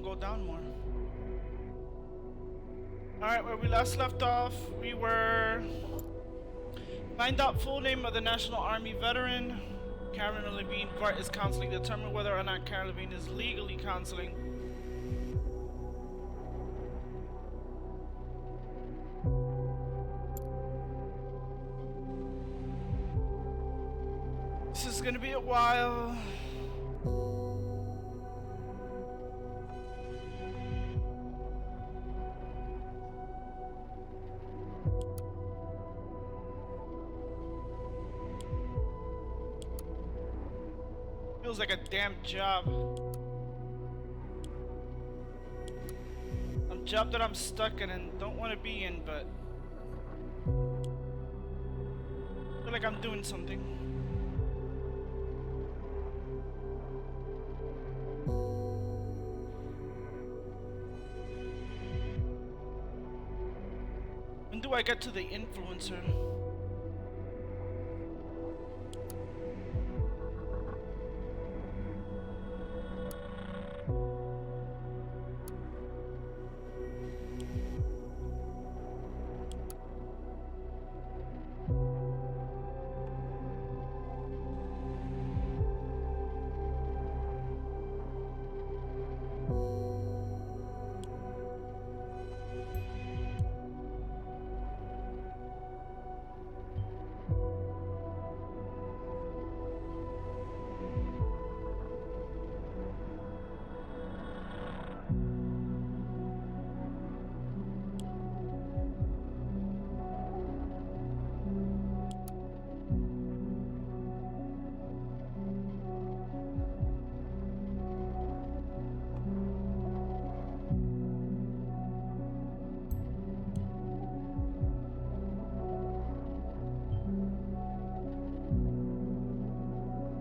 won't go down more. Alright, where we last left off, we were... Find out full name of the National Army veteran. Karen Levine Court is counseling. Determine whether or not Karen Levine is legally counseling. This is gonna be a while. Feels like a damn job. A job that I'm stuck in and don't want to be in, but I feel like I'm doing something. When do I get to the influencer?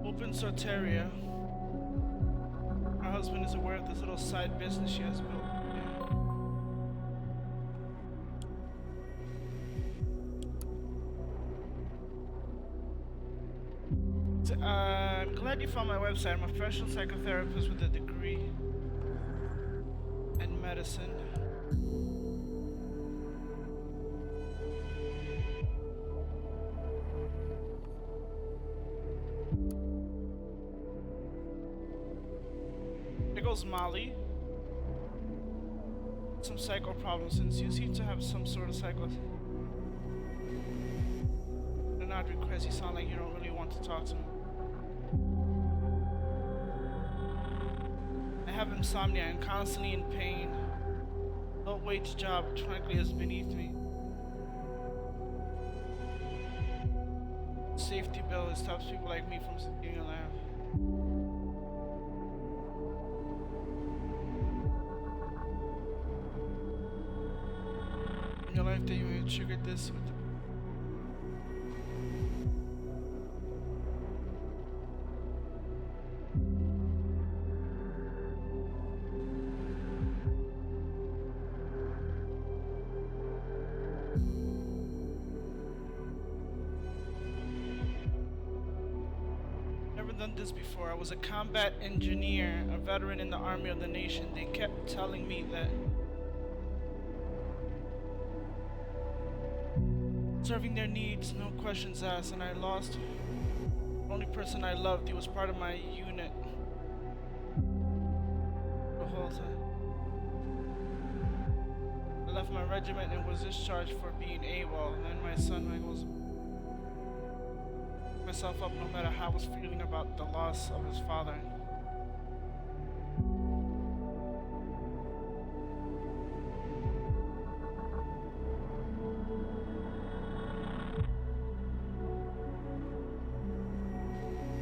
Open Soteria. Her husband is aware of this little side business she has built. I'm glad you found my website. I'm a professional psychotherapist with a degree in medicine. There goes Molly. Some psycho problems since you seem to have some sort of psycho. An odd request. You sound like you don't really want to talk to me. I have insomnia and constantly in pain. Low wage job, which frankly is beneath me. Safety bill that stops people like me from being alive. In your life that you may trigger this with the done this before. I was a combat engineer, a veteran in the army of the nation. They kept telling me that serving their needs, no questions asked, and I lost the only person I loved. He was part of my unit the whole time. I left my regiment and was discharged for being AWOL, and then my son goes myself up no matter how I was feeling about the loss of his father.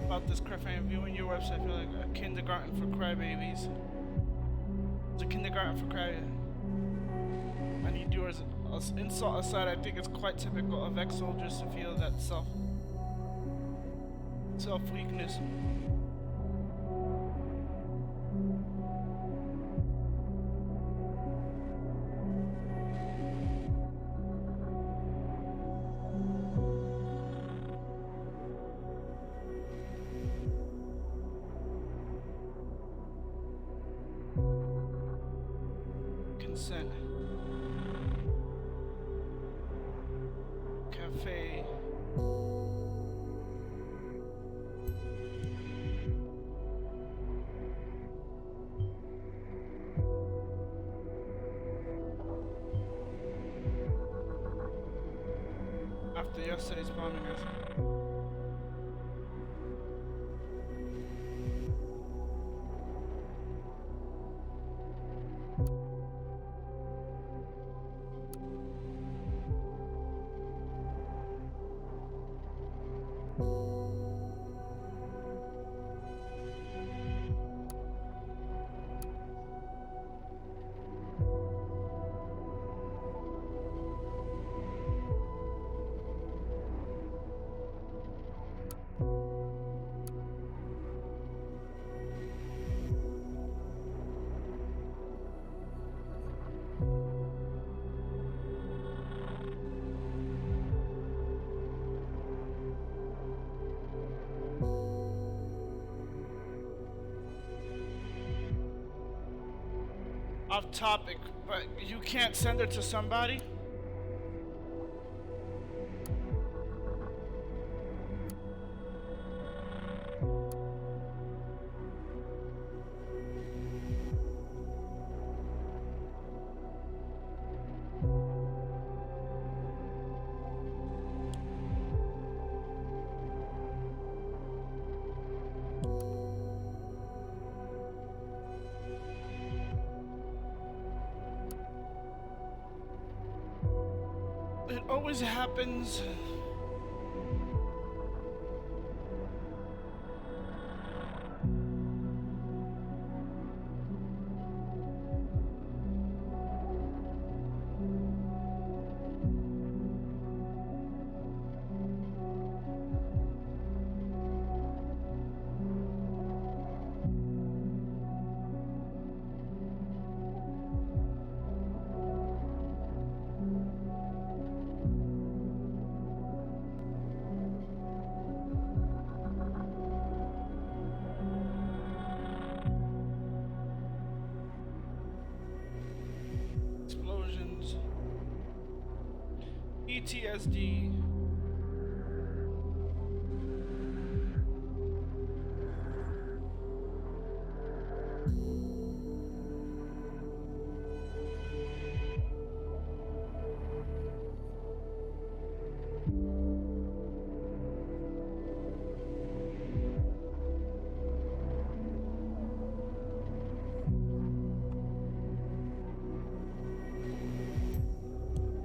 About this crap, I am viewing your website. I feel like a kindergarten for crybabies. It's a kindergarten for crybabies. I need yours. Insult aside, I think it's quite typical of ex-soldiers to feel that self-weakness. consent. Cafe. After yesterday's bombing, I think. Off topic, but you can't send it to somebody? It always happens. Explosions. PTSD.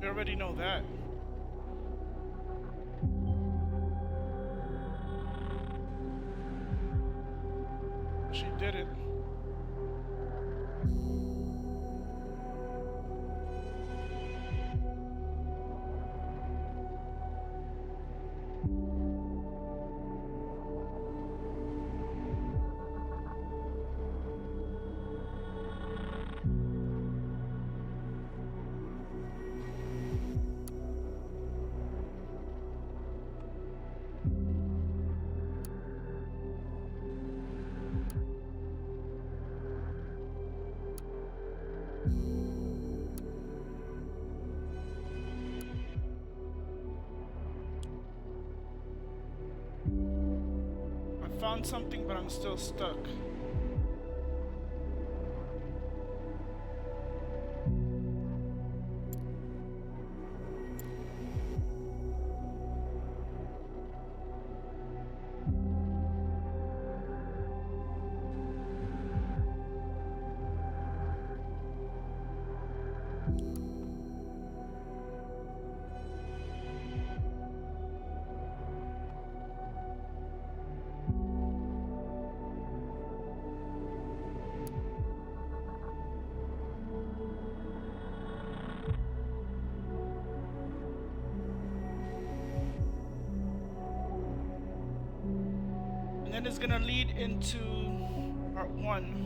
We already know that. She did it. I found something, but I'm still stuck. And then it's gonna lead into part 1.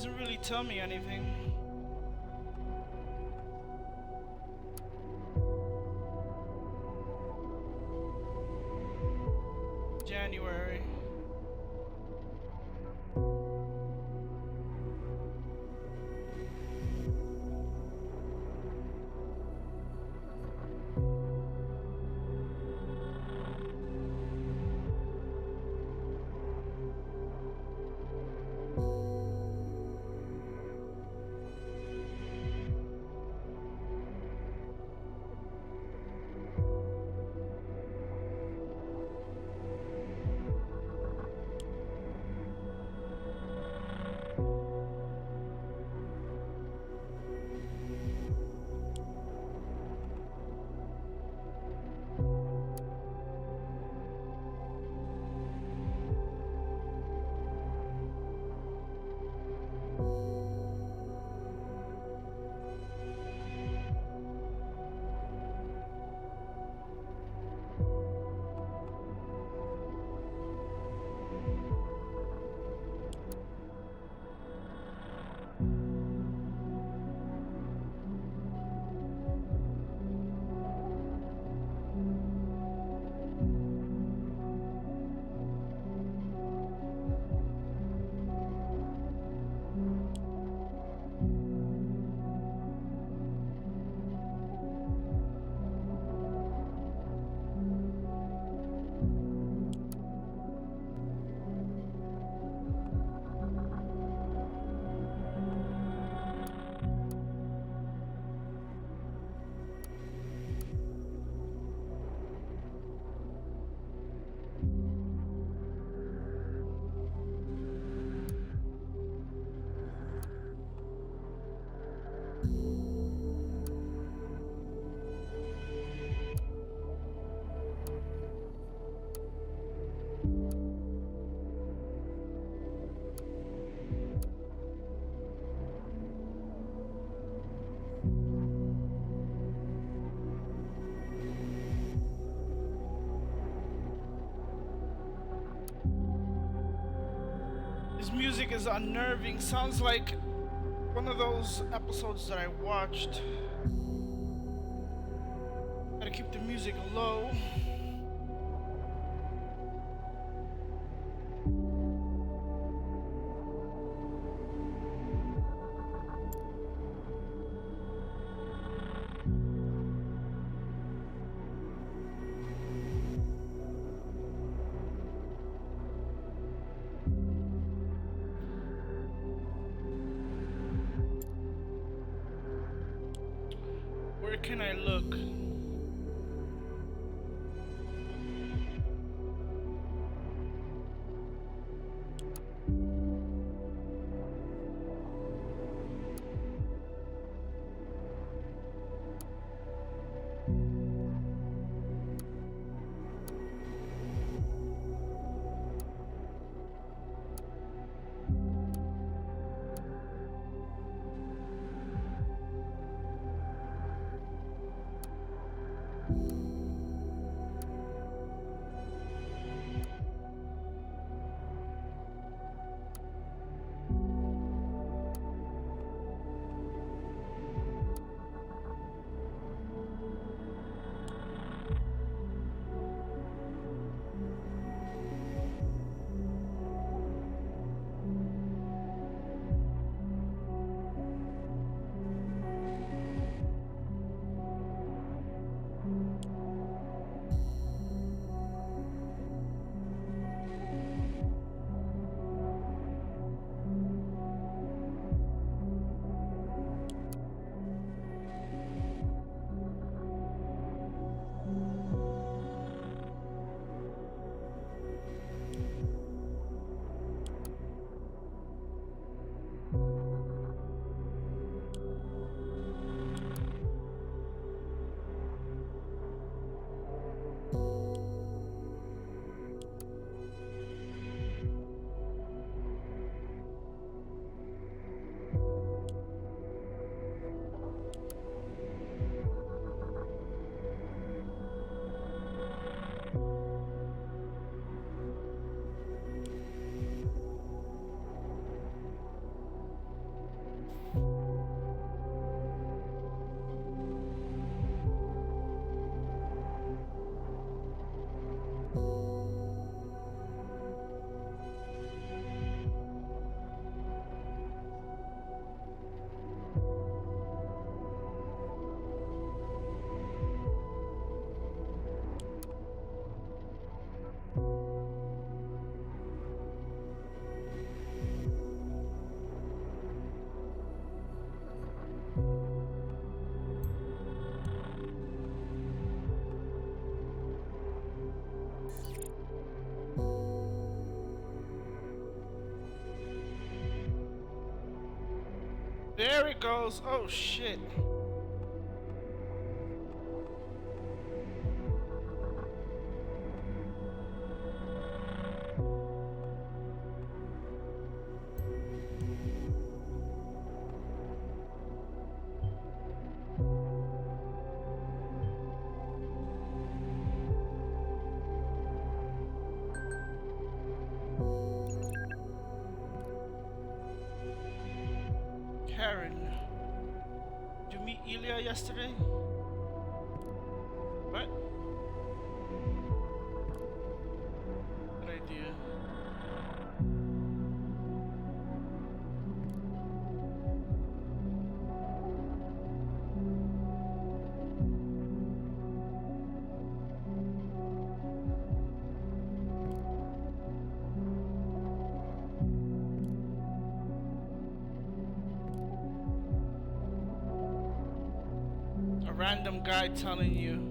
Doesn't really tell me anything. January. His music is unnerving. Sounds like one of those episodes that I watched. Gotta keep the music low. Where can I look? There it goes. Oh shit. Karen, did you meet Ilya yesterday? What? Good idea. A random guy telling you.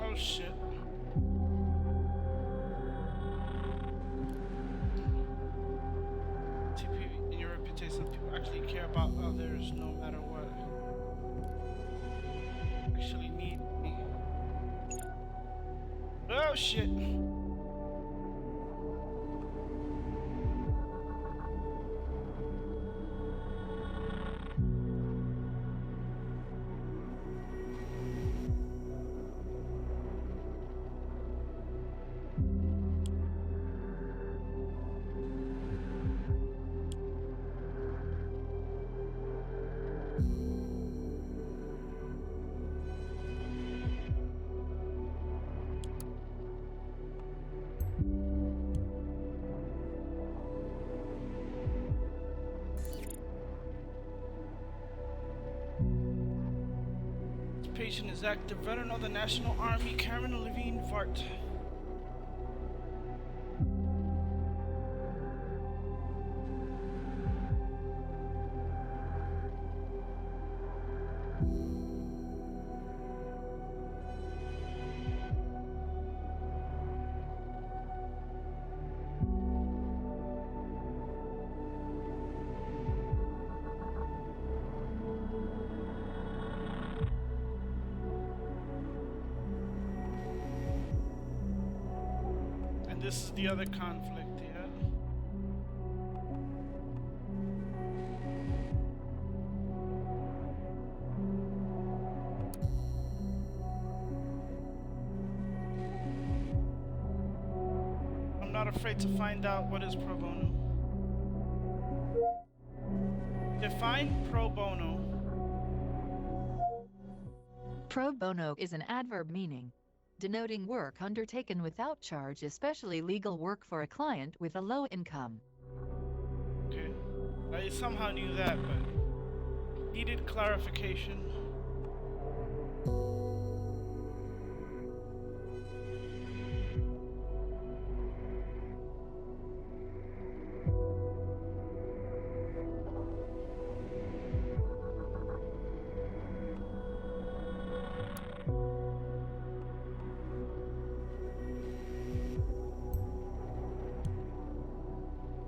Oh shit. TP, in your reputation, people actually care about others no matter what. Actually need me. Oh shit. Patient is active veteran of the National Army, Karen Levine Vart. This is the other conflict, yeah. I'm not afraid to find out what is pro bono. Define pro bono. Pro bono is an adverb meaning denoting work undertaken without charge, especially legal work for a client with a low income. Okay. I somehow knew that, but needed clarification.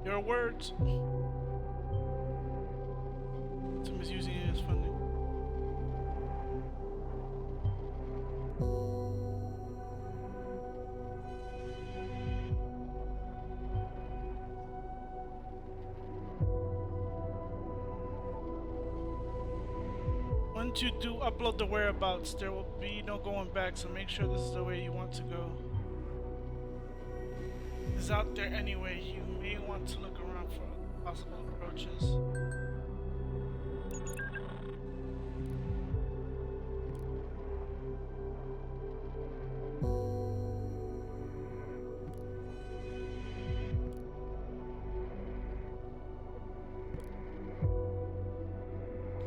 Your words. Someone's using it as funding. Once you do upload the whereabouts, there will be no going back, so make sure this is the way you want to go. It's out there anyway. You may want to look around for possible approaches.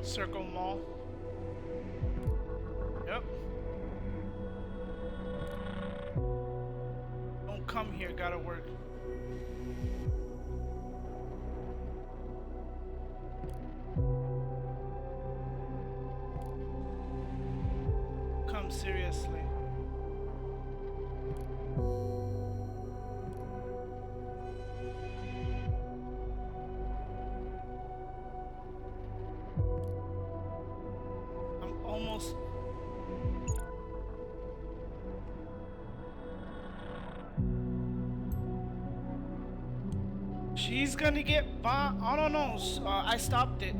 Circle Mall. Yep. Don't come here, gotta work. Come seriously. I'm almost. She's gonna get bombed. I don't know. I stopped it.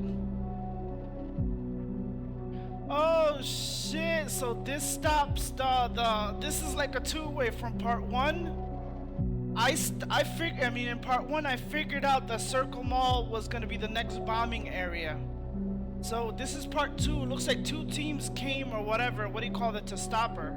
Oh shit! So this stops the. This is like a two-way from part one. I mean, in part one, I figured out the Circle Mall was gonna be the next bombing area. So this is part two. Looks like two teams came or whatever. What do you call it to stop her?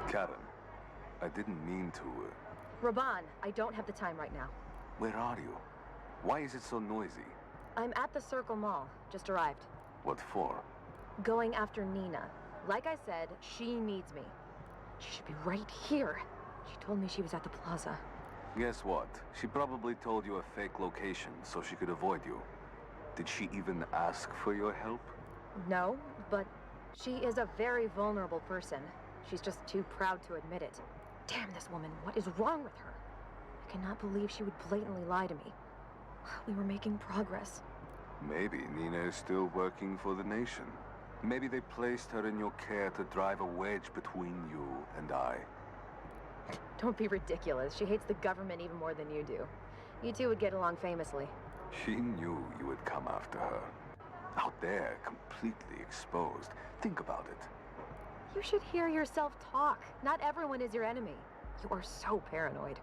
Karen, I didn't mean to. Raban, I don't have the time right now. Where are you? Why is it so noisy? I'm at the Circle Mall. Just arrived. What for? Going after Nina. Like I said, she needs me. She should be right here. She told me she was at the plaza. Guess what? She probably told you a fake location so she could avoid you. Did she even ask for your help? No, but she is a very vulnerable person. She's just too proud to admit it. Damn this woman, what is wrong with her? I cannot believe she would blatantly lie to me. We were making progress. Maybe Nina is still working for the nation. Maybe they placed her in your care to drive a wedge between you and I. Don't be ridiculous. She hates the government even more than you do. You two would get along famously. She knew you would come after her. Out there, completely exposed. Think about it. You should hear yourself talk. Not everyone is your enemy. You are so paranoid.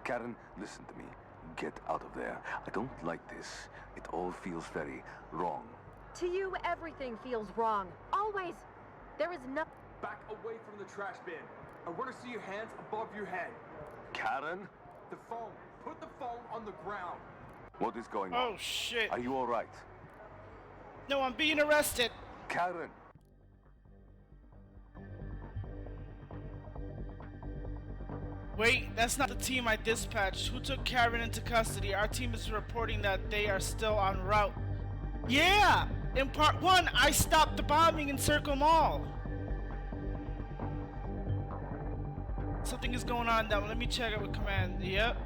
Karen, listen to me. Get out of there. I don't like this. It all feels very wrong. To you, everything feels wrong. Always. There is nothing. Back away from the trash bin. I want to see your hands above your head. Karen? The phone. Put the phone on the ground. What is going on? Oh shit! Are you all right? No, I'm being arrested. Karen! Wait, that's not the team I dispatched. Who took Karen into custody? Our team is reporting that they are still en route. Yeah! In part one, I stopped the bombing in Circle Mall. Something is going on down. Let me check it with command. Yep.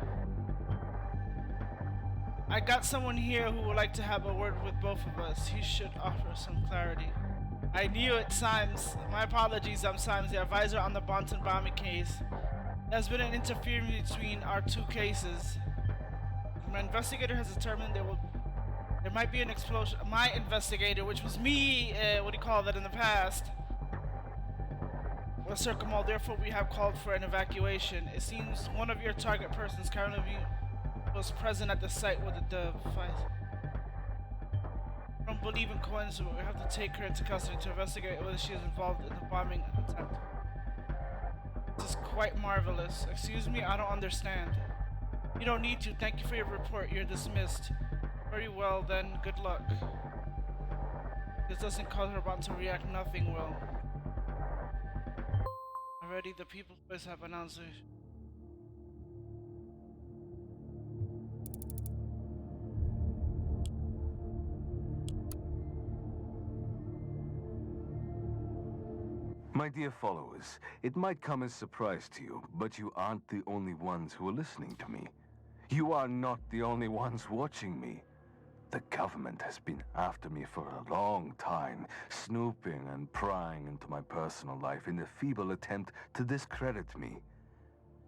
I got someone here who would like to have a word with both of us. He should offer some clarity. I knew it, Symes. My apologies, I'm Symes, the advisor on the Bonton bombing case. There's been an interference between our two cases. My investigator has determined there might be an explosion. My investigator, which was me, what do you call that in the past, was Circle Mall. Therefore, we have called for an evacuation. It seems one of your target persons currently was present at the site with the device. I don't believe in coincidence, but we have to take her into custody to investigate whether she is involved in the bombing attempt. This is quite marvelous. Excuse me, I don't understand. You don't need to. Thank you for your report. You're dismissed. Very well then, good luck. This doesn't cause her about to react. Nothing will. Already, the people's voice have announced it. My dear followers, it might come as a surprise to you, but you aren't the only ones who are listening to me. You are not the only ones watching me. The government has been after me for a long time, snooping and prying into my personal life in a feeble attempt to discredit me.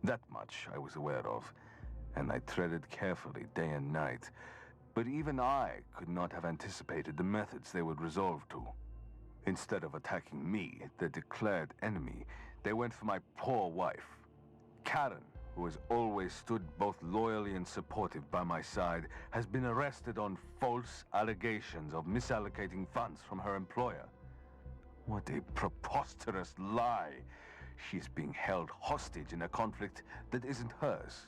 That much I was aware of, and I treaded carefully day and night. But even I could not have anticipated the methods they would resolve to. Instead of attacking me, the declared enemy, they went for my poor wife. Karen who has always stood both loyally and supportive by my side, has been arrested on false allegations of misallocating funds from her employer. What a preposterous lie! She's being held hostage in a conflict that isn't hers.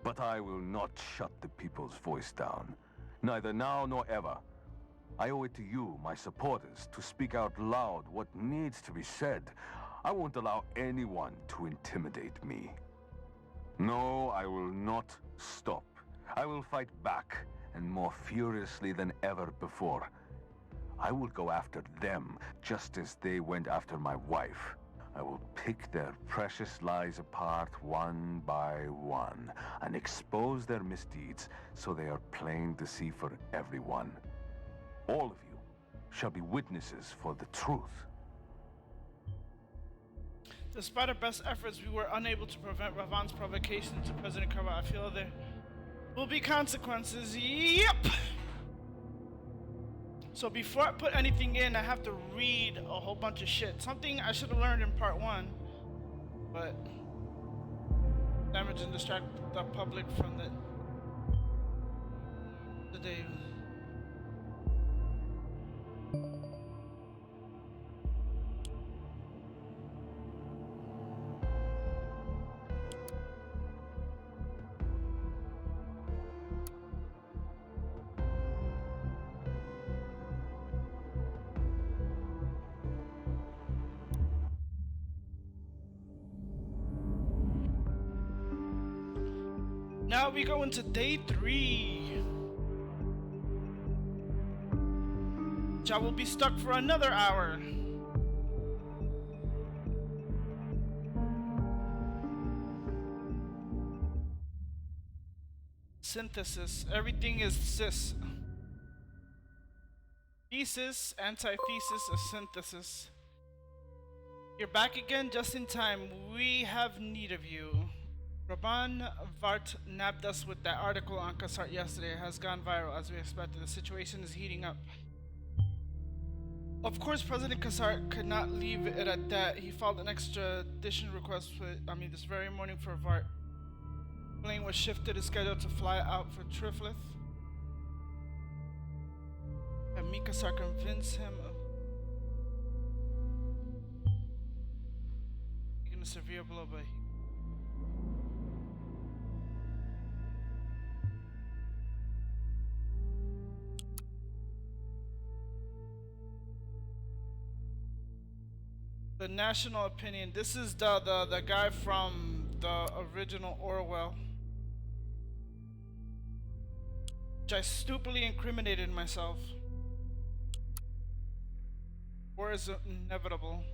But I will not shut the people's voice down. Neither now nor ever. I owe it to you, my supporters, to speak out loud what needs to be said. I won't allow anyone to intimidate me. No, I will not stop. I will fight back, and more furiously than ever before. I will go after them, just as they went after my wife. I will pick their precious lies apart one by one, and expose their misdeeds so they are plain to see for everyone. All of you shall be witnesses for the truth. Despite our best efforts, we were unable to prevent Ravan's provocation to President Carver. I feel there will be consequences. Yep! So before I put anything in, I have to read a whole bunch of shit. Something I should have learned in part 1. But damage and distract the public from the day. Now we go into day 3. Which I will be stuck for another hour. Synthesis. Everything is cis. Thesis, antithesis, a synthesis. You're back again just in time. We have need of you. Raban Vart nabbed us with that article on Kassart yesterday. It has gone viral as we expected. The situation is heating up. Of course, President Kassart could not leave it at that. He filed an extradition request this very morning for Vart. Plane was shifted, his schedule to fly out for Triflith. And Mikasar convinced him of taking a severe blow, but the national opinion. This is the guy from the original Orwell. Which I stupidly incriminated myself. War is inevitable.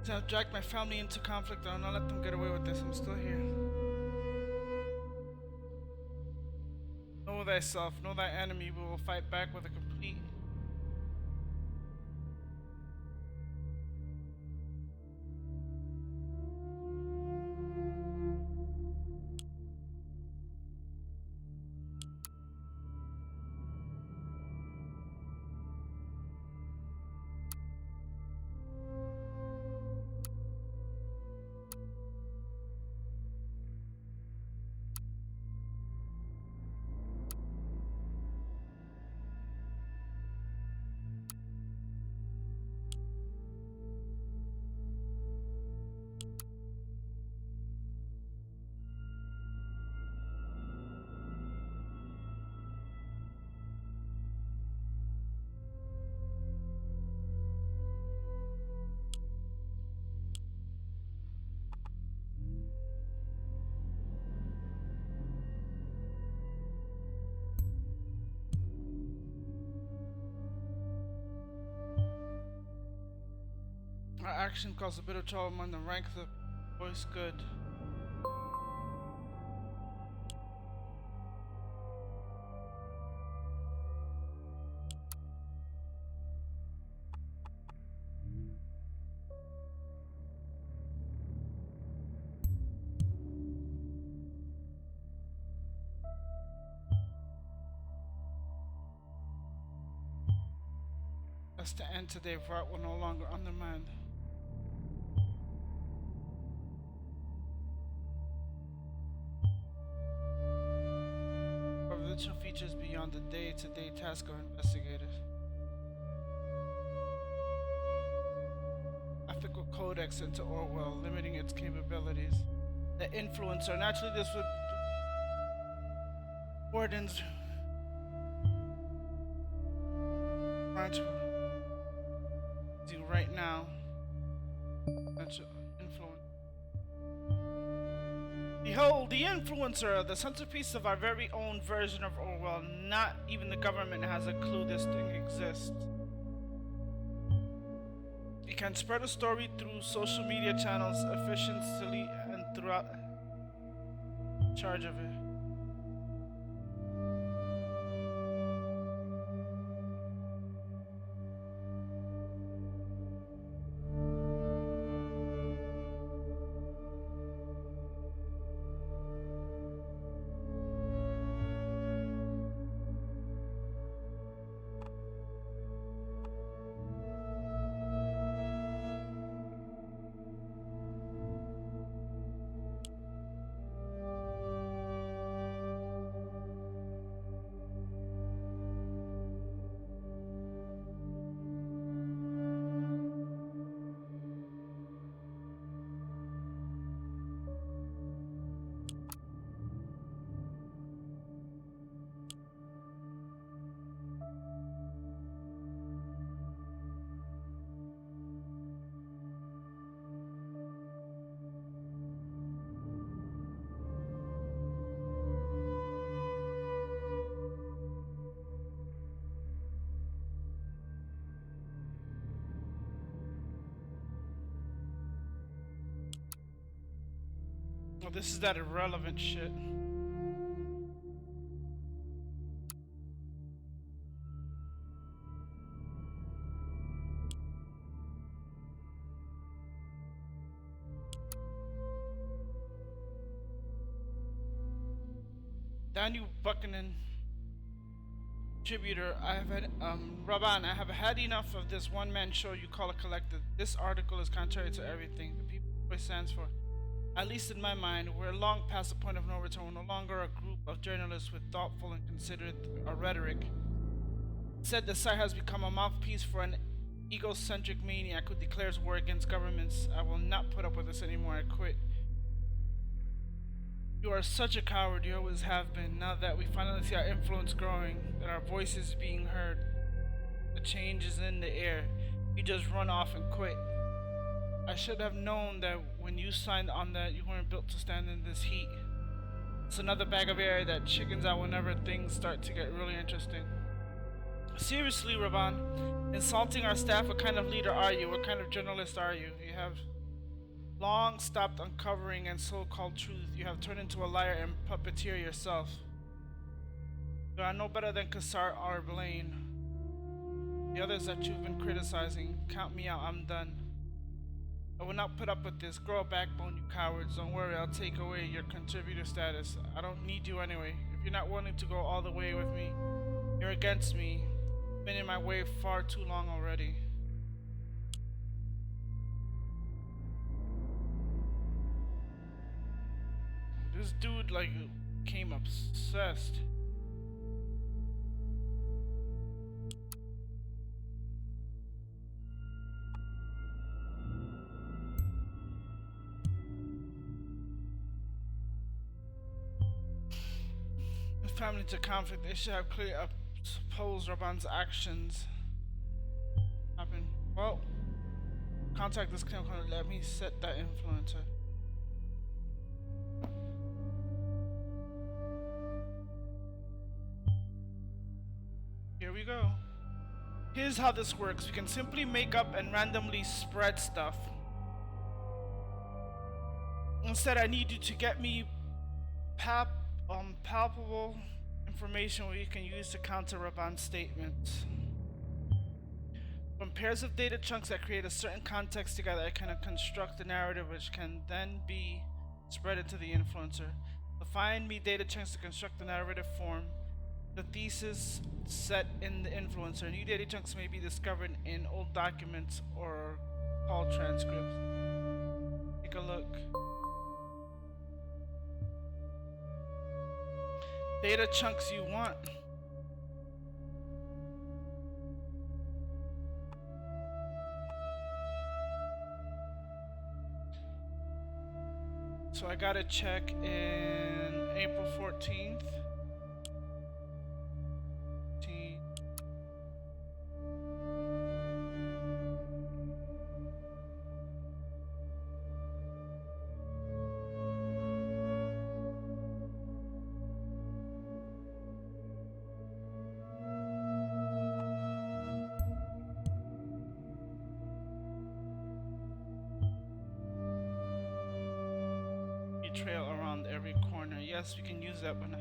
I've dragged my family into conflict. I'll not let them get away with this. I'm still here. Know thyself, know thy enemy. We will fight back with a complete. Our action caused a bit of trouble among the rank of the boys good. has to end today, for it will no longer undermine. Religion features beyond the day-to-day task of investigators. Ethical codex into Orwell, limiting its capabilities. The influencer. Naturally, this would Warden's do right now. That's influence. Behold, the influencer, the centerpiece of our very own version of Orwell. Not even the government has a clue this thing exists. You can spread a story through social media channels efficiently and throughout charge of it. Oh, this is that irrelevant shit. Daniel Buchanan, contributor. I have had, Raban, I have had enough of this one-man show you call a collective. This article is contrary to everything the people voice stands for. At least in my mind, we're long past the point of no return. We're no longer a group of journalists with thoughtful and considered rhetoric. Instead, the site has become a mouthpiece for an egocentric maniac who declares war against governments. I will not put up with this anymore. I quit. You are such a coward. You always have been. Now that we finally see our influence growing, that our voices being heard, the change is in the air, you just run off and quit. I should have known that when you signed on that you weren't built to stand in this heat. It's another bag of air that chickens out whenever things start to get really interesting. Seriously, Raban, insulting our staff, what kind of leader are you? What kind of journalist are you? You have long stopped uncovering and so-called truth. You have turned into a liar and puppeteer yourself. You are no better than Kassar or Blaine. The others that you've been criticizing, count me out, I'm done. I will not put up with this. Grow a backbone, you cowards. Don't worry, I'll take away your contributor status. I don't need you anyway. If you're not willing to go all the way with me, you're against me. Been in my way far too long already. This dude, like, became obsessed. Family to conflict, they should have clearly opposed Raban's actions. Happen. Well, contact this clinic. Let me set that influencer. Here we go. Here's how this works. We can simply make up and randomly spread stuff. Instead, I need you to get me palpable information we can use to counter Raban's statements. From pairs of data chunks that create a certain context together, I can construct a narrative which can then be spread into the influencer. So find me data chunks to construct the narrative form. The thesis set in the influencer. New data chunks may be discovered in old documents or call transcripts. Take a look. Data chunks you want. So I gotta check in April 14th. Trail around every corner. Yes, we can use that one.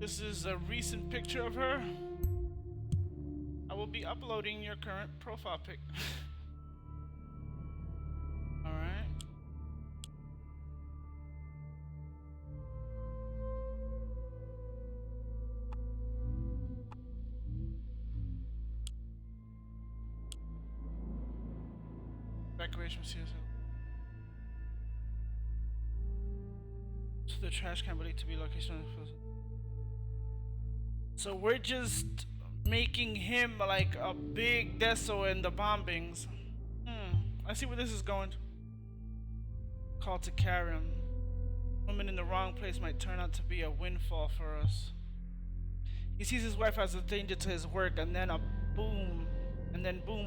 This is a recent picture of her. I will be uploading your current profile pic. Alright. Evacuation procedures. So the trash can believed to be location of the. So we're just making him like a big deso in the bombings. I see where this is going. Call to carry him. Woman in the wrong place might turn out to be a windfall for us. He sees his wife as a danger to his work, and then boom,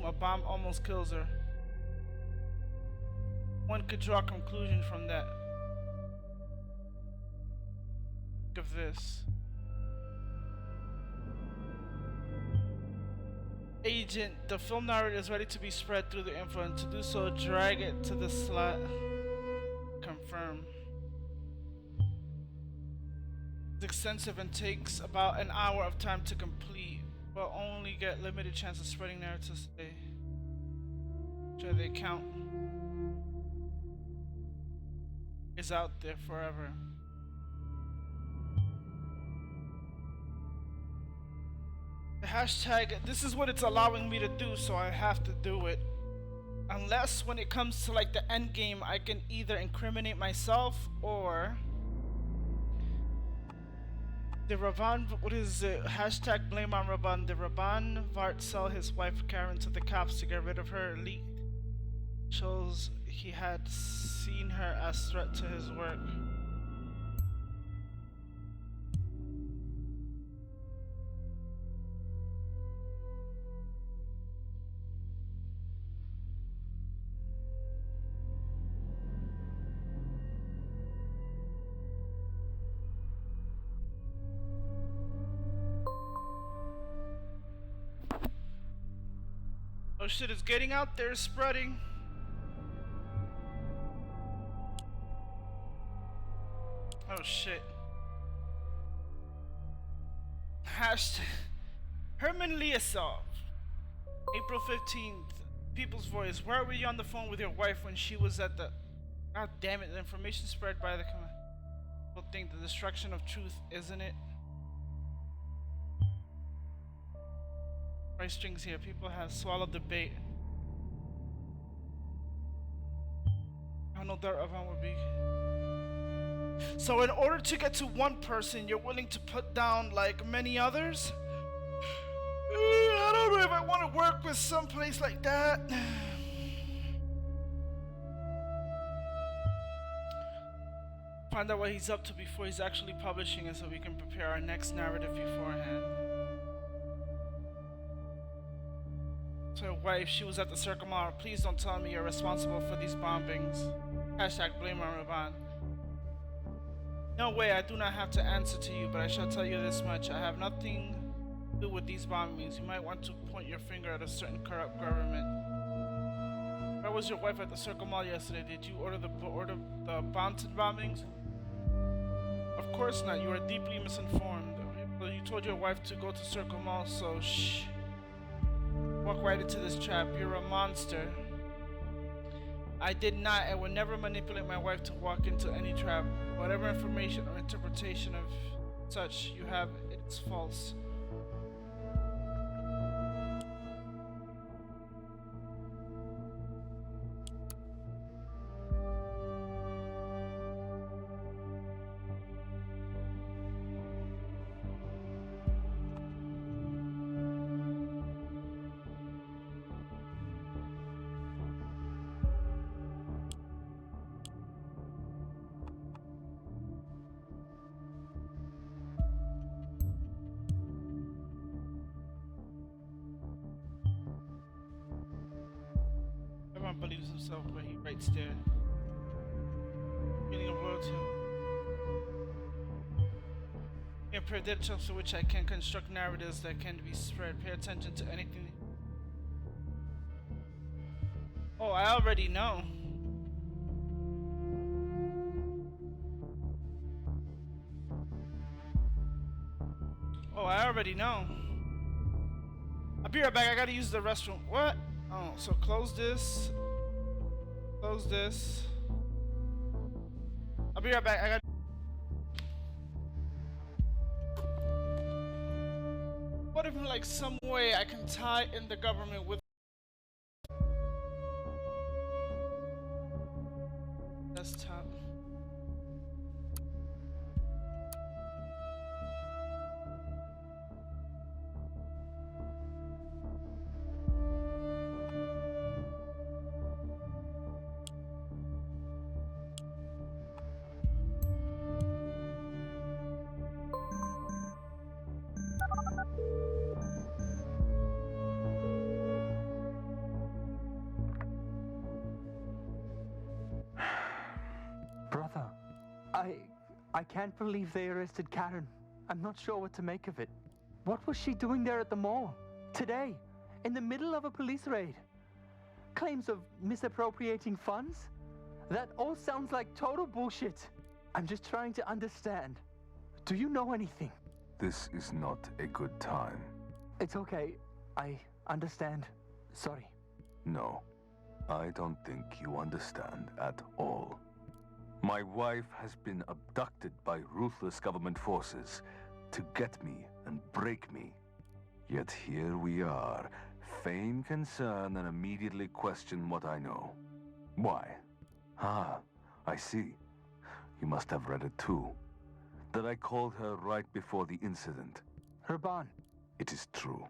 a bomb almost kills her. One could draw a conclusion from that. Think of this. Agent, the film narrator is ready to be spread through the influence. To do so, drag it to the slot. Confirm. It's extensive and takes about an hour of time to complete, but only get limited chance of spreading narratives today. Sure they count. Is out there forever. The hashtag, this is what it's allowing me to do, so I have to do it. Unless when it comes to like the end game, I can either incriminate myself or the Ravan, what is it? Hashtag blame on Ravan. The Ravan Vart sell his wife Karen to the cops to get rid of her. Leak shows he had seen her as threat to his work. Oh shit, it's getting out there, spreading. Oh shit. Hashtag Herman Liasov. April 15th. People's Voice. Where were you on the phone with your wife when she was at the... God damn it, the information spread by the... People think the destruction of truth, isn't it? Price strings here. People have swallowed the bait. I don't no doubt Ivan would be. So in order to get to one person, you're willing to put down like many others? I don't know if I want to work with some place like that. Find out what he's up to before he's actually publishing it so we can prepare our next narrative beforehand. So wife, she was at the Circle Mall. Please don't tell me you're responsible for these bombings. Hashtag blame on Raban. No way, I do not have to answer to you, but I shall tell you this much. I have nothing to do with these bombings. You might want to point your finger at a certain corrupt government. Where was your wife at the Circle Mall yesterday? Did you order the Bonton bombings? Of course not. You are deeply misinformed. You told your wife to go to Circle Mall, so shh. Walk right into this trap. You're a monster. I did not. I would never manipulate my wife to walk into any trap. Whatever information or interpretation of such you have, it's false. Everyone believes himself when he writes there. Feeling of loyalty. In predictions to which I can construct narratives that can be spread. Pay attention to anything. Oh, I already know. Oh, I already know. I'll be right back. I gotta use the restroom. What? Oh, so close this. Close this. I'll be right back. I got. What if, like, some way I can tie in the government with desktop? Brother, I can't believe they arrested Karen. I'm not sure what to make of it. What was she doing there at the mall? Today, in the middle of a police raid? Claims of misappropriating funds? That all sounds like total bullshit. I'm just trying to understand. Do you know anything? This is not a good time. It's okay. I understand. Sorry. No, I don't think you understand at all. My wife has been abducted by ruthless government forces to get me and break me. Yet here we are, feign concern and immediately question what I know. Why? Ah, I see. You must have read it too. That I called her right before the incident. Raban. It is true.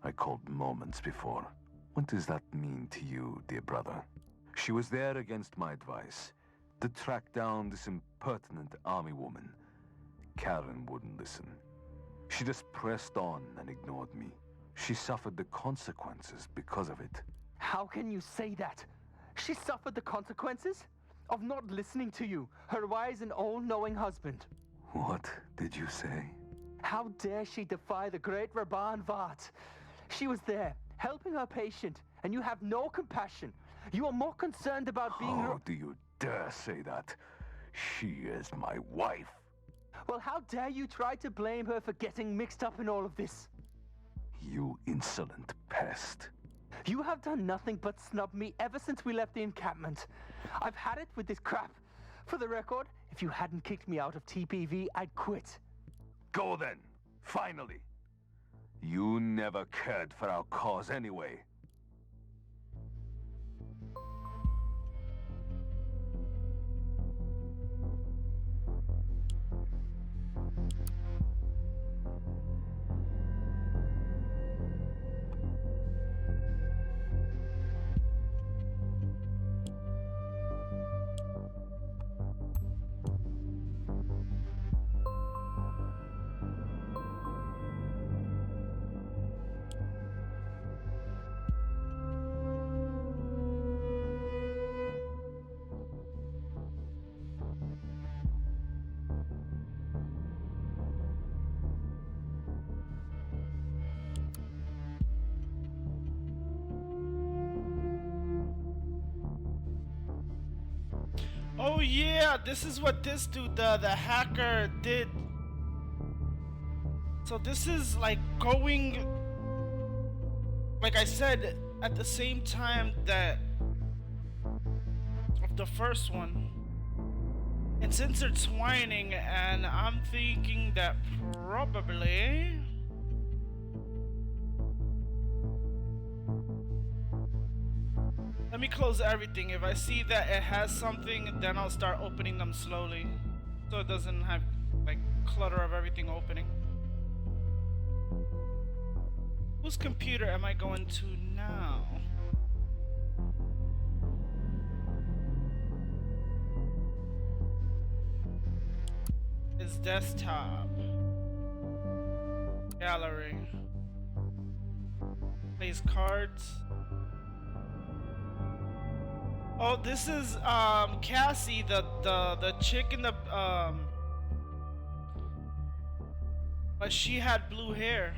I called moments before. What does that mean to you, dear brother? She was there against my advice, to track down this impertinent army woman. Karen wouldn't listen. She just pressed on and ignored me. She suffered the consequences because of it. How can you say that? She suffered the consequences of not listening to you, her wise and all-knowing husband. What did you say? How dare she defy the great Raban Vart? She was there, helping her patient, and you have no compassion. You are more concerned about being... How do you dare say that? She is my wife. Well, how dare you try to blame her for getting mixed up in all of this? You insolent pest. You have done nothing but snub me ever since we left the encampment. I've had it with this crap. For the record, if you hadn't kicked me out of TPV, I'd quit. Go then, finally. You never cared for our cause anyway. Oh yeah, this is what this dude, the hacker, did. So this is like going, like I said, at the same time that of the first one. And since they're twining, and I'm thinking that probably let me close everything. If I see that it has something, then I'll start opening them slowly, so it doesn't have like clutter of everything opening. Whose computer am I going to now? His desktop. Gallery. Plays cards. Oh, this is Cassie, the chick in the but she had blue hair.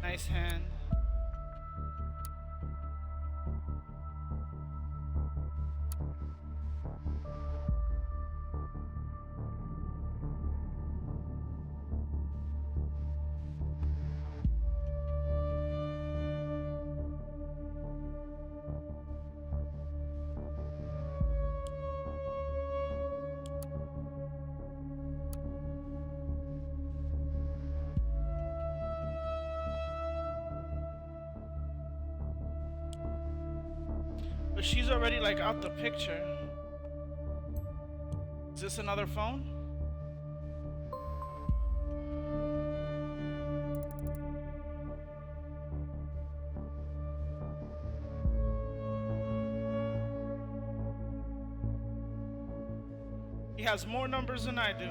Nice hand. But she's already like out the picture. Is this another phone? He has more numbers than I do.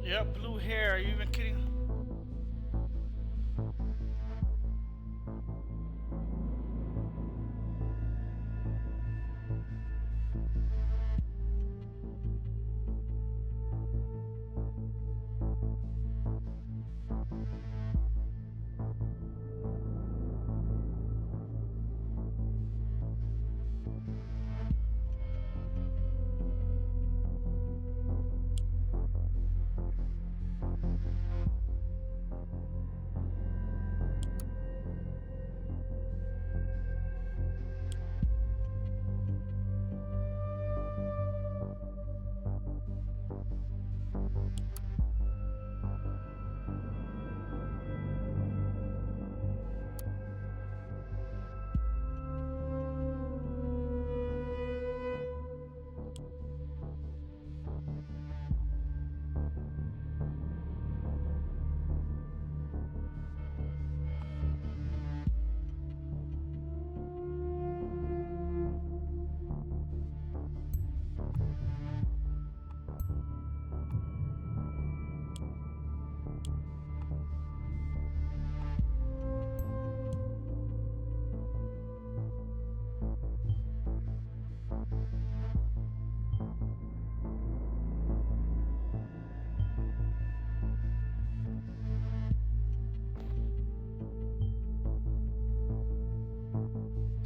Yep, blue hair. Are you even kidding?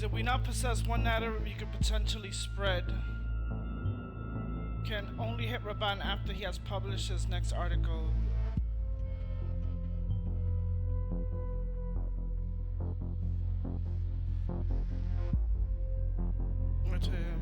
Did we not possess one matter we could potentially spread? Can only hit Raban after he has published his next article. Or to him.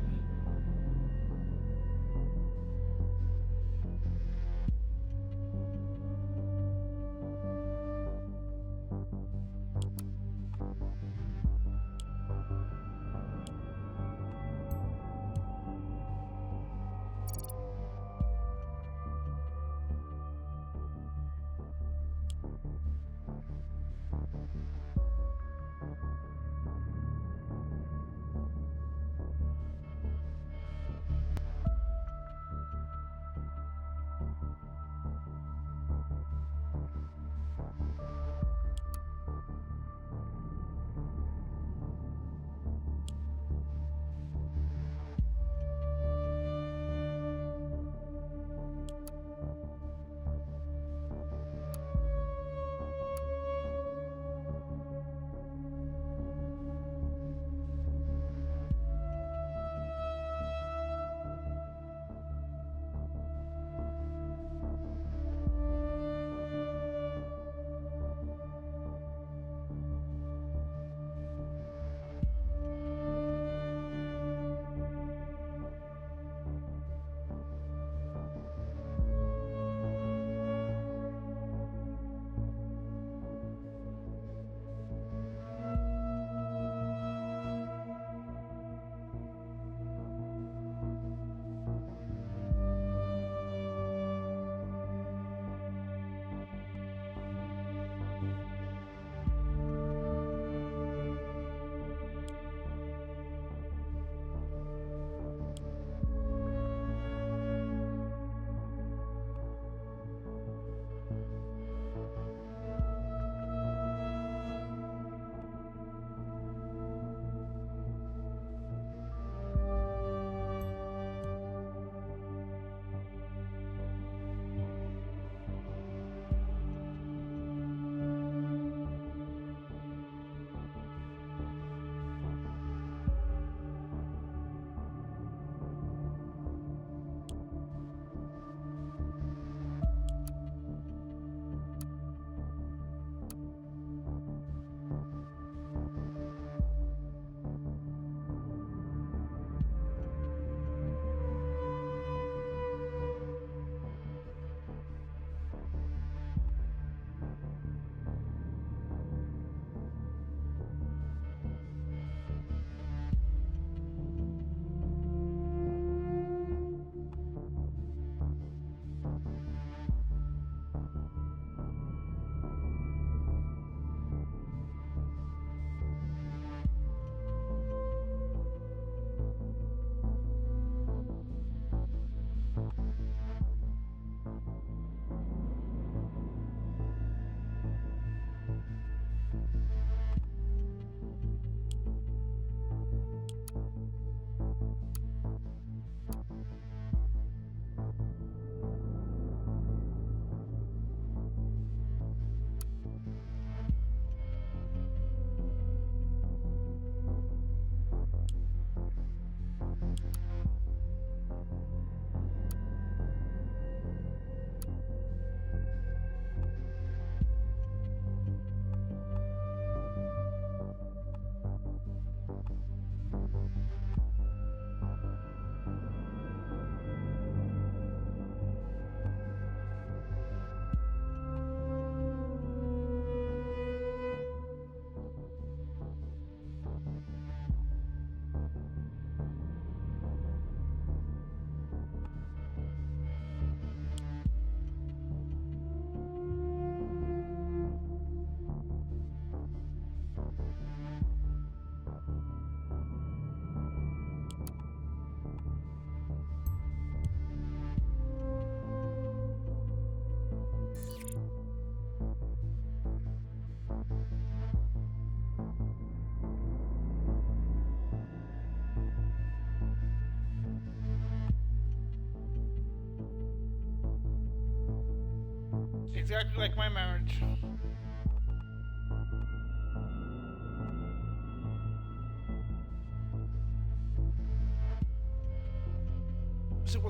Exactly like my marriage.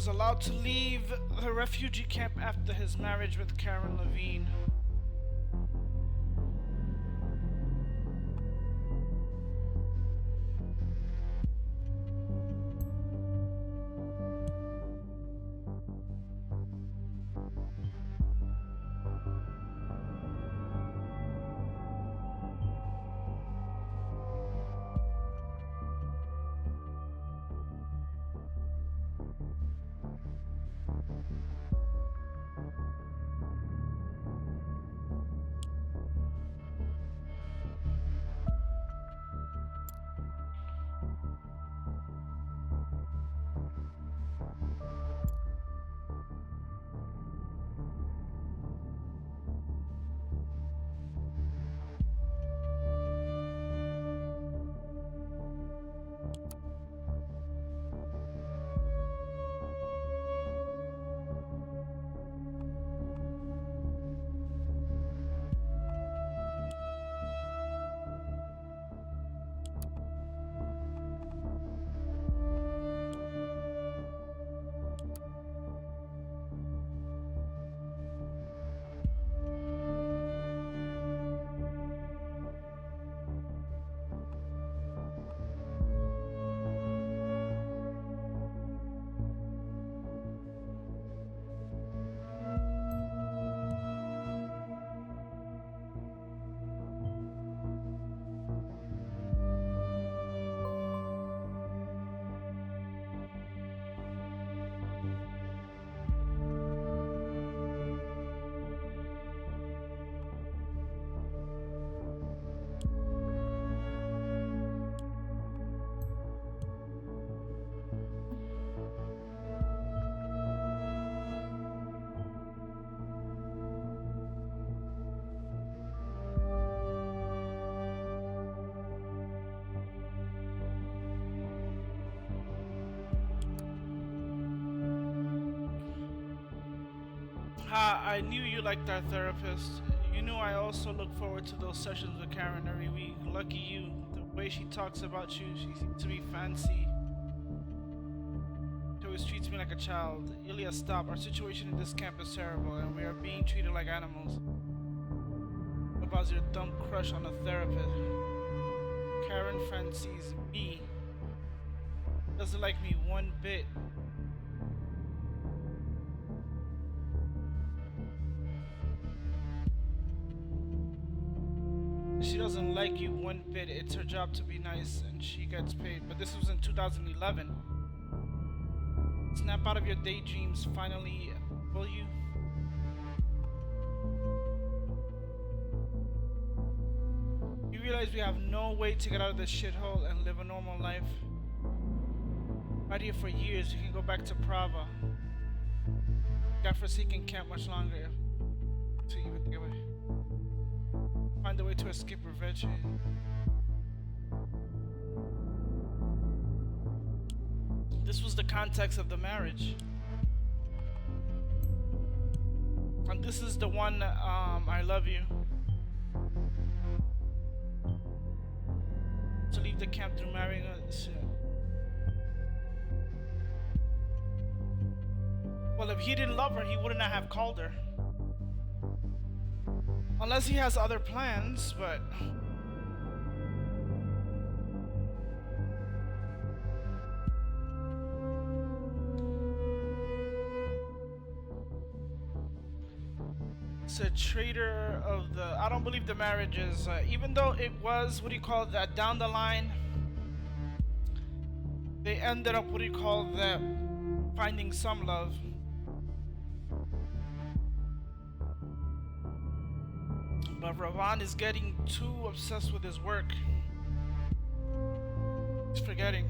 was allowed to leave the refugee camp after his marriage with Karen Levine. Ha, I knew you liked our therapist. You knew I also look forward to those sessions with Karen every week. Lucky you. The way she talks about you, she seems to be fancy. She always treats me like a child. Ilya, stop. Our situation in this camp is terrible, and we are being treated like animals. What about your dumb crush on a therapist? Karen fancies me. Doesn't like me one bit. She doesn't like you one bit. It's her job to be nice and she gets paid. But this was in 2011. Snap out of your daydreams finally, will you? You realize we have no way to get out of this shithole and live a normal life? Right here for years, you can go back to Prava. God-forsaken camp much longer. To even think about it. Find a way to escape revenge. This was the context of the marriage. And this is the one, I love you. To leave the camp through marrying her. Shit. Well, if he didn't love her, he wouldn't have called her. Unless he has other plans, but... It's a traitor of the... I don't believe the marriage is... even though it was, what do you call that, down the line, they ended up, what do you call that, finding some love. But Ravan is getting too obsessed with his work. He's forgetting.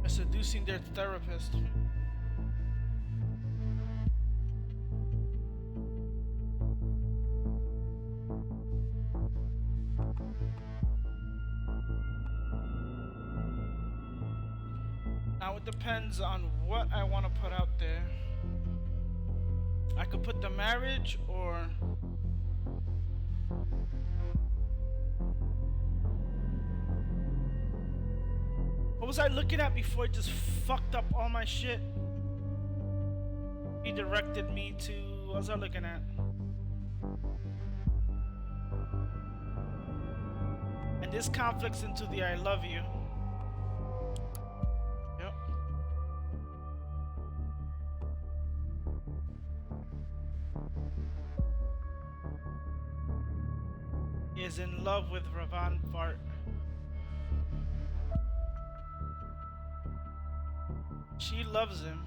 They're seducing their therapist. Now it depends on what I want to put out there. I could put the marriage or was I looking at before it just fucked up all my shit? He directed me to, what was I looking at? And this conflicts into the I love you. Yep. He is in love with Ravan Vart. She loves him.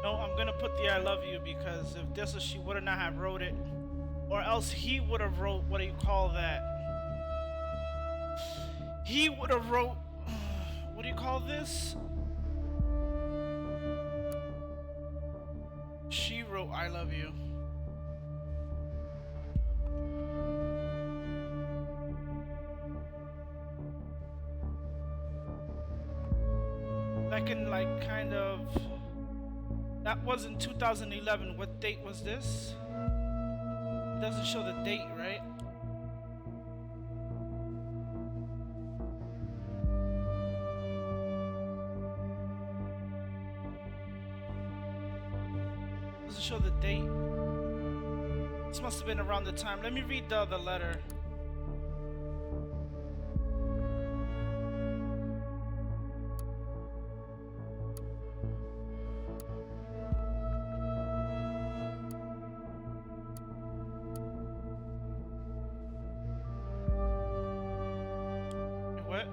No, I'm gonna put the I love you because if this was she would not have wrote it. Or else he would have wrote, what do you call that? He would have wrote, what do you call this? She wrote I love you. That can like kind of, that was in 2011. What date was this? It doesn't show the date, right? Doesn't show the date. This must have been around the time. Let me read the letter. What?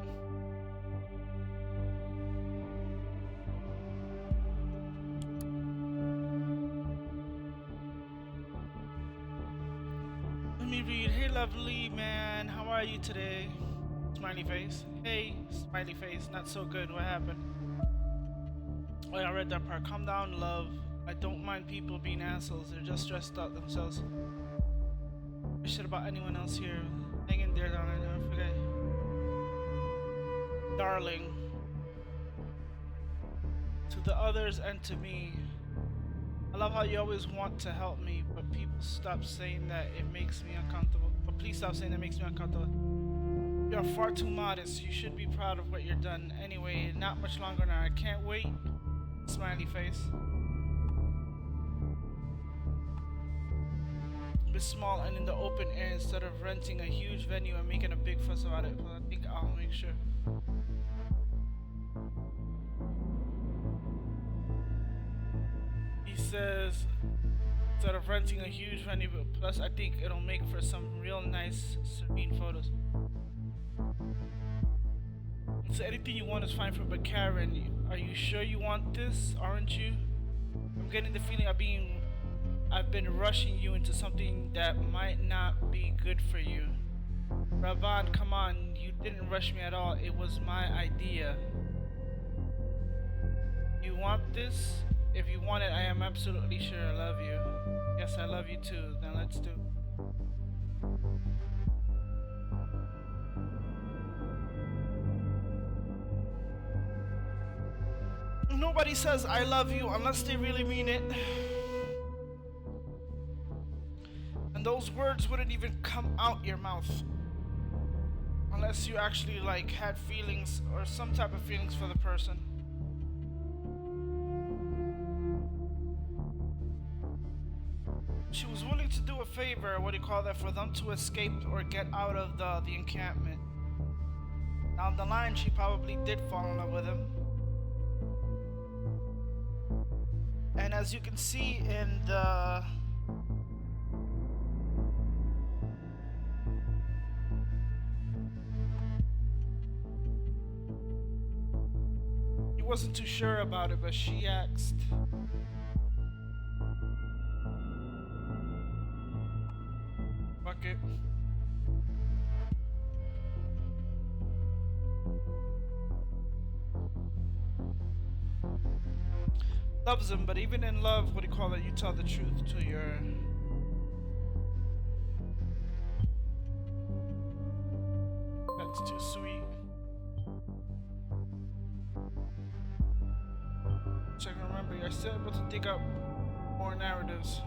Let me read. Hey, lovely man, how are you today? Smiley face. Hey, smiley face. Not so good. What happened? Oh, yeah, I read that part. Calm down, love. I don't mind people being assholes. They're just stressed out themselves. Shit about anyone else here. Hang in there, darling. Don't forget. Darling, to the others and to me, I love how you always want to help me, but people stop saying that it makes me uncomfortable. But please stop saying it makes me uncomfortable. You are far too modest. You should be proud of what you're done. Anyway, not much longer now. I can't wait. Smiley face. Be small and in the open air instead of renting a huge venue and making a big fuss about it. But I think I'll make sure. He says instead of renting a huge venue, but plus I think it'll make for some real nice serene photos. So anything you want is fine for, but Karen, are you sure you want this? Aren't you? I'm getting the feeling I've been rushing you into something that might not be good for you. Ravan, come on, you didn't rush me at all. It was my idea. You want this? If you want it, I am absolutely sure I love you. Yes, I love you too. Then let's do. Nobody says I love you unless they really mean it. And those words wouldn't even come out your mouth unless you actually like had feelings or some type of feelings for the person. She was willing to do a favor, what do you call that, for them to escape or get out of the encampment. Down the line, she probably did fall in love with him. And as you can see in the he wasn't too sure about it, but she asked. Fuck it. Loves him, but even in love, what do you call it? You tell the truth to your. That's too sweet. So I can remember, you're still able to dig up more narratives.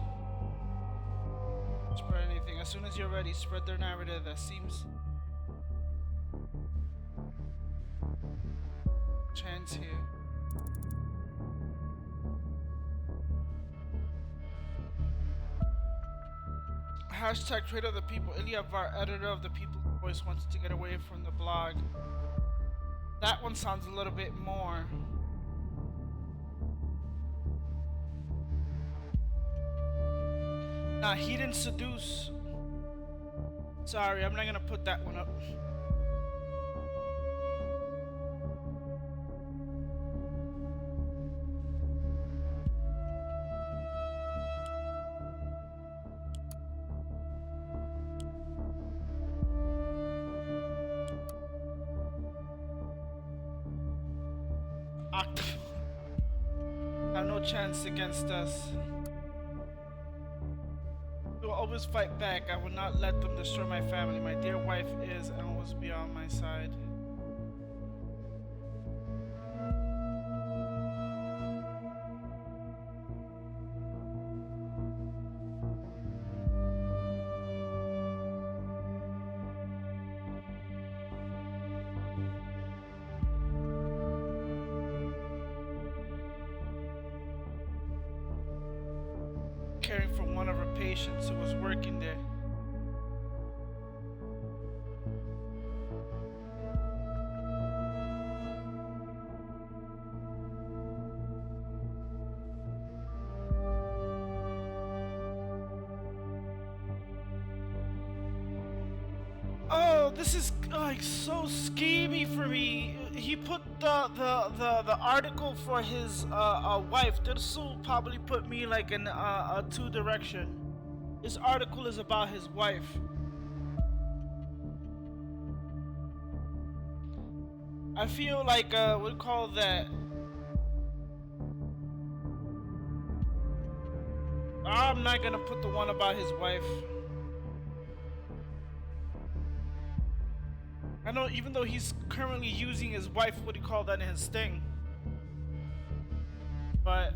Spread anything. As soon as you're ready, spread their narrative that seems chance here. Hashtag trade of the people. Ilyavar, editor of the People's Voice, wants to get away from the blog. That one sounds a little bit more. Nah, he didn't seduce. Sorry, I'm not gonna put that one up. Have no chance against us. We will always fight back. I will not let them destroy my family. My dear wife is and always be on my side. Caring for one of her patients who was working there. Oh, this is like so schemy for me. He put the article for his wife. This will probably put me like in a two direction. This article is about his wife. I feel like what do you call that? I'm not gonna put the one about his wife. I know, even though he's currently using his wife, what do you call that, in his thing? But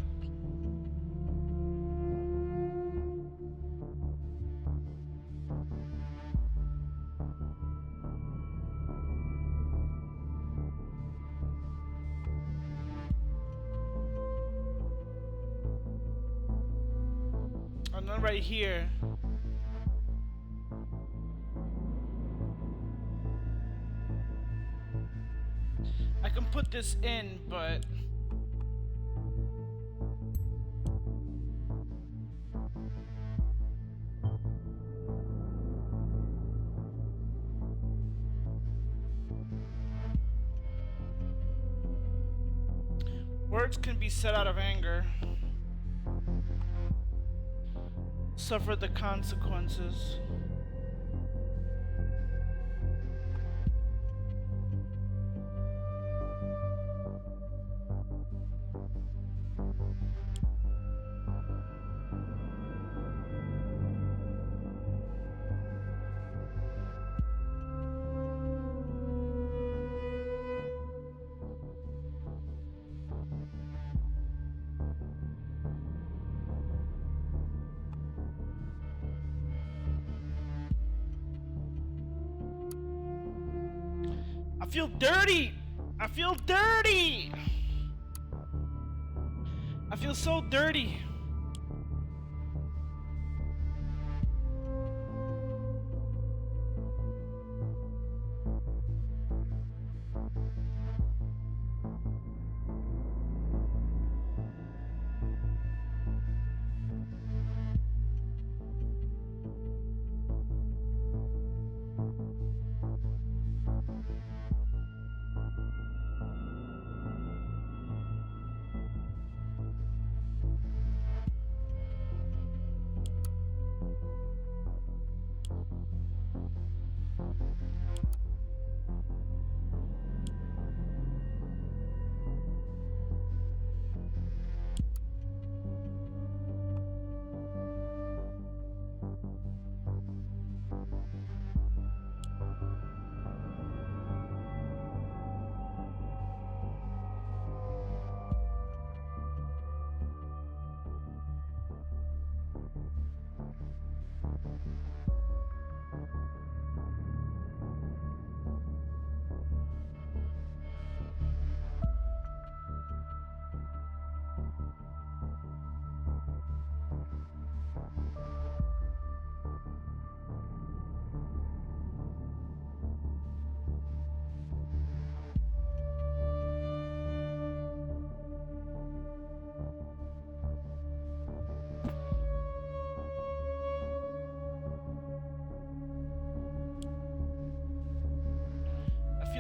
and then right here. I can put this in, but words can be said out of anger. Suffer the consequences. I feel dirty. I feel dirty. I feel so dirty.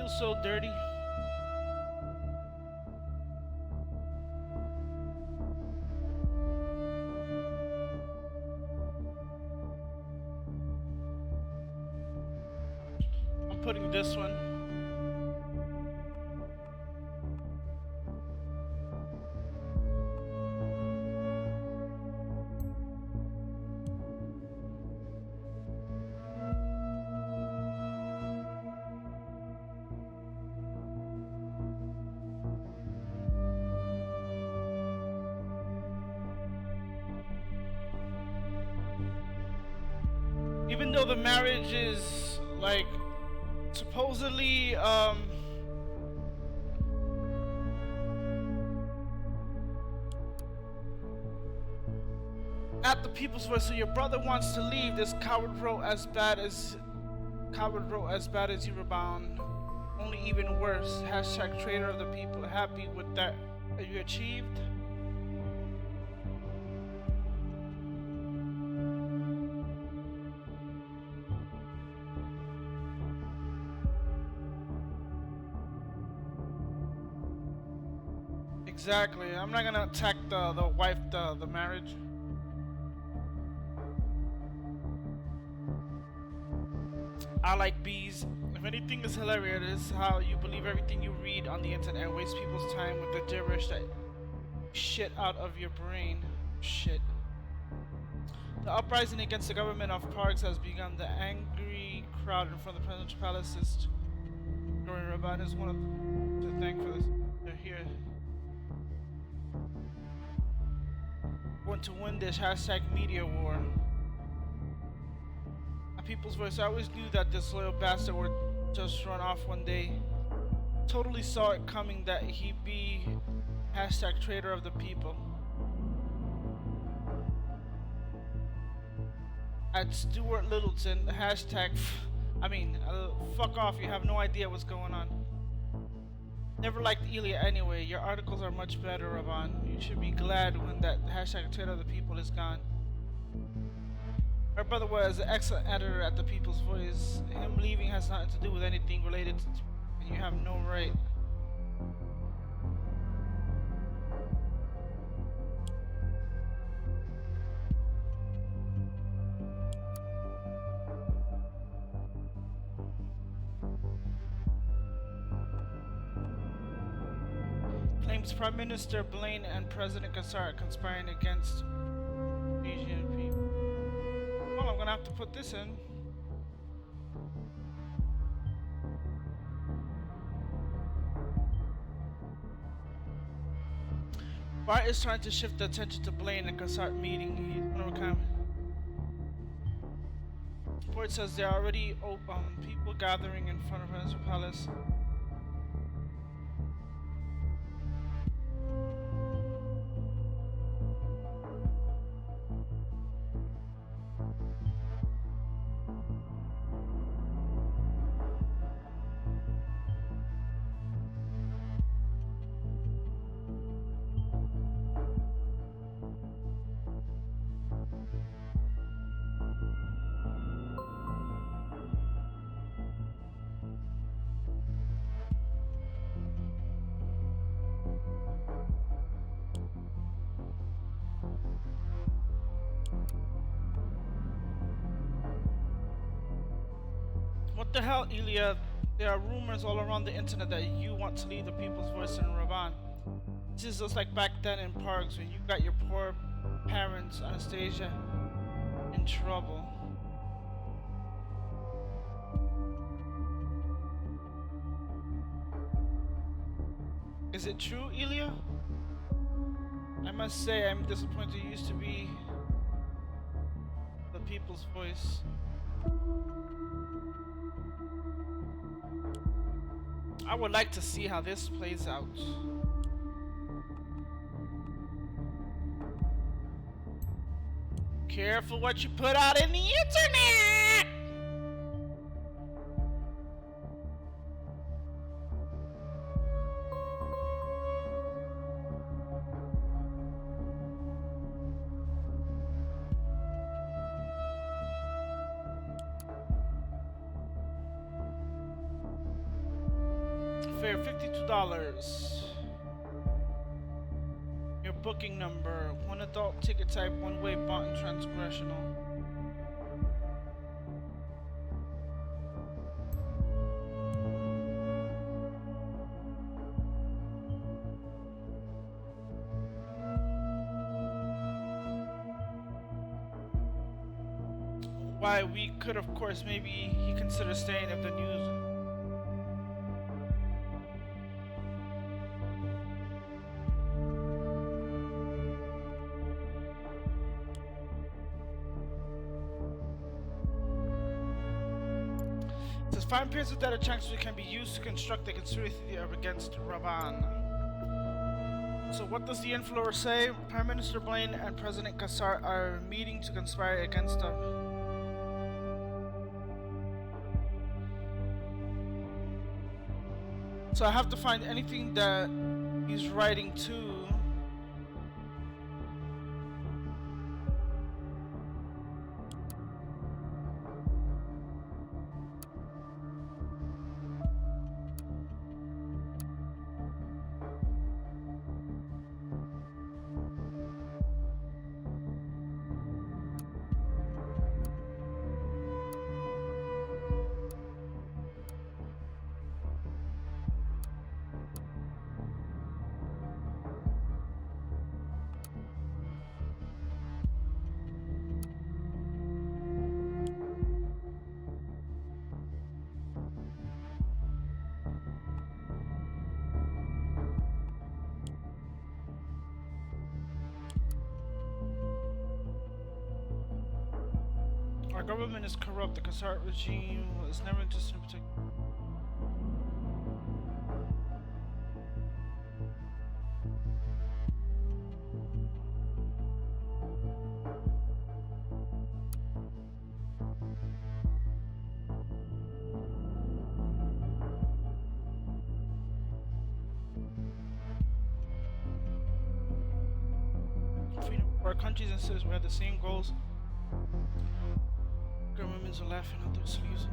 feels so dirty. I'm putting this one. Even though the marriage is like supposedly at the people's voice, so your brother wants to leave. This coward wrote as bad as you were bound. Only even worse. Hashtag traitor of the people. Happy with that you achieved? Exactly. I'm not gonna attack the wife, the marriage. I like bees. If anything is hilarious, it is how you believe everything you read on the internet and waste people's time with the gibberish that shit out of your brain. Shit. The uprising against the government of parks has begun. The angry crowd in front of the presidential palace is growing. Raban is one of to thank for this. They're here. Want to win this hashtag media war. A people's voice. I always knew that this loyal bastard would just run off one day. Totally saw it coming that he'd be hashtag traitor of the people. At Stuart Littleton, hashtag fuck off, you have no idea what's going on. Never liked Elia anyway. Your articles are much better, Ravan. You should be glad when that hashtag traitor of the people is gone. Our brother was an excellent editor at the People's Voice. Him leaving has nothing to do with anything related to, and you have no right. Claims Prime Minister Blaine and President Kassar are conspiring against Asian people. Well, I'm gonna have to put this in. Bart is trying to shift the attention to Blaine and Kassar meeting. He's gonna come. Report says there are already people gathering in front of Presidential Palace. What the hell, Elia? There are rumors all around the internet that you want to leave the People's Voice in Ravan. This is just like back then in parks when you got your poor parents, Anastasia, in trouble. Is it true, Elia? I must say I'm disappointed you used to be the People's Voice. I would like to see how this plays out. Careful what you put out in the internet! here, $52. Your booking number, one adult ticket type, one-way button transgressional. Why, we could, of course, maybe he consider staying if the news. It says, find periods of data chunks which can be used to construct a conspiracy theory against Raban. So what does the inflower say? Prime Minister Blaine and President Kassar are meeting to conspire against them. So I have to find anything that he's writing to. Our government is corrupt. The Kassar regime is never interested in protecting. Freedom for our countries and citizens, we have the same goals. Governments are laughing at those sleeves.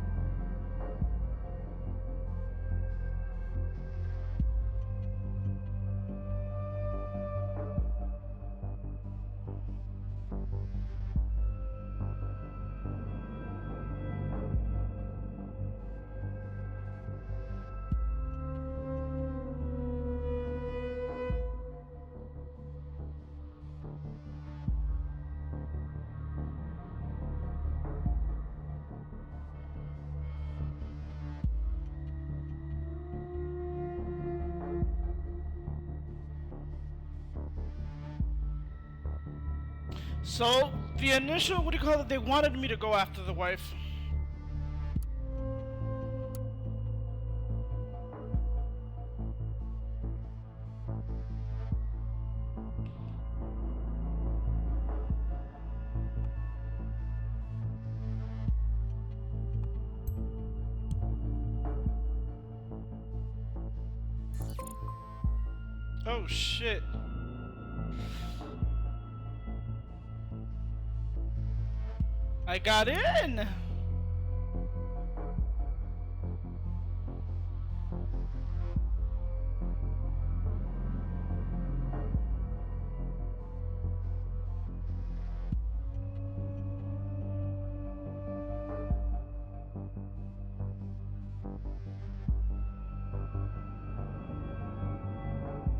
So, the initial, what do you call it? They wanted me to go after the wife. Oh shit. I got in!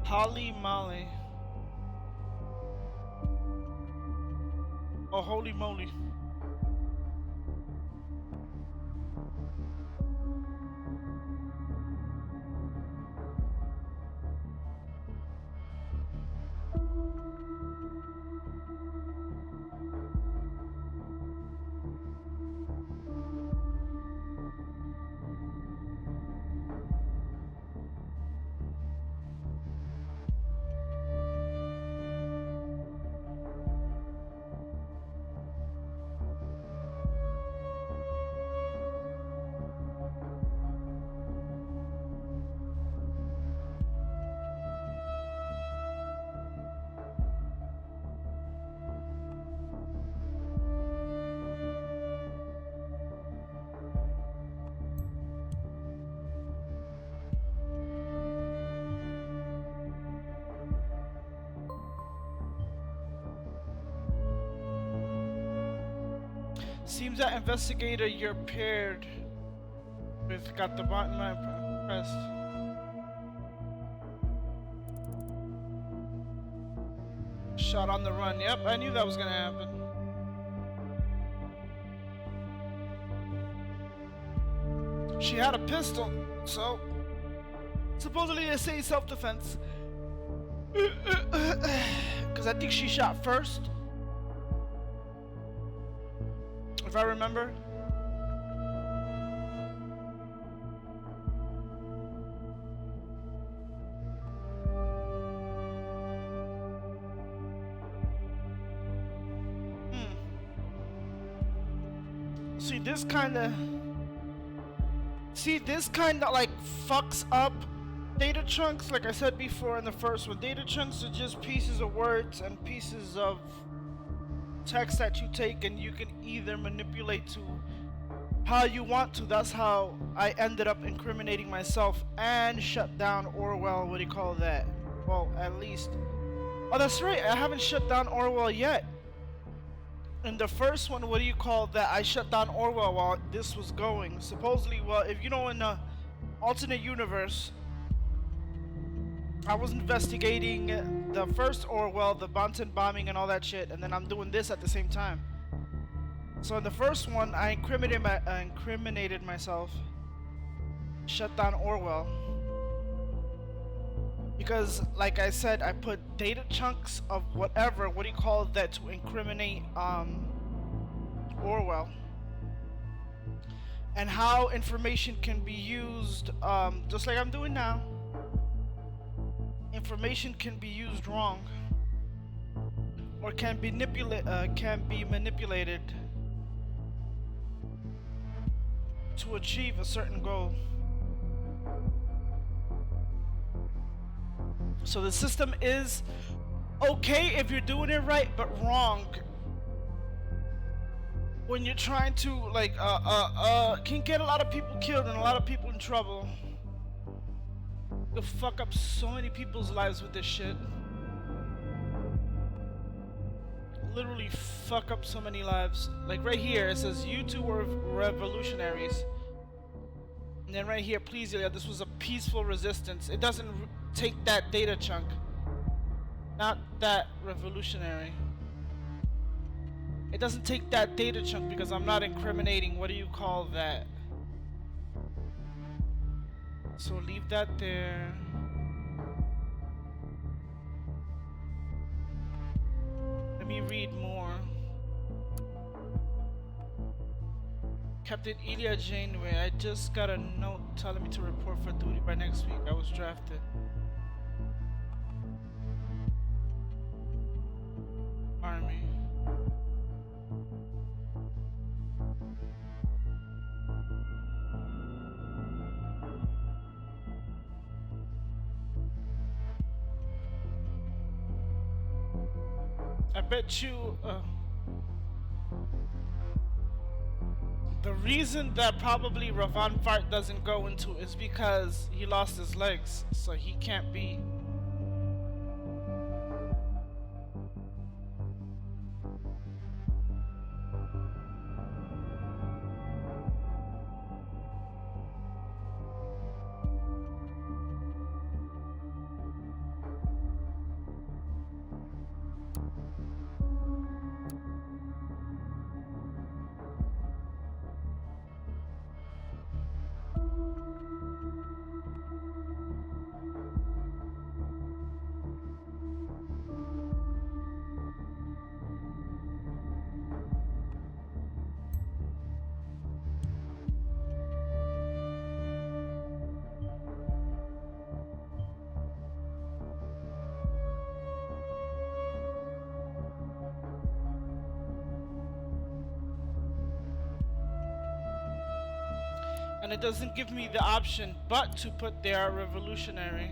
Holly Molly. Oh, holy moly. Seems that investigator you're paired with got the button pressed. Shot on the run. Yep, I knew that was gonna happen. She had a pistol, so supposedly they say self-defense. Because I think she shot first, if I remember. See, this kind of like fucks up data chunks. Like I said before in the first one, data chunks are just pieces of words and pieces of text that you take and you can either manipulate to how you want to. That's how I ended up incriminating myself and shut down Orwell. What do you call that? Well, at least. Oh, that's right. I haven't shut down Orwell yet. In the first one, what do you call that? I shut down Orwell while this was going. Supposedly, well, if you know, in the alternate universe, I was investigating the first Orwell, the Banton bombing and all that shit, and then I'm doing this at the same time. So in the first one, I incriminated myself, shut down Orwell. Because, like I said, I put data chunks of whatever, what do you call that, to incriminate Orwell. And how information can be used, just like I'm doing now. Information can be used wrong. Or can be manipulated to achieve a certain goal. So the system is okay if you're doing it right, but wrong when you're trying to like can get a lot of people killed and a lot of people in trouble. You'll fuck up so many people's lives with this shit. Literally fuck up so many lives. Like right here it says you two were revolutionaries. And then right here, please, Ilya, this was a peaceful resistance. It doesn't take that data chunk. Not that revolutionary. It doesn't take that data chunk because I'm not incriminating, what do you call that? So leave that there. Let me read more. Captain Ilya Janeway, I just got a note telling me to report for duty by next week. I was drafted. Army. I bet you, the reason that probably Ravan Fart doesn't go into is because he lost his legs, so he can't be. And it doesn't give me the option but to put there revolutionary.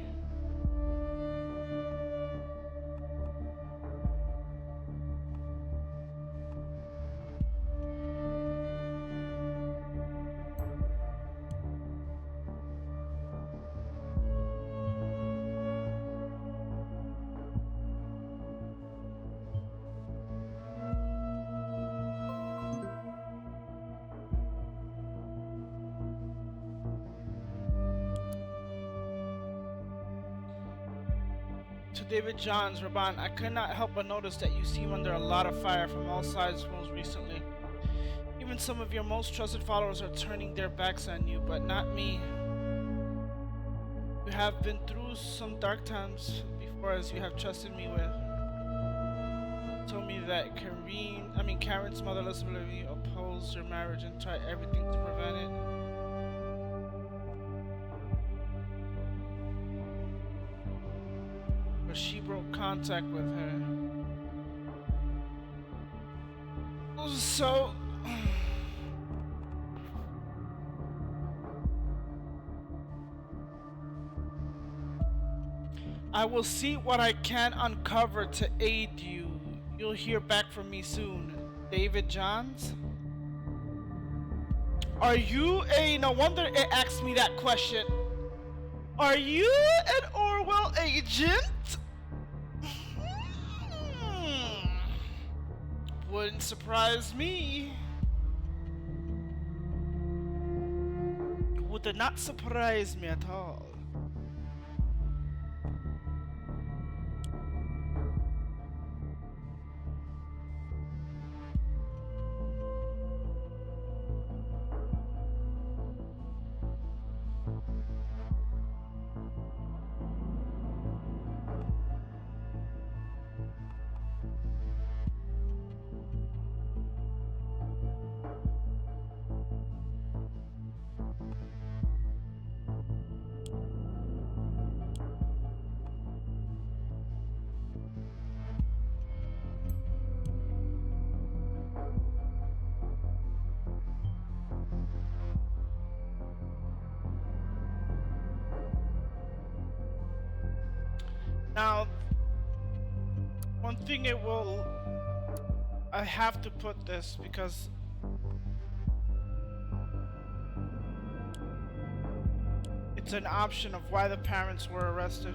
To David Johns, Raban, I could not help but notice that you seem under a lot of fire from all sides most recently. Even some of your most trusted followers are turning their backs on you, but not me. You have been through some dark times before, as you have trusted me with. Told me that Karen's mother, Elizabeth, opposed your marriage and tried everything to prevent it. But she broke contact with her. So I will see what I can uncover to aid you. You'll hear back from me soon. David Johns? Are you a... No wonder it asked me that question. Are you an Orwell agent? Wouldn't surprise me. Would not surprise me at all. Now, one thing I have to put this because it's an option of why the parents were arrested.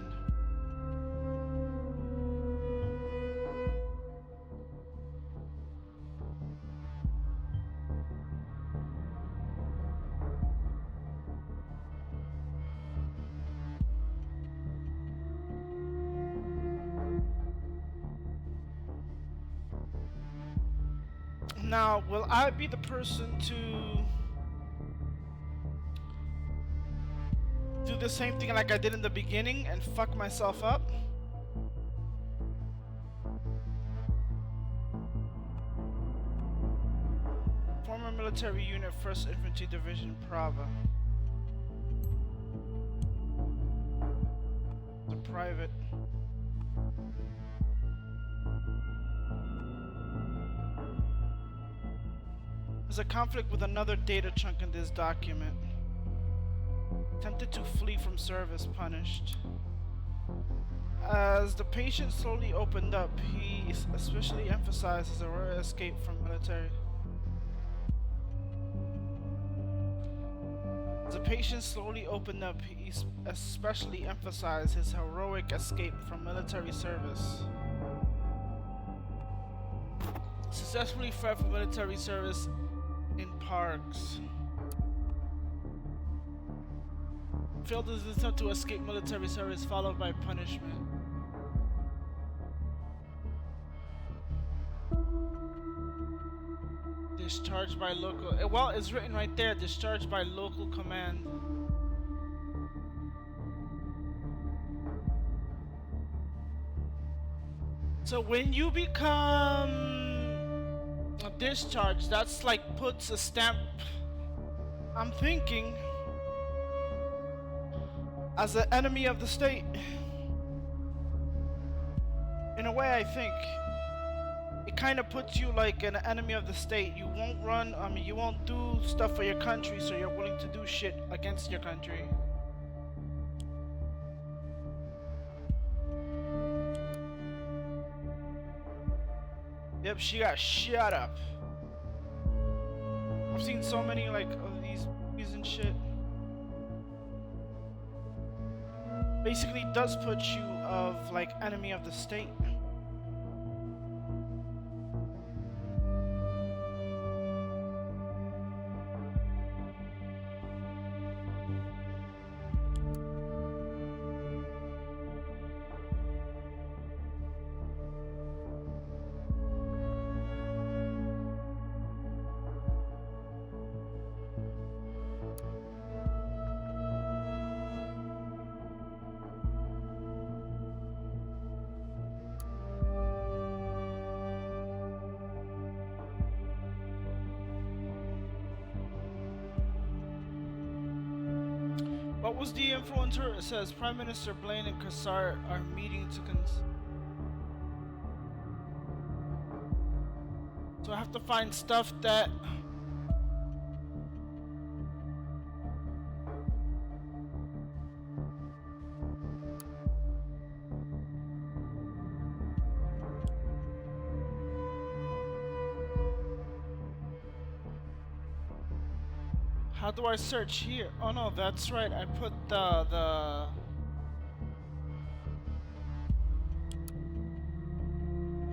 Now, will I be the person to do the same thing like I did in the beginning and fuck myself up? Former military unit, 1st Infantry Division, Prava. The private. There's a conflict with another data chunk in this document. Attempted to flee from service, punished. As the patient slowly opened up, he especially emphasized his heroic escape from military. As the patient slowly opened up, he especially emphasized his heroic escape from military service. Successfully fled from military service in parks. Failed his attempt to escape military service, followed by punishment. Discharged by local. Well, it's written right there. Discharged by local command. So when you become discharged, that's like puts a stamp. I'm thinking as an enemy of the state. In a way, I think it kind of puts you like an enemy of the state. You won't run. You won't do stuff for your country, so you're willing to do shit against your country. Yep, she got shut up. I've seen so many like of these movies and shit. Basically does put you of like enemy of the state. Who's the influencer? It says Prime Minister Blaine and Kassar are meeting to so I have to find stuff that how do I search here? Oh no, that's right. I put the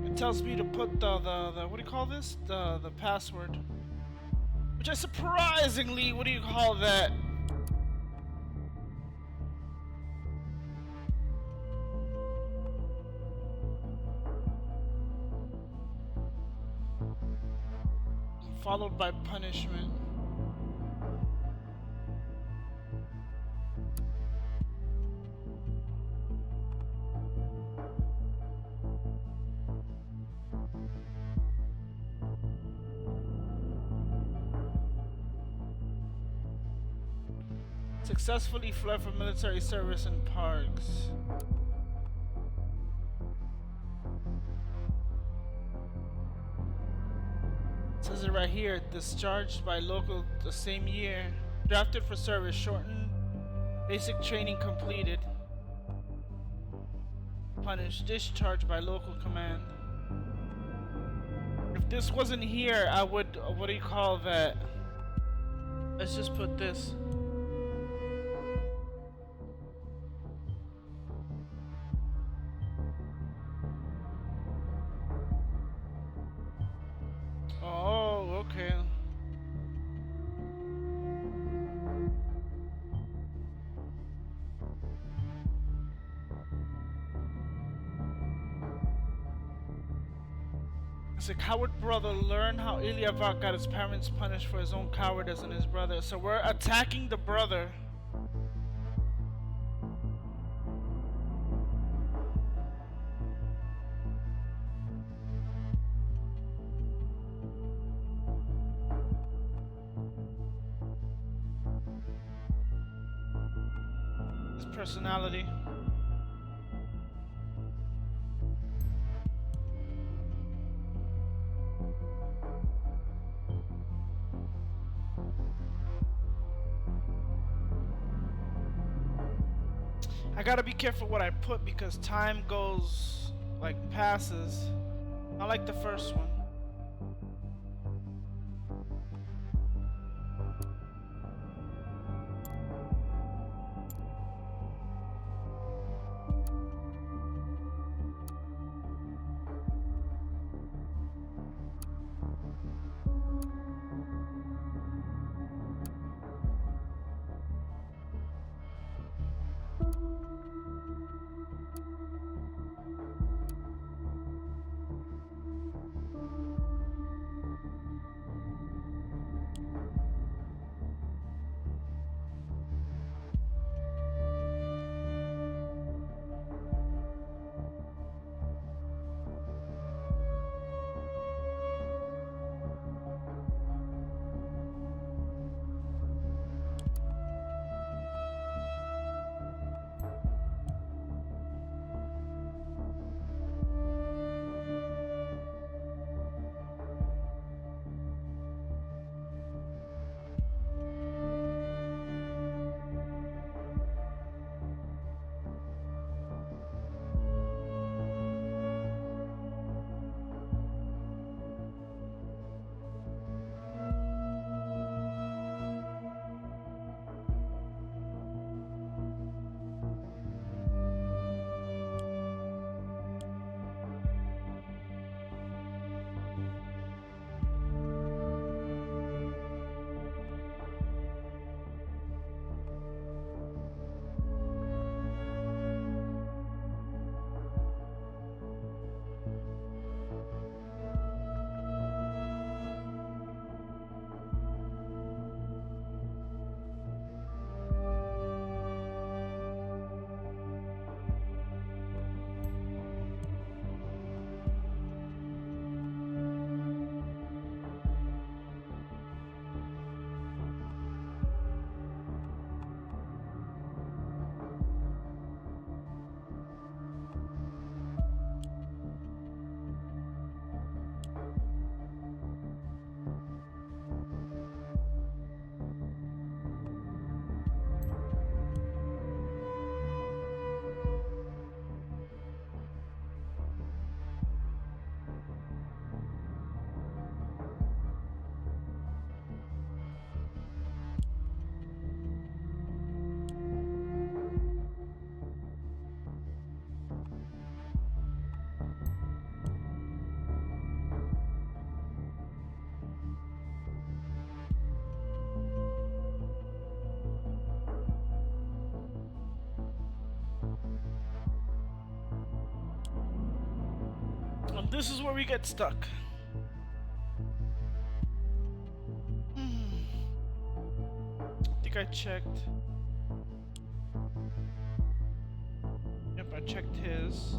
it tells me to put the what do you call this? The password. Which I surprisingly, what do you call that? Followed by punishment. Successfully fled from military service in parks. It says it right here. Discharged by local the same year. Drafted for service. Shortened. Basic training completed. Punished. Discharged by local command. If this wasn't here, I would. What do you call that? Let's just put this. Oh, okay. It's a coward brother. Learn how Iliavat got his parents punished for his own cowardice and his brother. So we're attacking the brother. His personality. I gotta be careful what I put because time goes, like, passes. I like the first one. This is where we get stuck. I think I checked. Yep, I checked his.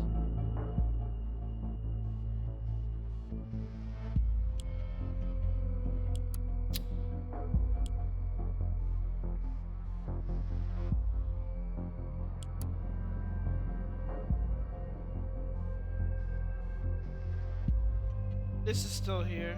This is still here.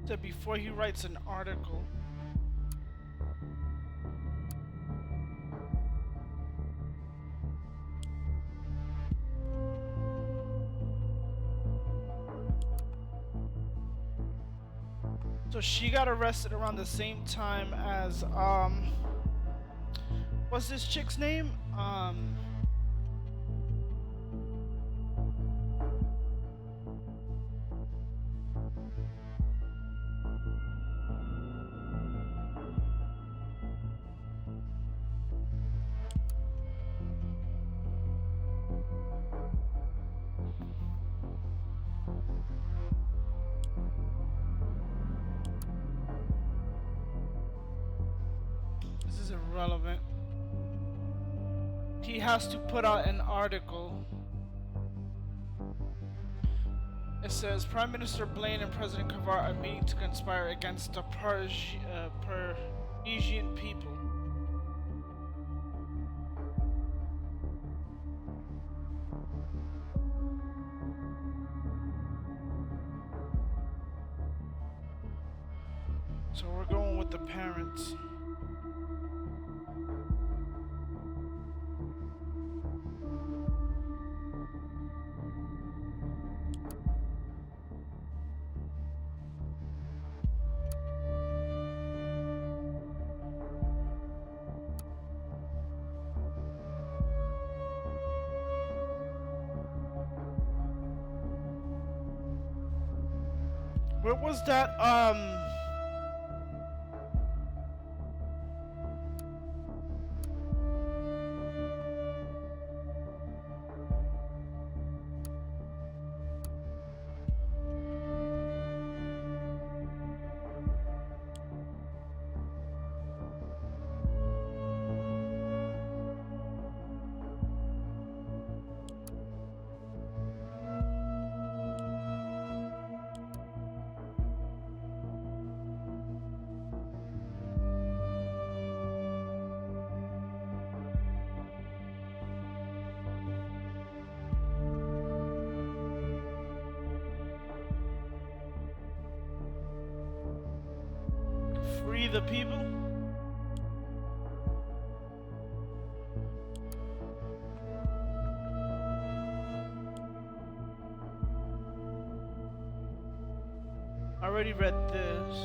That before he writes an article. So she got arrested around the same time as what's this chick's name? This is irrelevant. He has to put out an article. It says Prime Minister Blaine and President Kavar are meeting to conspire against the Parisian people. So we're going with the parents. Where was that, Free the people? I already read this.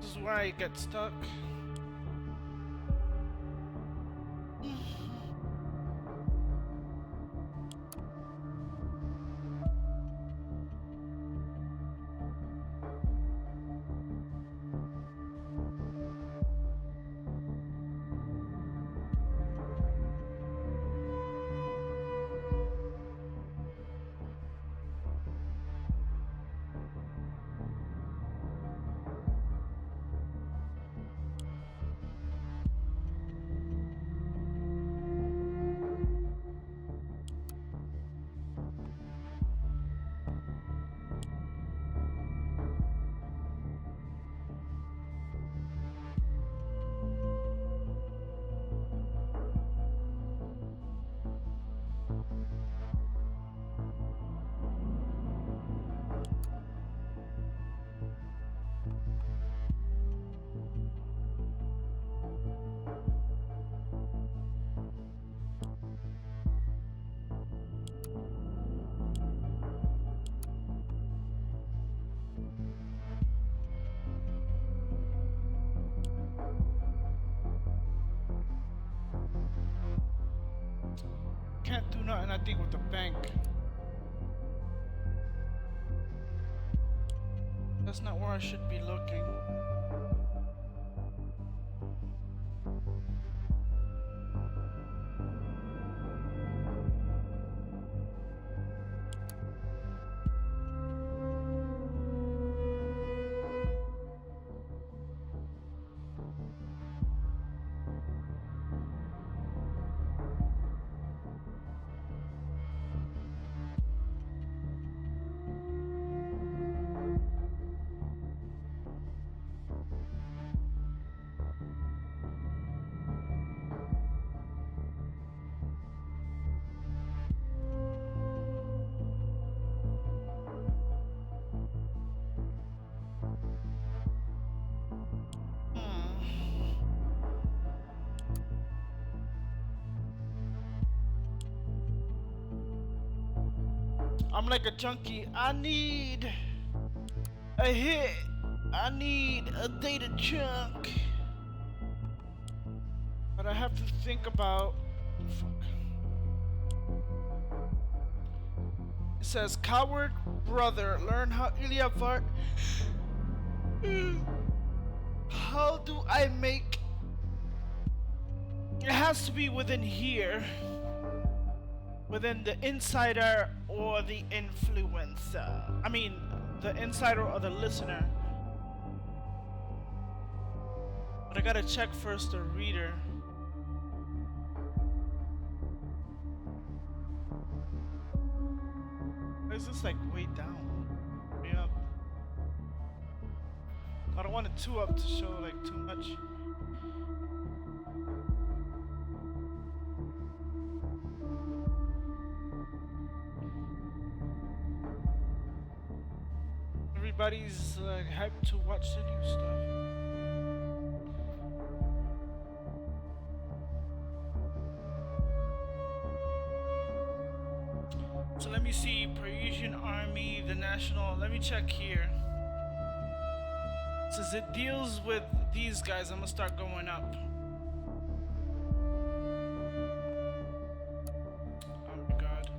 This is where I get stuck. I think with the bank. That's not where I should be looking. I'm like a junkie. I need a hit. I need a data chunk. But I have to think about. Fuck. It says, coward brother, learn how Ilya fart. How do I make. It has to be within here. Within the insider or the influencer. I mean, the insider or the listener. But I gotta check first the reader. Why is this like way down? Way up. I don't want it too up to show like too much. Everybody's hyped to watch the new stuff. So let me see, Parisian Army, the National, let me check here. It says it deals with these guys, I'm gonna start going up. Oh my god.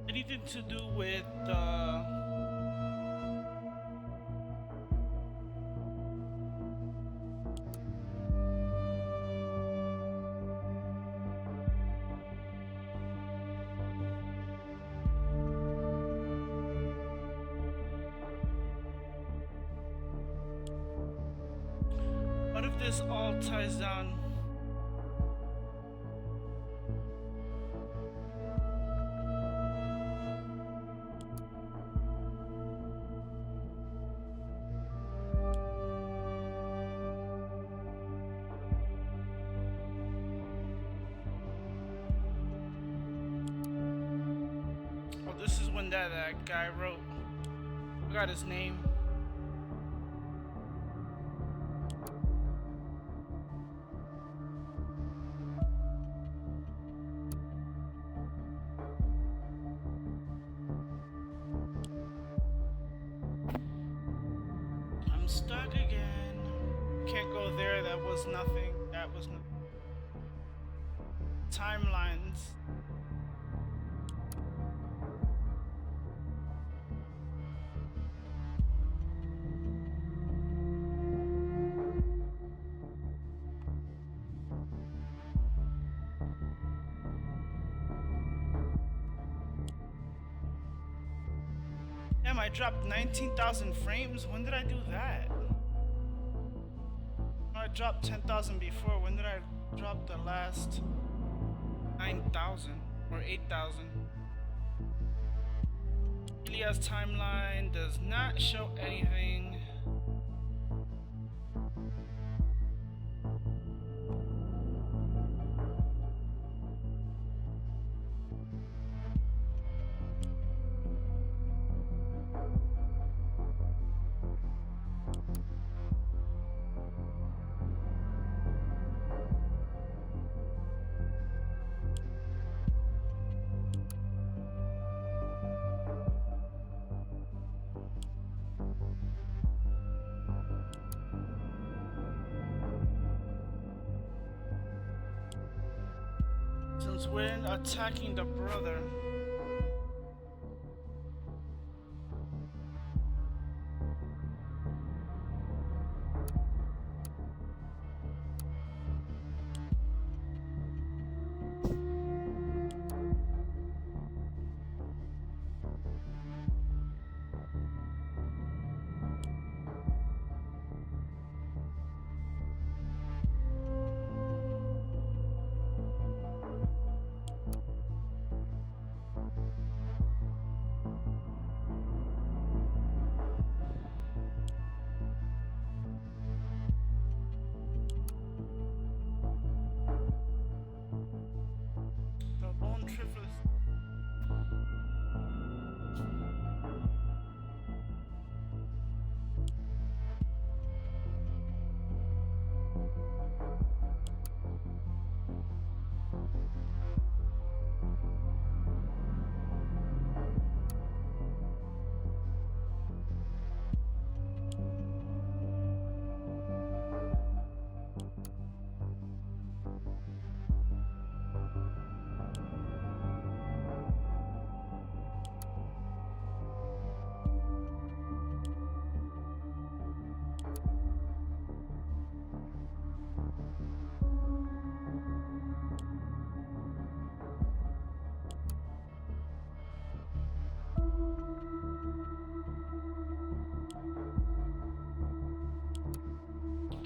Anything to do with what if this all ties down? This is when that guy wrote. I forgot his name. I'm stuck again. Can't go there. That was nothing. That was nothing. Timelines. Damn, I dropped 19,000 frames. When did I do that? I dropped 10,000 before. When did I drop the last 9,000 or 8,000? Ilya's timeline does not show anything. wounds when attacking the brother. The lone triple.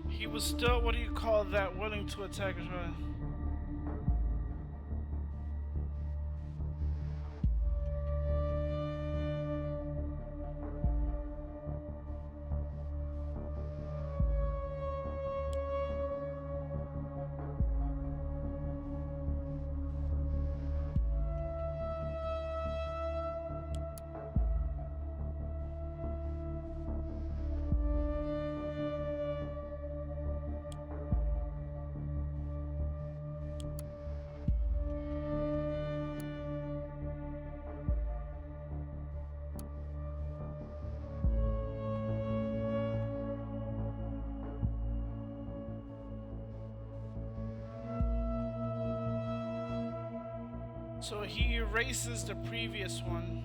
He was still, what do you call that, willing to attack his brother. So he erases the previous one.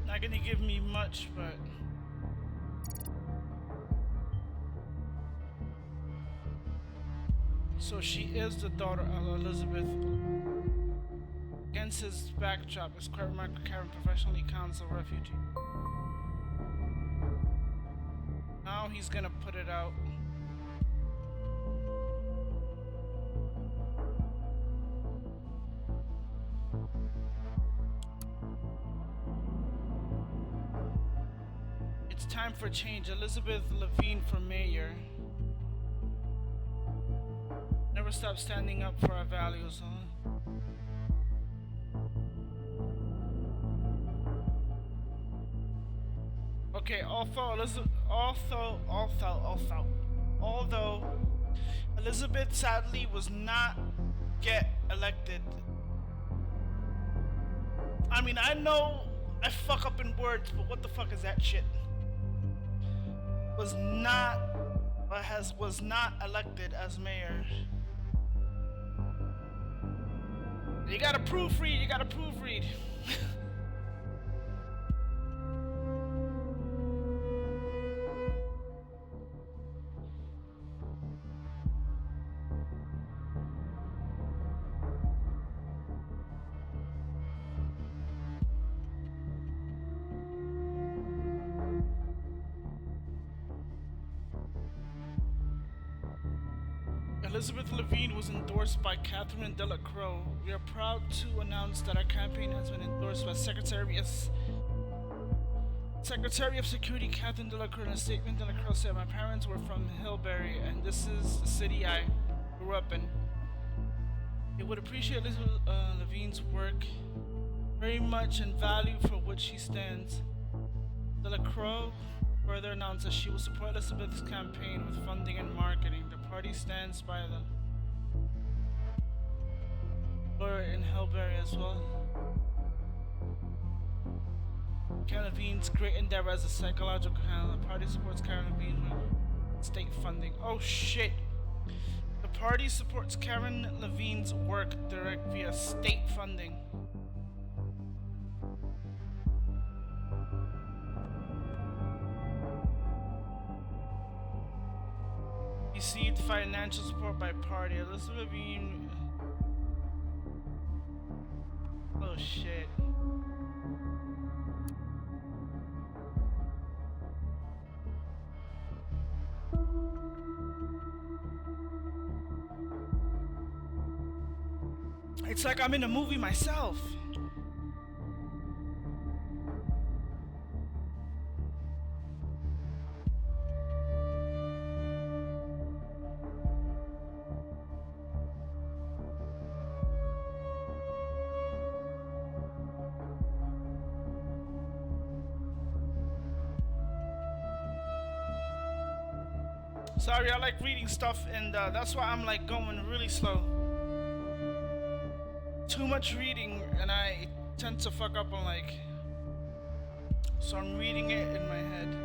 Not gonna give me much, but so she is the daughter of Elizabeth. Against his backdrop, his current Michael Karen professionally counts a refugee. Now he's gonna put it out. It's time for change. Elizabeth Levine for mayor. Never stop standing up for our values, huh? Okay, although Elizabeth sadly was not get elected. I mean, I know I fuck up in words, but what the fuck is that shit? Was not elected as mayor. You gotta proofread. Elizabeth Levine was endorsed by Catherine Delacroix. We are proud to announce that our campaign has been endorsed by Secretary of Security Catherine Delacroix. In a statement, Delacroix said, "My parents were from Hillbury, and this is the city I grew up in. It would appreciate Elizabeth Levine's work very much and value for which she stands." Delacroix further announced that she will support Elizabeth's campaign with funding and marketing. The party stands by the lawyer in Hillbury as well. Karen Levine's great endeavor as a psychological handler. The party supports Karen Levine with state funding. Oh shit! The party supports Karen Levine's work direct via state funding. Received financial support by party. Elizabeth Levine. Oh shit. It's like I'm in a movie myself. Sorry, I like reading stuff, and that's why I'm like going really slow. Too much reading, and I tend to fuck up on like. So I'm reading it in my head.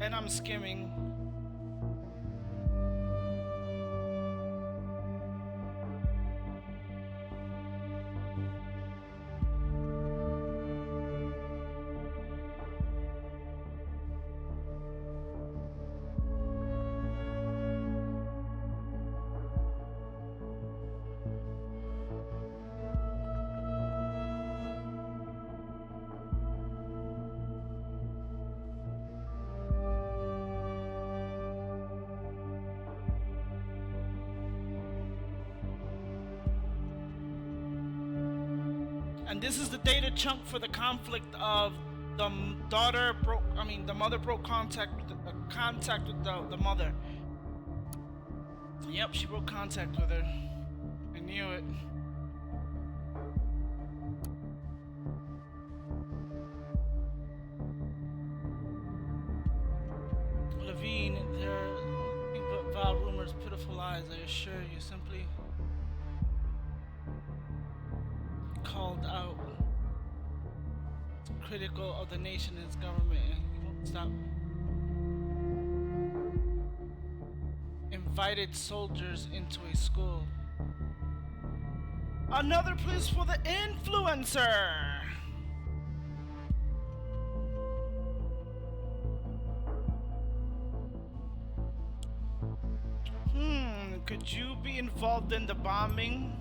And I'm skimming. And this is the data chunk for the conflict of the mother broke contact with the mother. Yep, she broke contact with her. I knew it. Levine, there are nothing but vile rumors, pitiful lies. I assure you, simply called out, critical of the nation and its government, and he won't stop. Invited soldiers into a school. Another place for the influencer. Could you be involved in the bombing?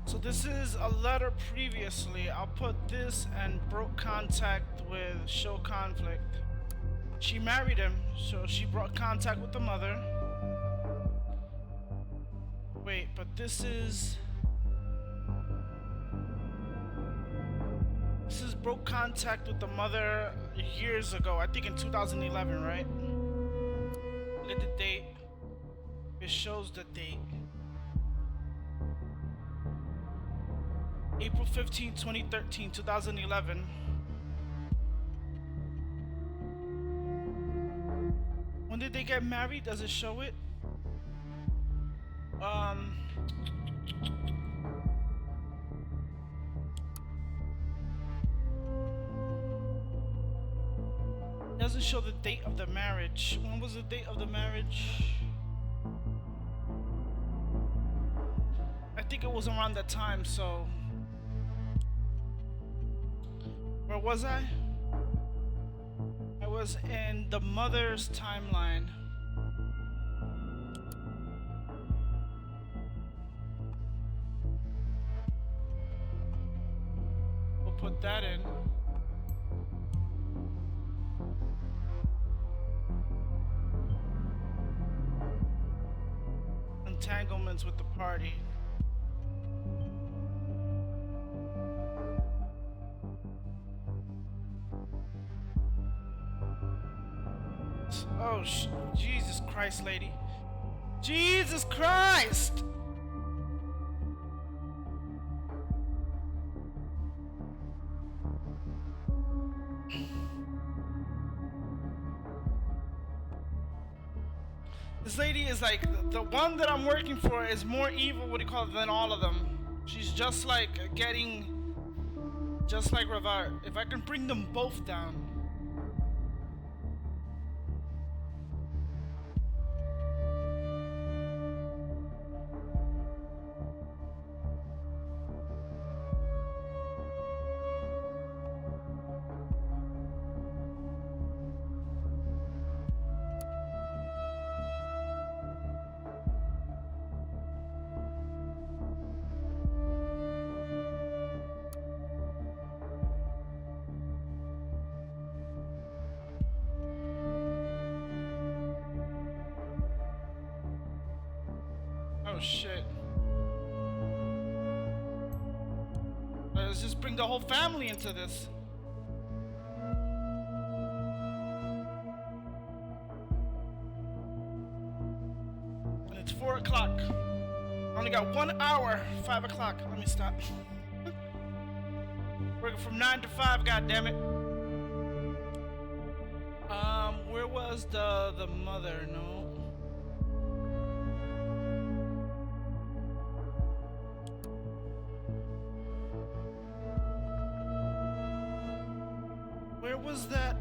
So this is a letter previously. I'll put this and broke contact with show conflict. She married him, so she broke contact with the mother. Wait, but this is broke contact with the mother years ago. I think in 2011, right? Look at the date. It shows the date. April 15, 2013, 2011. When did they get married? Does it show it? It doesn't show the date of the marriage. When was the date of the marriage? I think it was around that time, so... Where was I? I was in the mother's timeline. We'll put that in. Entanglements with the party. Oh, Jesus Christ, lady. Jesus Christ! This lady is like, the one that I'm working for is more evil, what do you call it, than all of them. She's just like just like Ravart. If I can bring them both down. Oh shit. Let's just bring the whole family into this. And it's 4 o'clock. I only got 1 hour, 5 o'clock. Let me stop. Working from 9 to 5, goddammit. Where was the mother? No. Where was that,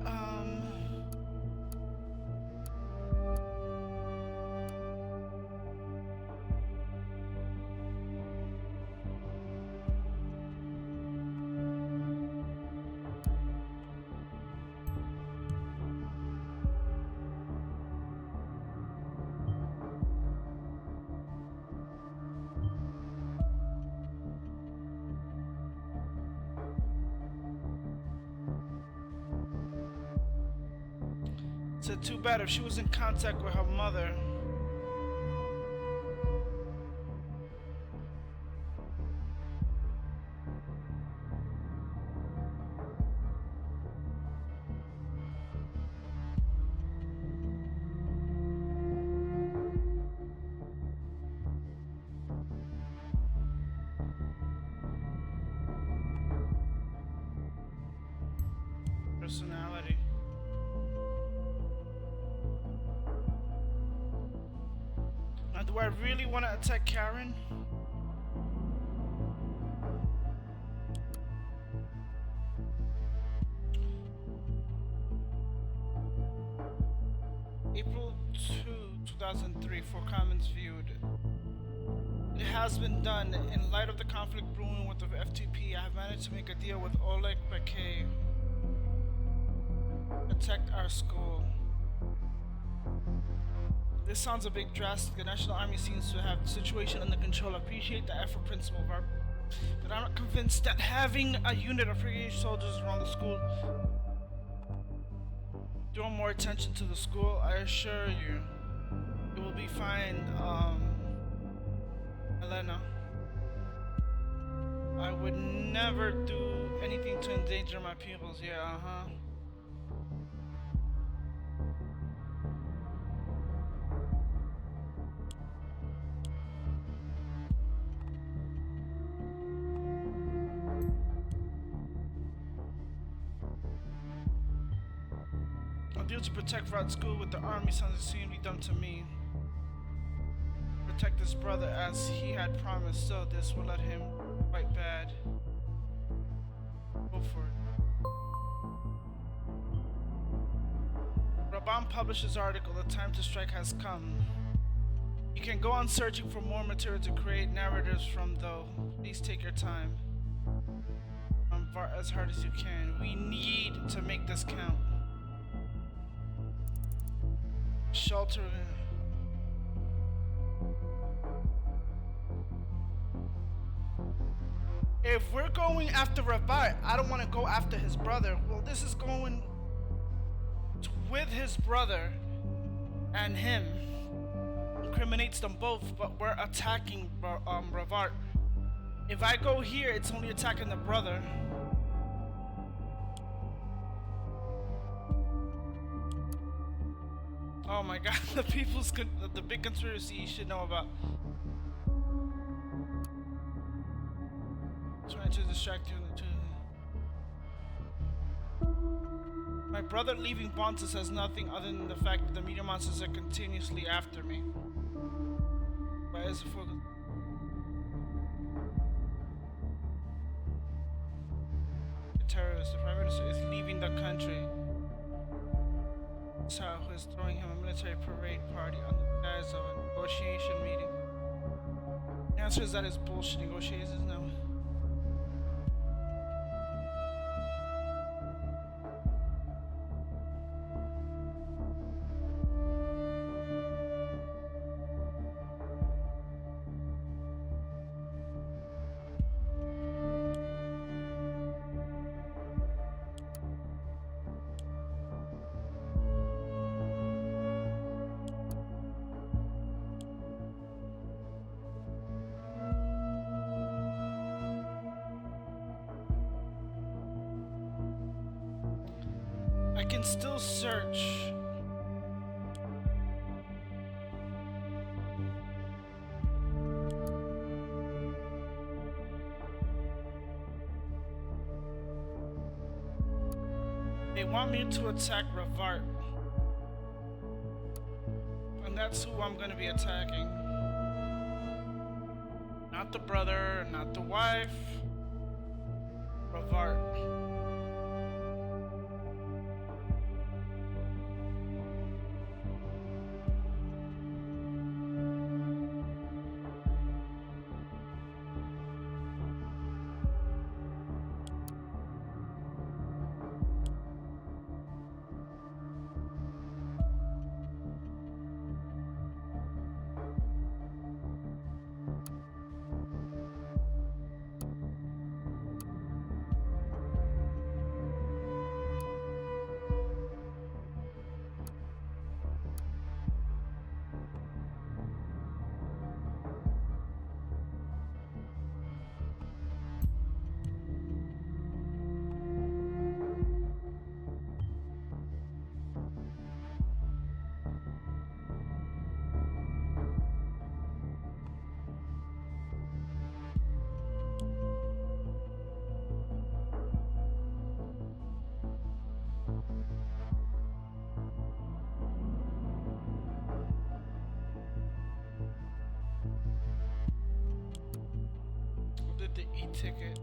said too bad if she was in contact with her mother. Personality. Now, do I really want to attack Karen? April 2, 2003, for comments viewed. It has been done. In light of the conflict brewing with the FTP, I have managed to make a deal with Oleg Bakay. Protect our school. This sounds a bit drastic. The National Army seems to have the situation under control. I appreciate the effort, Principal Varp, but I'm not convinced that having a unit of brigade soldiers around the school draw more attention to the school. I assure you, it will be fine, Elena. I would never do anything to endanger my pupils. Yeah, uh-huh. Deal to protect Rod School with the army sounds extremely dumb to me. Protect his brother as he had promised, so this will let him fight bad. Go for it. Raban published his article, The Time to Strike has come. You can go on searching for more material to create narratives from, though. Please take your time. As hard as you can. We need to make this count. Shelter. If we're going after Rabat, I don't want to go after his brother. Well, this is going with his brother and him. Incriminates them both, but we're attacking Ravart. If I go here, it's only attacking the brother. Oh my god, the big conspiracy you should know about. Trying to distract you in the two. My brother leaving Bonta says nothing other than the fact that the meteor monsters are continuously after me. But as for the terrorist, the Prime Minister is leaving the country. Sao, who is throwing him a military parade party on the guise of a negotiation meeting. The answer is that it's bullshit. Negotiations now. I can still search. They want me to attack Ravart. And that's who I'm gonna be attacking. Not the brother, not the wife. Ravart. The e-ticket.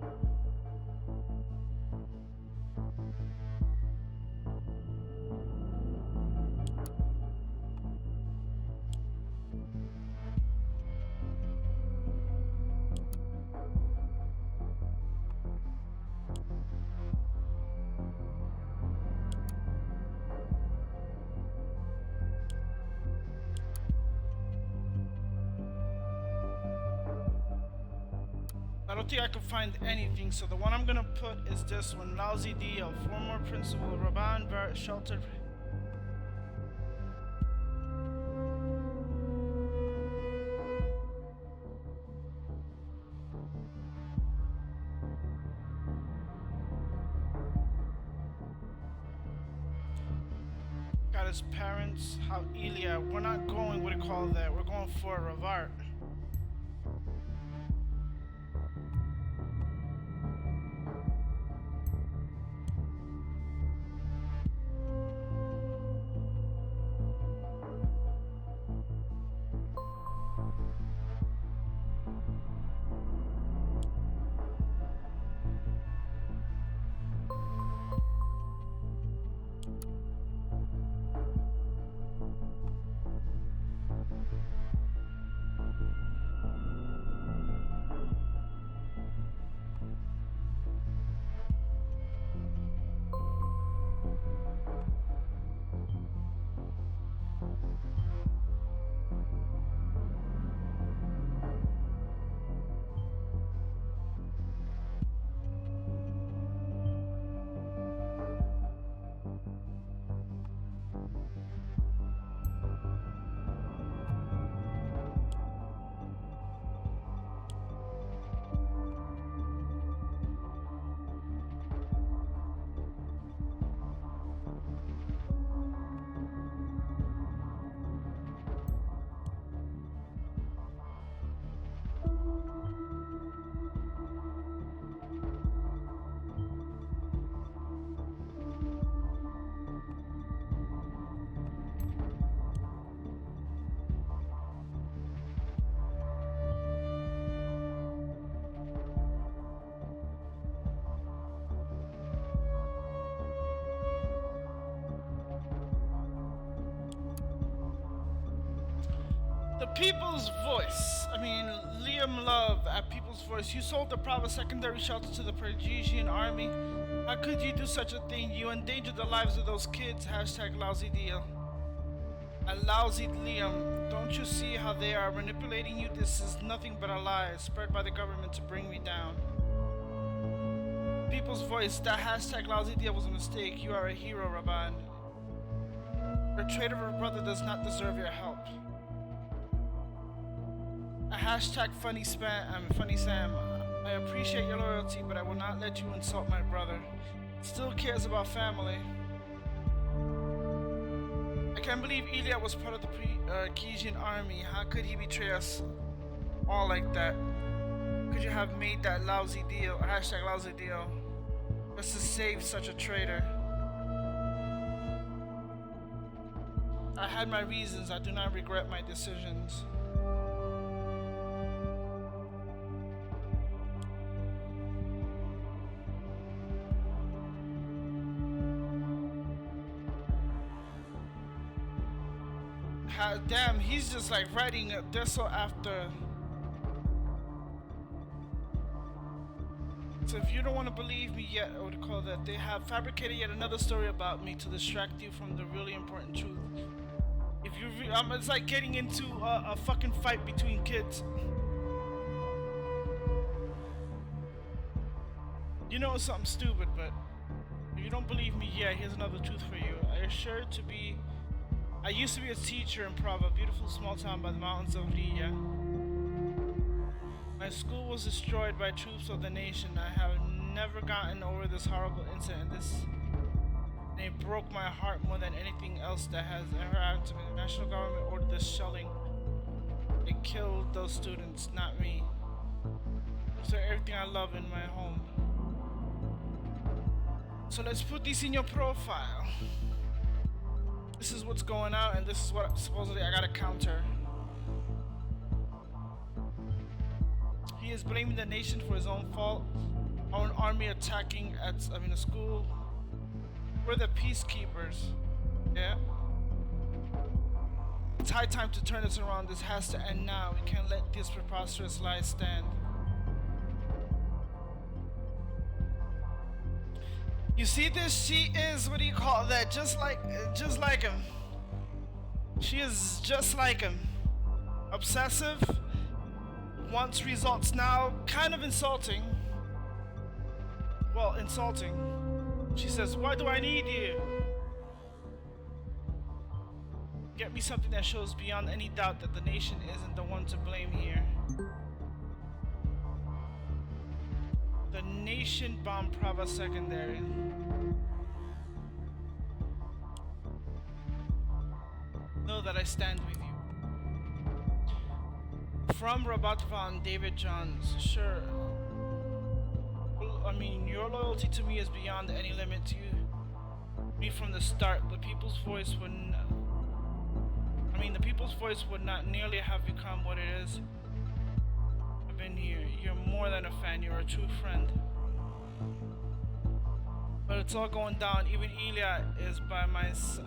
I don't think I can find anything, so the one I'm gonna put is this one. Lousy deal. Former principal Raban sheltered. Got his parents. How Elia. We're not going, what do you call that? We're going for Ravart. The People's Voice. I mean, Liam Love at People's Voice. You sold the Bravo secondary shelter to the Parisian army. How could you do such a thing? You endangered the lives of those kids. Hashtag lousy deal. A lousy Liam. Don't you see how they are manipulating you? This is nothing but a lie spread by the government to bring me down. People's Voice. That hashtag lousy deal was a mistake. You are a hero, Raban. Your traitor of a brother does not deserve your help. A hashtag funny Sam. I appreciate your loyalty, but I will not let you insult my brother. Still cares about family. I can't believe Ilya was part of the Parisian army. How could he betray us all like that? Could you have made that lousy deal, hashtag lousy deal, just to save such a traitor? I had my reasons. I do not regret my decisions. Damn, he's just like writing this after. So if you don't want to believe me yet, I would call that they have fabricated yet another story about me to distract you from the really important truth. If you, it's like getting into a fucking fight between kids. You know it's something stupid, but if you don't believe me yet, here's another truth for you. I used to be a teacher in Prava, a beautiful small town by the mountains of Riya. My school was destroyed by troops of the nation. I have never gotten over this horrible incident. It broke my heart more than anything else that has ever happened to me. The national government ordered this shelling. It killed those students, not me. So everything I love in my home. So let's put this in your profile. This is what's going on, and this is what supposedly I gotta counter. He is blaming the nation for his own fault. Our army attacking a school. We're the peacekeepers. Yeah? It's high time to turn this around. This has to end now. We can't let these preposterous lies stand. You see this? She is, what do you call that? Just like him. She is just like him. Obsessive. Wants results now. Kind of insulting. Well, insulting. She says, why do I need you? Get me something that shows beyond any doubt that the nation isn't the one to blame here. The nation bombed Prava Secondary. Know that I stand with you. From Rabatvan, David Johns. Sure. I mean, your loyalty to me is beyond any limit to you. Me from the start, the People's Voice would not nearly have become what it is. I've been here. You're more than a fan. You're a true friend. But it's all going down. Even Ilya is by my side.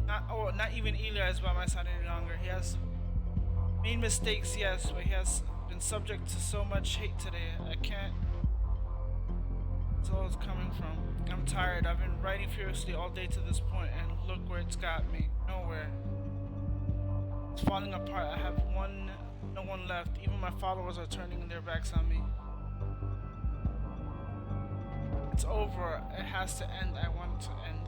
Not even Ilya is by my side any longer. He has made mistakes, yes, but he has been subject to so much hate today. I can't. That's all it's coming from. I'm tired. I've been writing furiously all day to this point, and look where it's got me. Nowhere. It's falling apart. I have no one left. Even my followers are turning their backs on me. It's over. It has to end. I want it to end.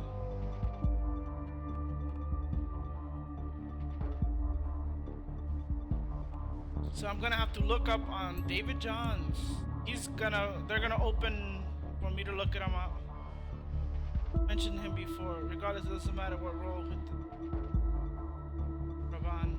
So I'm gonna have to look up on David Johns. They're gonna open for me to look at him up. Mentioned him before. Regardless, it doesn't matter what role with Ravan.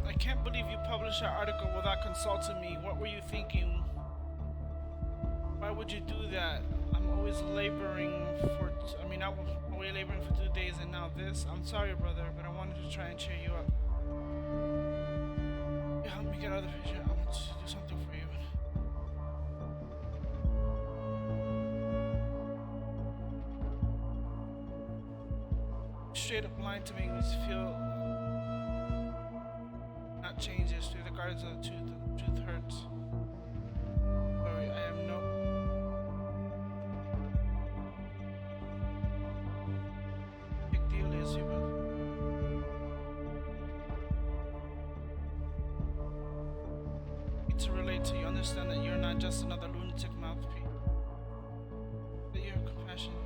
I can't believe you published that article without consulting me. What were you thinking? Why would you do that? I'm always laboring for, I mean, I was always laboring for 2 days and now this. I'm sorry, brother, but I wanted to try and cheer you up. You help me get out of the picture. I want to do something for you. Straight up lying to make me feel not changes through the guards of the truth. The truth hurts. Sorry, I am no. Big deal is you, but need to relate to you. Understand that you're not just another lunatic mouthpiece. That you're compassionate.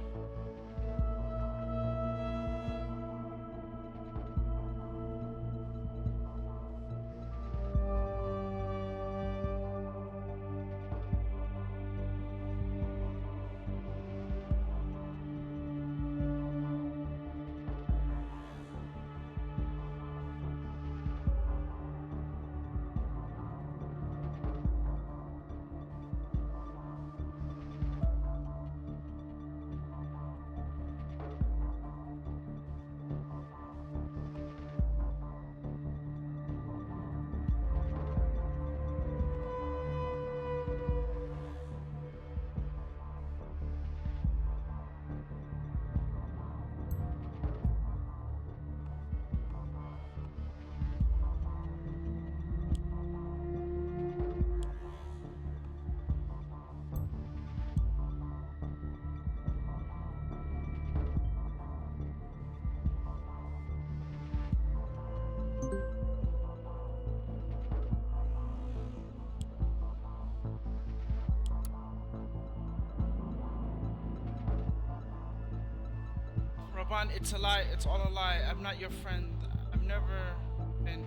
Raban, it's a lie. It's all a lie. I'm not your friend. I've never been.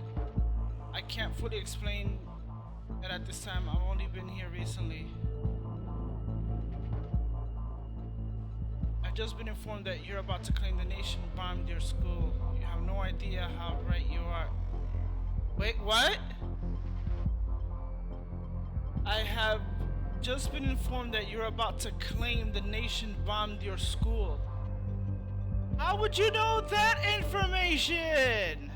I can't fully explain that at this time. I've only been here recently. I've just been informed that you're about to claim the nation bombed your school. You have no idea how right you are. Wait, what? I have just been informed that you're about to claim the nation bombed your school. How would you know that information?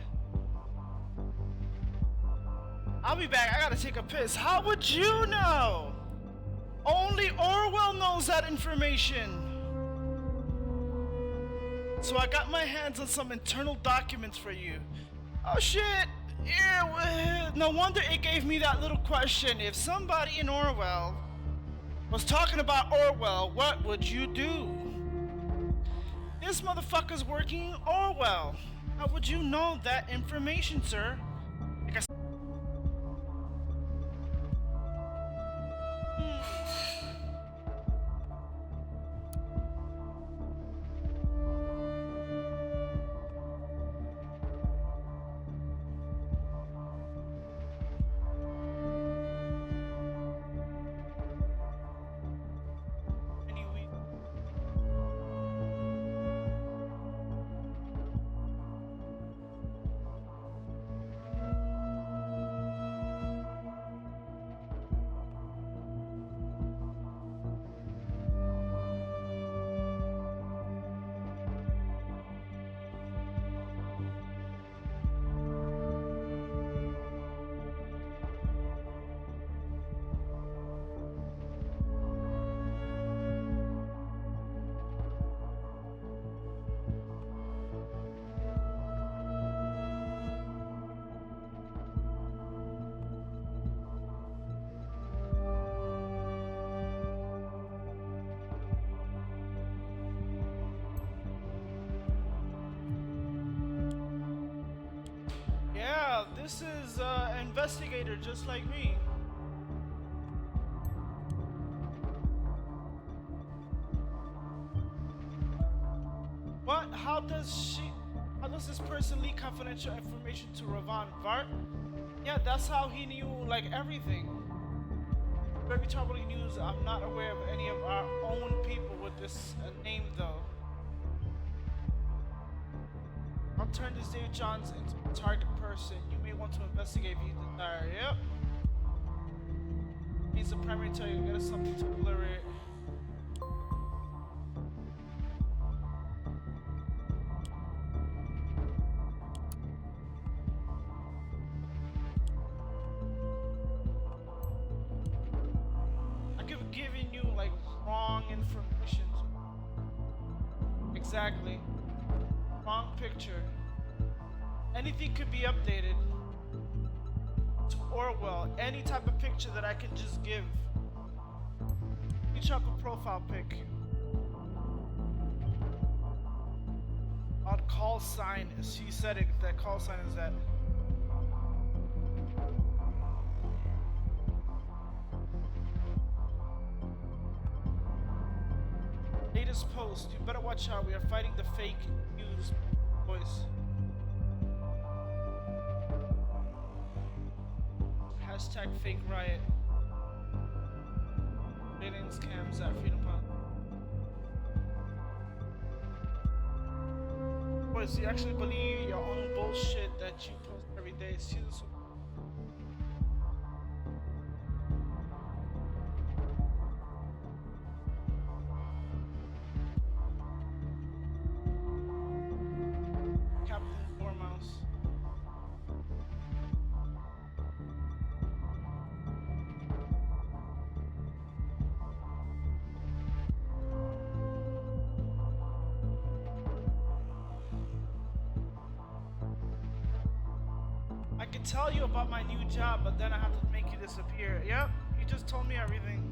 I'll be back. I gotta take a piss. How would you know? Only Orwell knows that information. So I got my hands on some internal documents for you. Oh shit. Yeah, no wonder it gave me that little question. If somebody in Orwell was talking about Orwell, what would you do? This motherfucker's working Orwell. How would you know that information, sir? Like I said. Yeah, this is an investigator just like me. What? How does this person leak confidential information to Ravan Vart? Yeah, that's how he knew like everything. Very troubling news. I'm not aware of any of our own people with this name though. I'll turn this Dave Johns into a target person. You may want to investigate if you desire. Yep. He's the primary target. Get us something to blur it. information. Exactly. Wrong picture. Anything could be updated to Orwell. Any type of picture that I can just give. Each up a profile pic. Odd call sign. She said it. That call sign is that. Latest post. You better watch out. We are fighting the fake news, boys. Hashtag fake riot. Dating scams at Freedom Pop. Boys, you actually believe your own bullshit that you post every day. See this? Captain Dormouse. I can tell you about my new job, but then I have to make you disappear. Yep, you just told me everything.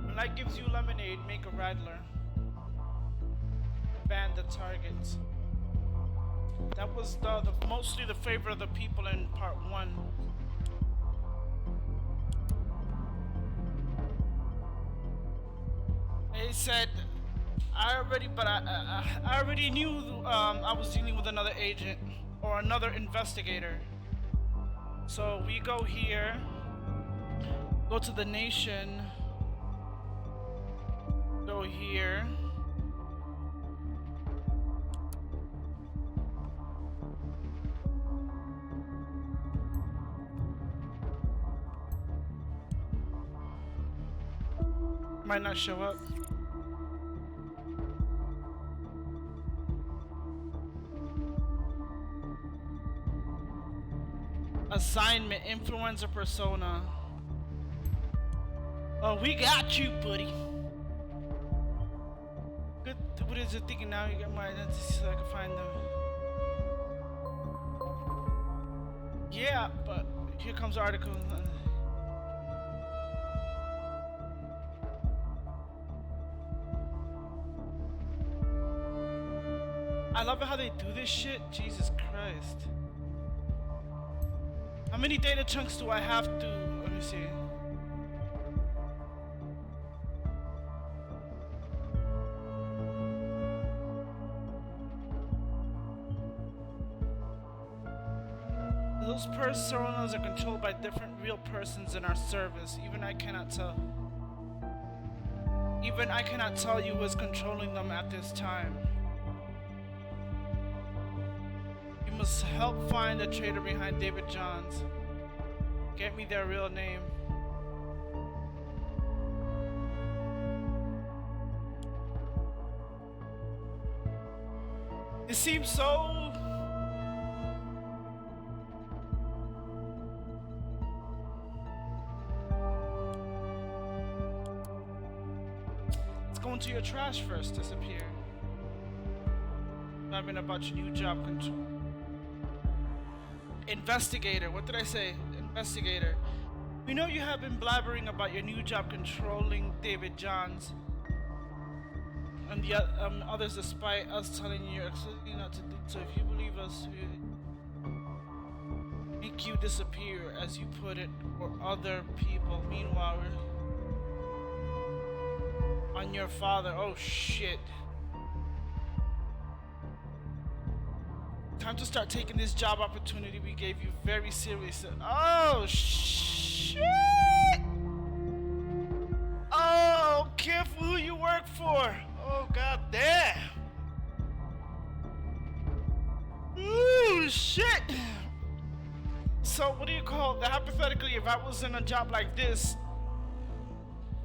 When life gives you lemonade, make a rattler. Ban the targets. That was the mostly the favor of the people in part 1. He said, I already knew I was dealing with another agent or another investigator. So we go here, go to the nation, go here. Might not show up. Assignment, influencer persona. Oh, we got you, buddy. Good. What is it thinking now? You got my identity so I can find them. Yeah, but here comes the article. I love it how they do this shit. Jesus Christ. How many data chunks do I have to? Let me see. Those personas are controlled by different real persons in our service. Even I cannot tell you who is controlling them at this time. You must help find the traitor behind David Johns. Get me their real name. It seems so... Let's go into your trash first, disappear. Talking about your new job control. Investigator, what did I say? Investigator. We know you have been blabbering about your new job controlling David Johns and the others, despite us telling you absolutely not to do so. If you believe us, we make you disappear, as you put it, or other people. Meanwhile, we're on your father. Oh shit. Time to start taking this job opportunity we gave you very seriously. Oh shit! Oh, careful who you work for. Oh god damn. Ooh shit. So what do you call that? Hypothetically, if I was in a job like this,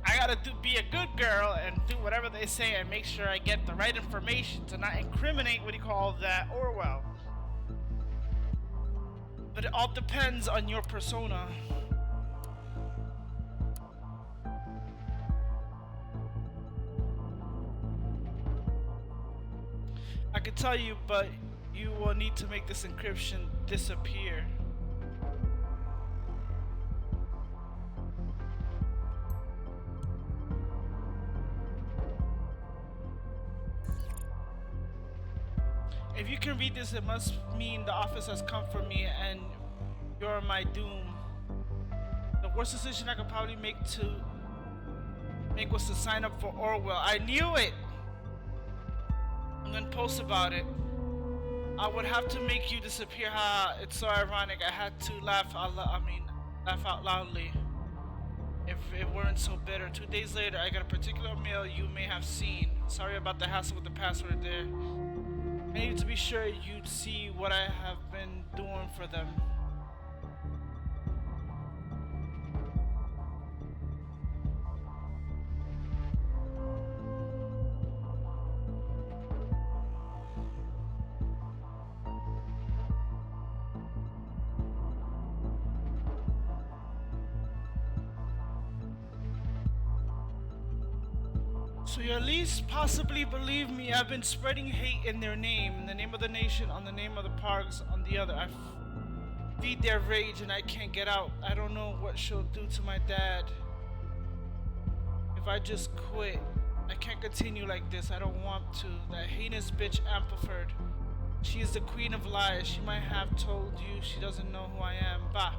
I gotta be a good girl and do whatever they say and make sure I get the right information to not incriminate what do you call that Orwell. But it all depends on your persona. I could tell you, but you will need to make this encryption disappear. If you can read this, it must mean the office has come for me and you're my doom. The worst decision I could probably make was to sign up for Orwell. I knew it! And then post about it. I would have to make you disappear. Ha! It's so ironic. I had to laugh out loudly. If it weren't so bitter. 2 days later, I got a particular mail you may have seen. Sorry about the hassle with the password there. I needed to be sure you'd see what I have been doing for them. So you at least possibly believe me. I've been spreading hate in their name, in the name of the nation, on the name of the parks, on the other. I feed their rage and I can't get out. I don't know what she'll do to my dad. If I just quit, I can't continue like this. I don't want to. That heinous bitch Ampliford. She is the queen of lies. She might have told you she doesn't know who I am. Bah.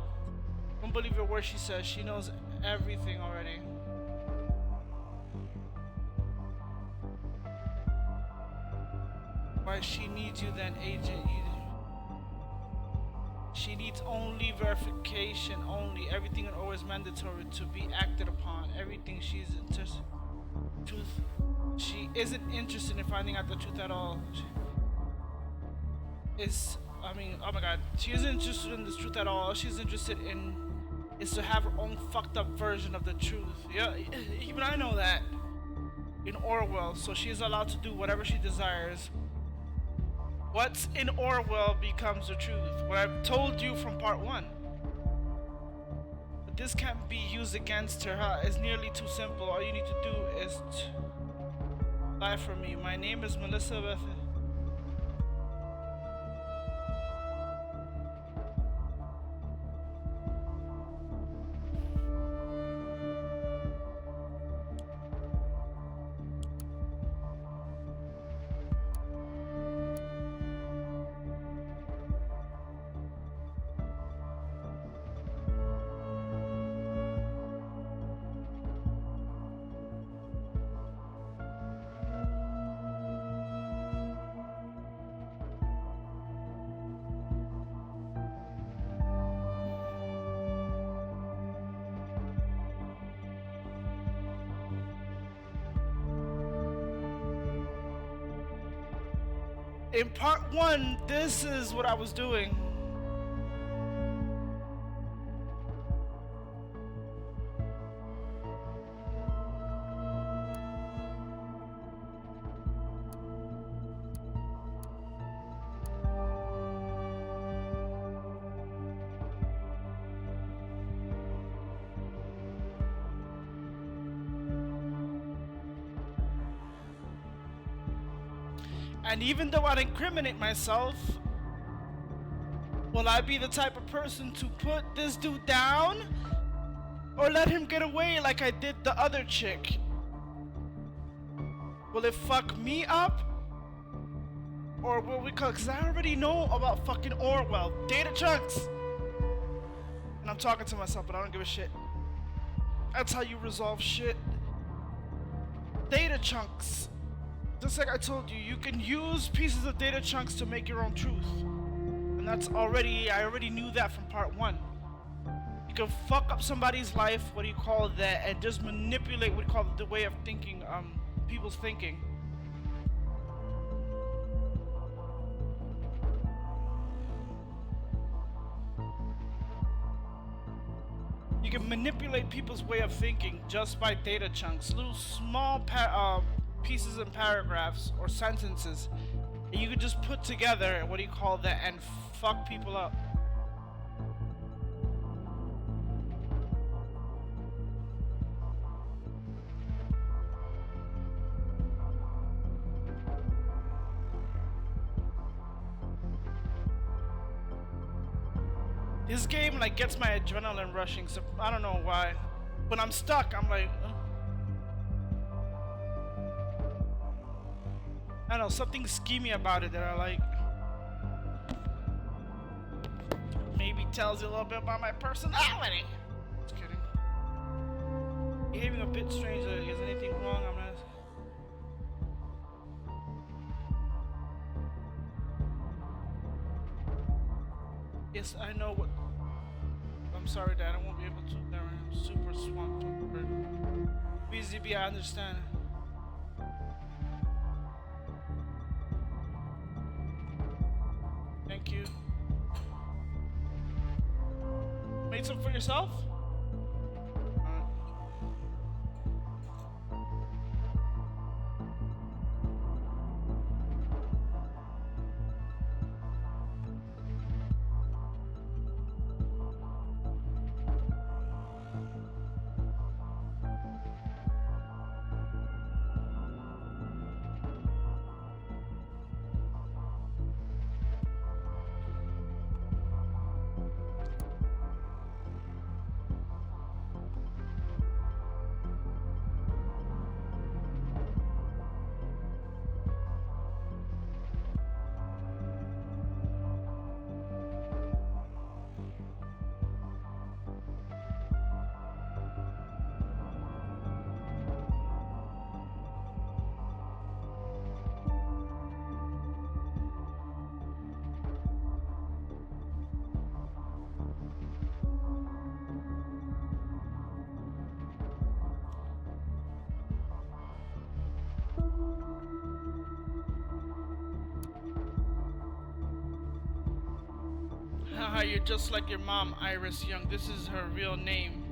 Don't believe a word she says. She knows everything already. Why she needs you then, agent? She needs only verification, only. Everything in Orwell is mandatory to be acted upon. Everything she's interested truth. She isn't interested in finding out the truth at all. Oh my god. She isn't interested in this truth at all. All she's interested in is to have her own fucked up version of the truth. Yeah, even I know that. In Orwell, so she is allowed to do whatever she desires. What's in Orwell becomes the truth. What I've told you from part 1. But this can't be used against her, huh? It's nearly too simple. All you need to do is lie for me. My name is Melissa Beth. In part 1, this is what I was doing. And even though I'd incriminate myself, will I be the type of person to put this dude down? Or let him get away like I did the other chick? Will it fuck me up? Or will we, cause I already know about fucking Orwell. Data chunks! And I'm talking to myself, but I don't give a shit. That's how you resolve shit. Data chunks. Just like I told you, you can use pieces of data chunks to make your own truth. And I already knew that from part 1. You can fuck up somebody's life, and just manipulate what you call the way of thinking, people's thinking. You can manipulate people's way of thinking just by data chunks, little small pieces and paragraphs or sentences, and you can just put together and fuck people up. This game like gets my adrenaline rushing, so I don't know why. When I'm stuck, I'm like, I don't know, something schemy about it that I like. Maybe tells you a little bit about my personality. Just kidding. Behaving a bit strange. Is anything wrong? I'm not. Yes, I know what. I'm sorry, Dad. I won't be able to. There, I'm super swamped. BZB, I understand. Thank you. Made some for yourself? Haha, you're just like your mom, Iris Young. This is her real name.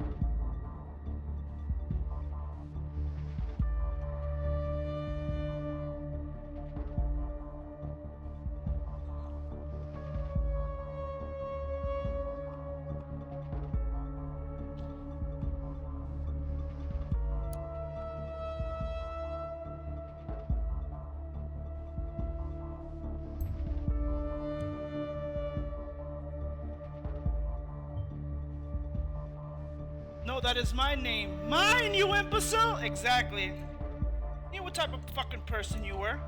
No, that is my name. Mine, you imbecile! Exactly. You knew what type of fucking person you were.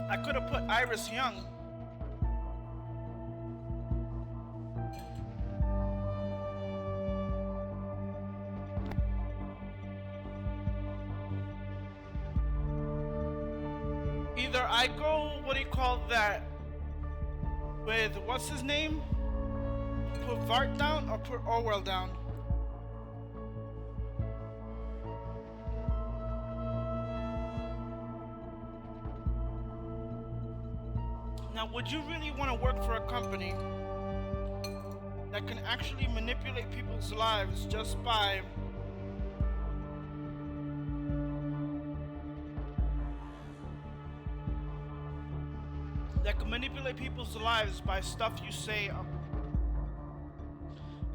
I could have put Iris Young. Either I go, what do you call that, with, what's his name? Put Vart down or put Orwell down? Now, would you really want to work for a company that can actually manipulate people's lives just by stuff you say,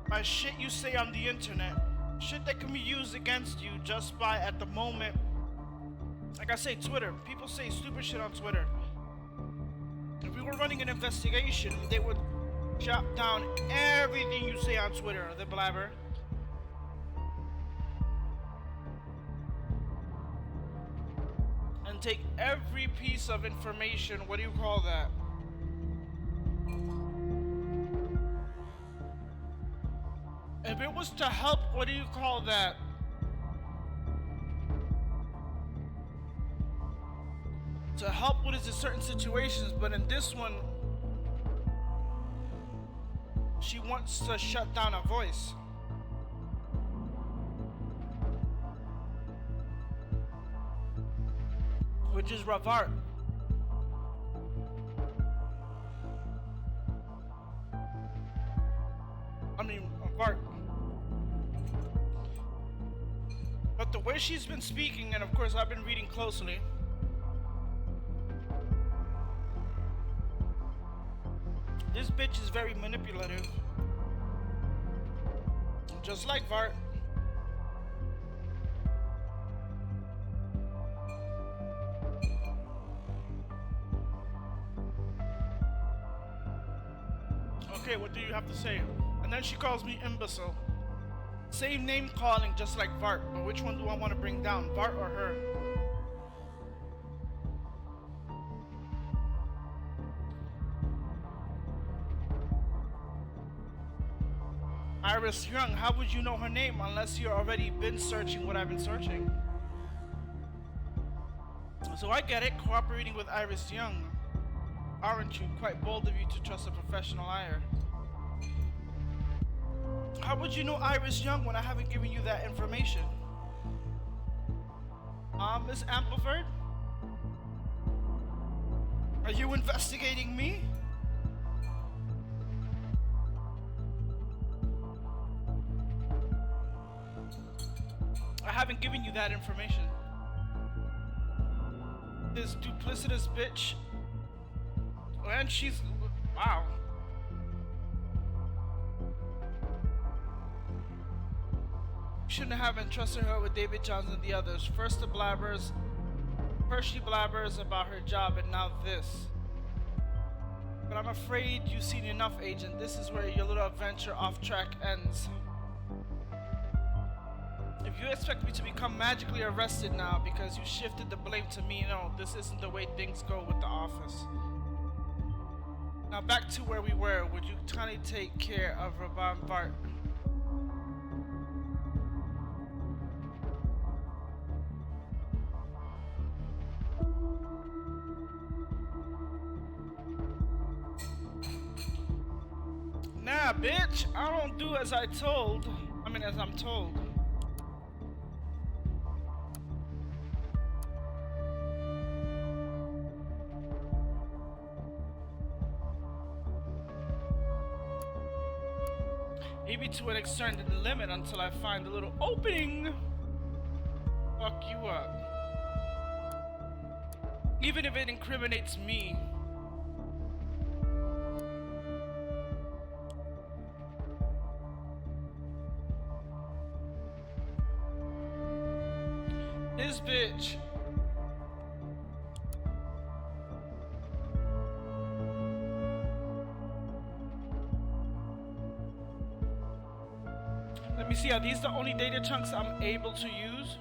by shit you say on the internet, shit that can be used against you just by, at the moment, like I say, Twitter. People say stupid shit on Twitter. If we were running an investigation, they would jot down everything you say on Twitter, the blabber. And take every piece of information, what do you call that? If it was to help, what do you call that? To help with certain situations, but in this one, she wants to shut down a voice. Which is Ravart. I mean, Ravart. But the way she's been speaking, and of course I've been reading closely, this bitch is very manipulative. Just like Vart. Okay, what do you have to say? And then she calls me imbecile. Same name calling, just like Vart, but which one do I want to bring down, Vart or her? Iris Young, how would you know her name unless you've already been searching what I've been searching? So I get it, cooperating with Iris Young. Aren't you? Quite bold of you to trust a professional liar. How would you know Iris Young when I haven't given you that information? Miss Ampliford? Are you investigating me? I haven't given you that information. This duplicitous bitch. And she's... wow. Shouldn't have entrusted her with David Johns and the others. First she blabbers about her job, and now this. But I'm afraid you've seen enough, Agent. This is where your little adventure off track ends. If you expect me to become magically arrested now because you shifted the blame to me, no, this isn't the way things go with the office. Now back to where we were. Would you kindly take care of Raban Vart? Nah, bitch, I don't do as I'm told. Maybe to an extended limit until I find a little opening. Fuck you up. Even if it incriminates me. This bitch. Let me see, are these the only data chunks I'm able to use?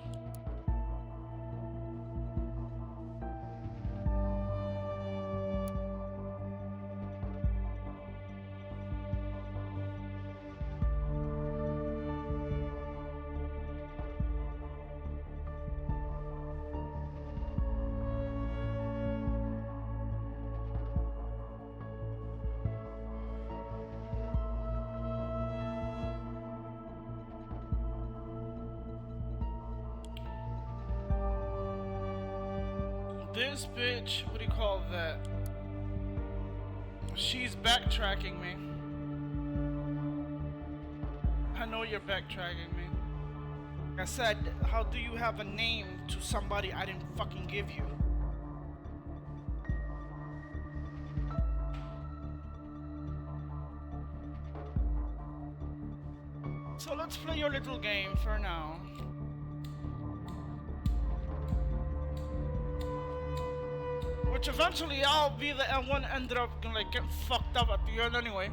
This bitch, what do you call that? She's backtracking me. I know you're backtracking me. Like I said, how do you have a name to somebody I didn't fucking give you? So let's play your little game for now. Which eventually I'll be the one ended up like getting fucked up at the end anyway.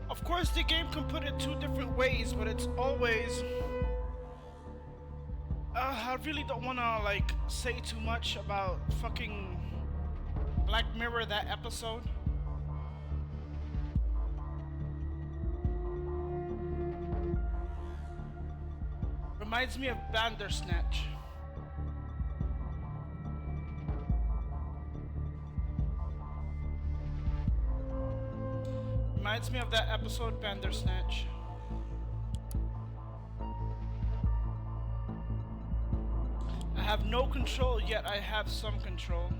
Of course, the game can put it two different ways, but it's always. I really don't want to like say too much about fucking Black Mirror, that episode. Reminds me of Bandersnatch. Reminds me of that episode Bandersnatch. I have no control, yet I have some control.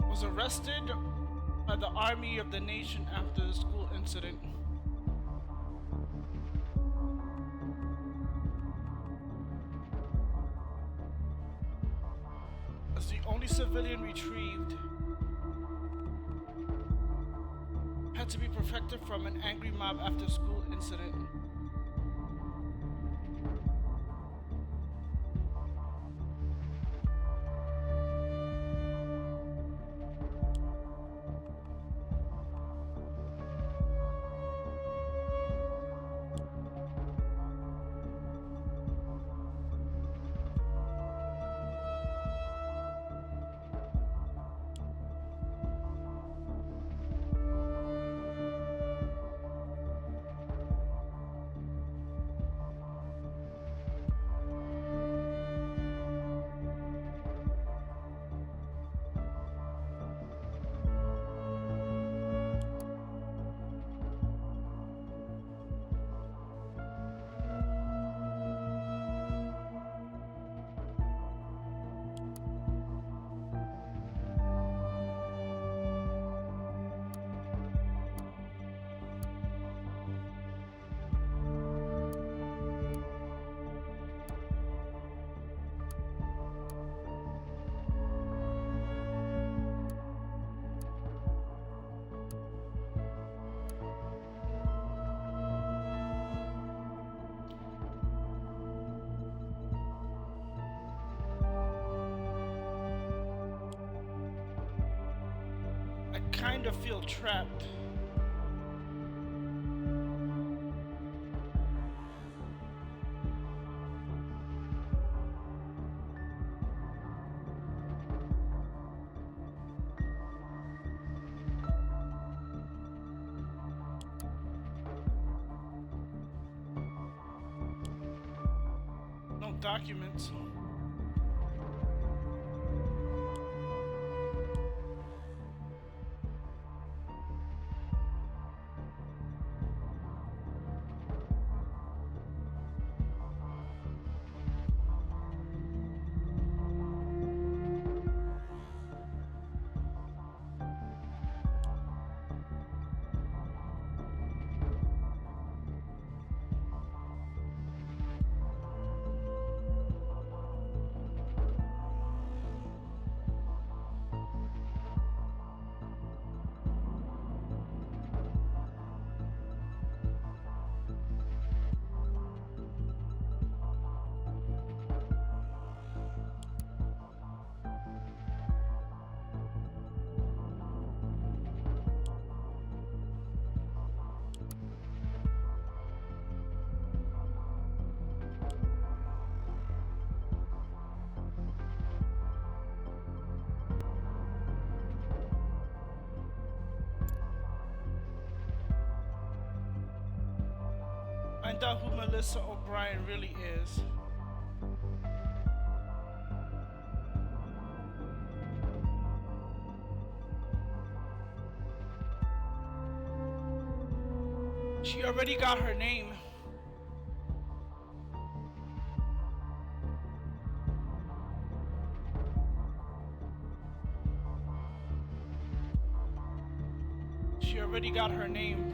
Was arrested by the army of the nation after the school incident. As the only civilian retrieved, had to be protected from an angry mob after school incident. I kind of feel trapped. No documents. Find out who Melissa O'Brien really is. She already got her name. already got her name.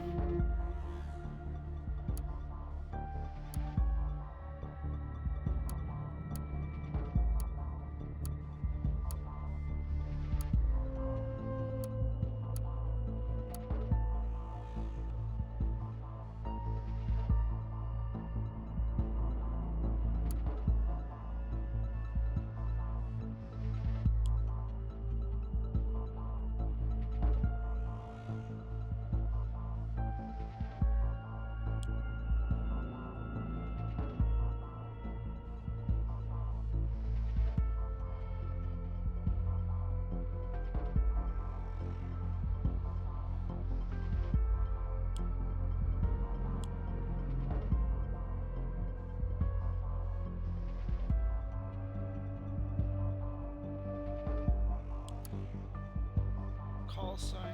Call sign.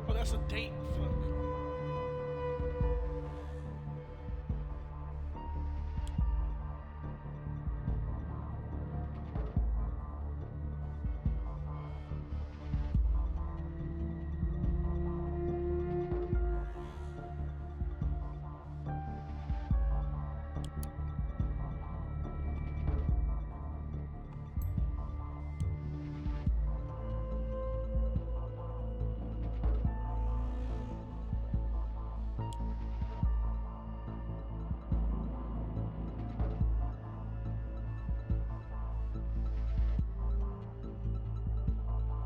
Oh, that's a date. Fuck.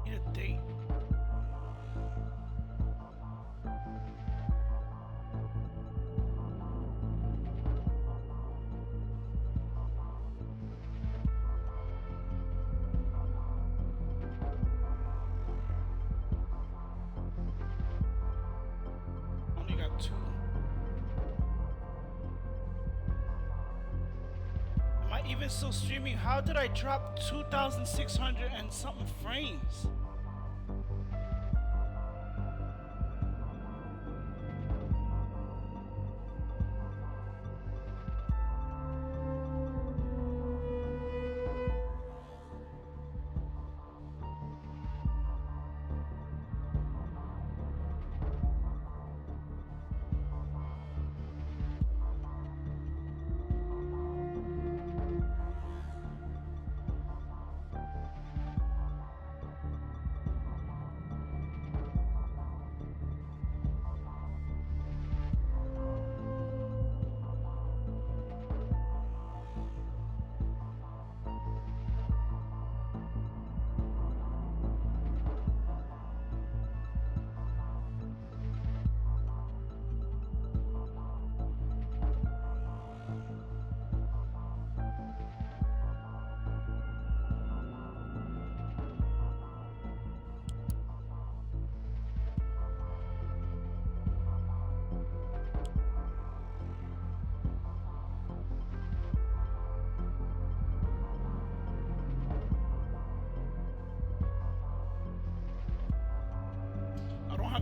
Need a date. Only got two. Am I even still streaming? How did I drop 2,600 and something frames?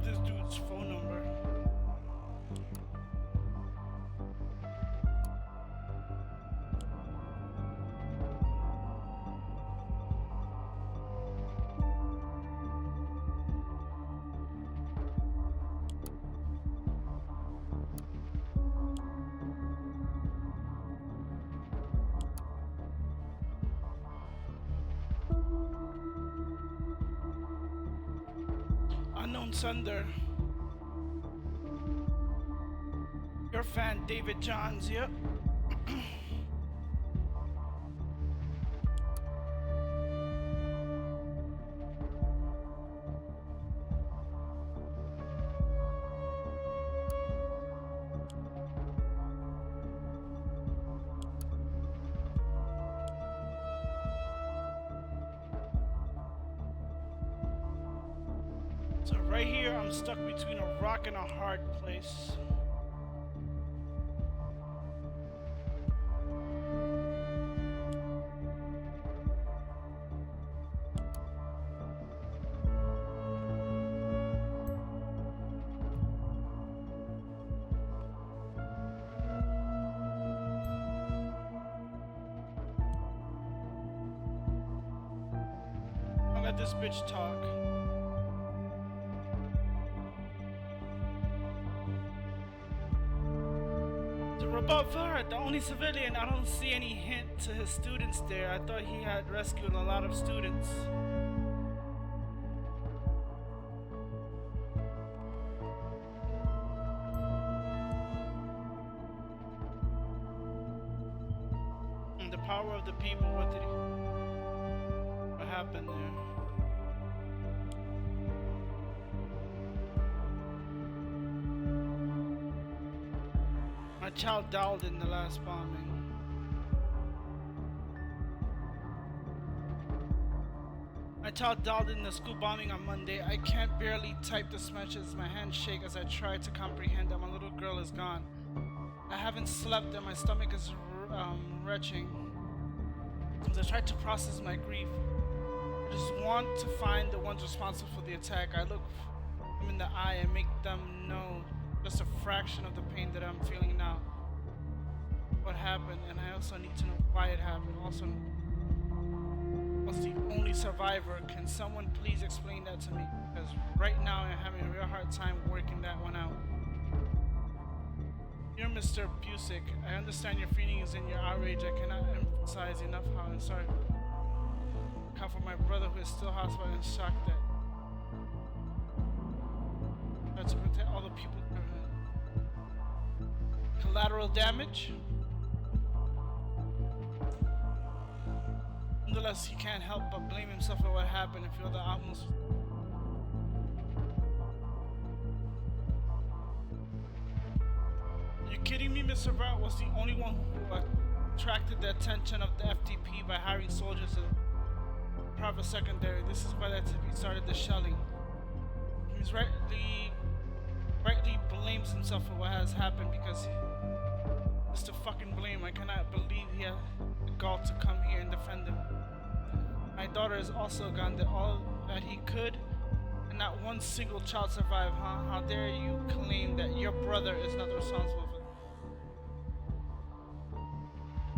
have this dude's phone number. Unknown sender. Your fan, David Johns, yep. So right here, I'm stuck between a rock and a hard place. I'll let this bitch talk. Above the only civilian, I don't see any hint to his students there. I thought he had rescued a lot of students. And the power of the people, what happened there? My child died in the last bombing. My child died in the school bombing on Monday. I can't barely type this message. My hands shake as I try to comprehend that my little girl is gone. I haven't slept and my stomach is retching. As I try to process my grief, I just want to find the ones responsible for the attack. I look them in the eye and make them know just a fraction of the pain that I'm feeling now. What happened, and I also need to know why it happened. Also, was the only survivor. Can someone please explain that to me? Because right now I'm having a real hard time working that one out. Dear Mr. Busick, I understand your feelings and your outrage. I cannot emphasize enough how I'm sorry. Come for my brother who is still hospitalized and shocked that. Try to protect all the people. Collateral damage. Nonetheless, he can't help but blame himself for what happened and feel the almost. You kidding me? Mr. Brown was the only one who attracted the attention of the FTP by hiring soldiers in private secondary. This is why the FTP started the shelling. He's rightly blames himself for what has happened because it's to fucking blame. I cannot believe he had the gall to come here and defend him. My daughter is also gone. Did all that he could, and not one single child survived, huh? How dare you claim that your brother is not responsible for it?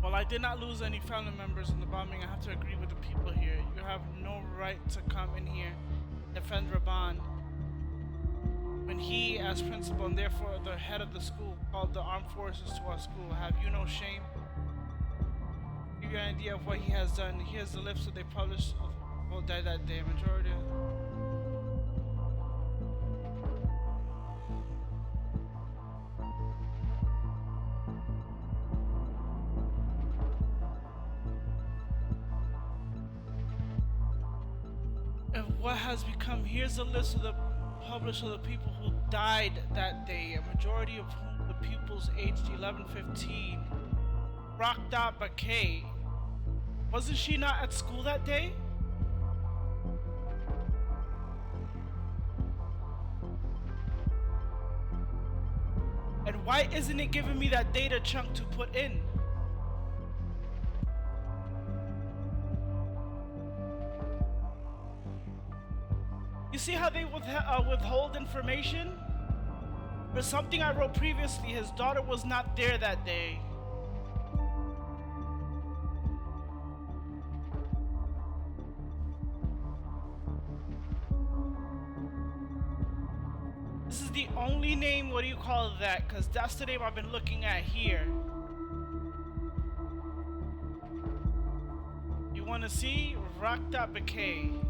While I did not lose any family members in the bombing, I have to agree with the people here. You have no right to come in here and defend Raban when he, as principal and therefore the head of the school, called the armed forces to our school. Have you no shame? Give you an idea of what he has done. Here's the list that they published of who died that day. Majority of what has become. Here's a list of the published of the people who died that day, a majority of whom the pupils aged 11-15. Rakda Bakay. Wasn't she not at school that day? And why isn't it giving me that data chunk to put in? You see how they withhold information? For something I wrote previously, his daughter was not there that day. This is the only name, what do you call that? Because that's the name I've been looking at here. You want to see? Rock.bk.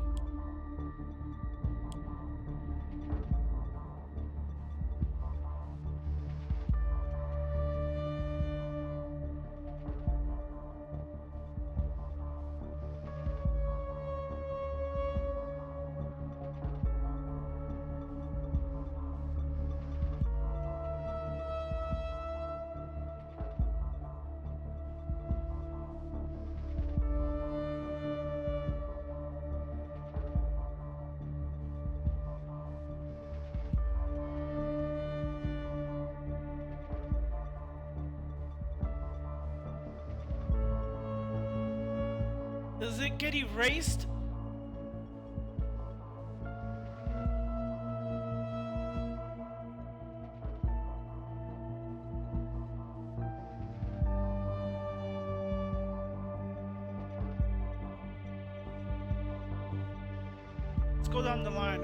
Does it get erased? Let's go down the line.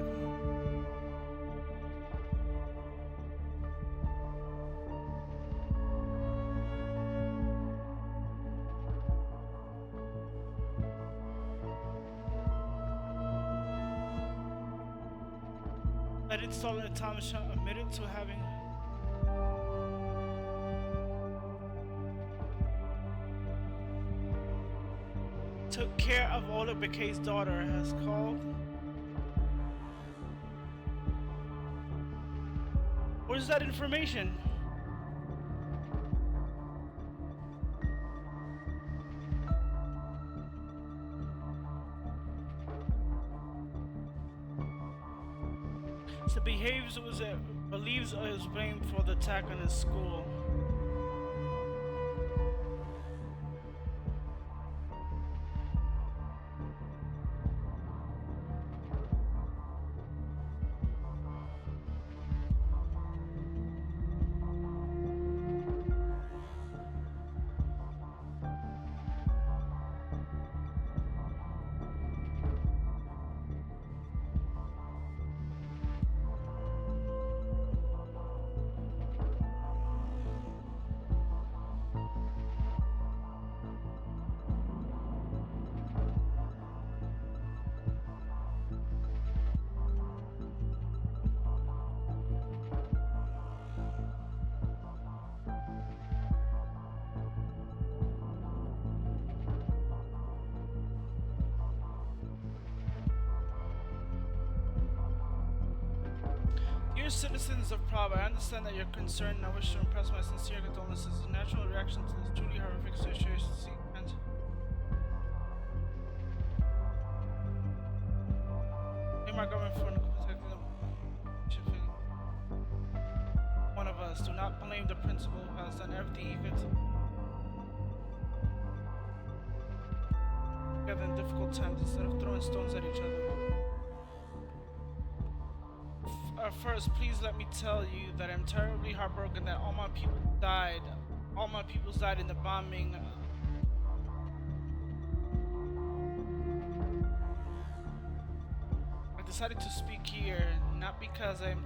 That installing a time machine admitted to having took care of Ola Bekay's daughter has called. Where's that information? So believes is blamed for the attack on his school. Dear citizens of Prague, I understand that you're concerned and I wish to impress my sincere condolences. A natural reaction to this truly horrific situation. And blame our government for protecting them. One of us. Do not blame the principal who has done everything he could. Together in difficult times instead of throwing stones at each other. First, please let me tell you that I'm terribly heartbroken that all my people died. All my peoples died in the bombing. I decided to speak here, not because I'm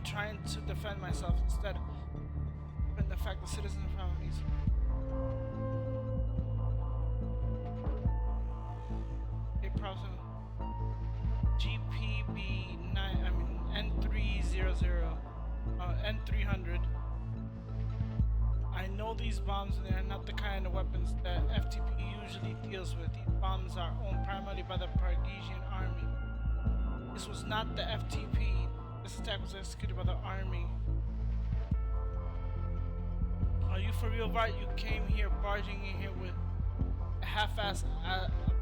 trying to defend myself, instead, but the fact that citizens of families. A problem. GPB 9. N300, N300. I know these bombs are not the kind of weapons that FTP usually deals with. These bombs are owned primarily by the Parisian army. This was not the FTP. This attack was executed by the army. Are you for real, right? You came here barging in here with a half-assed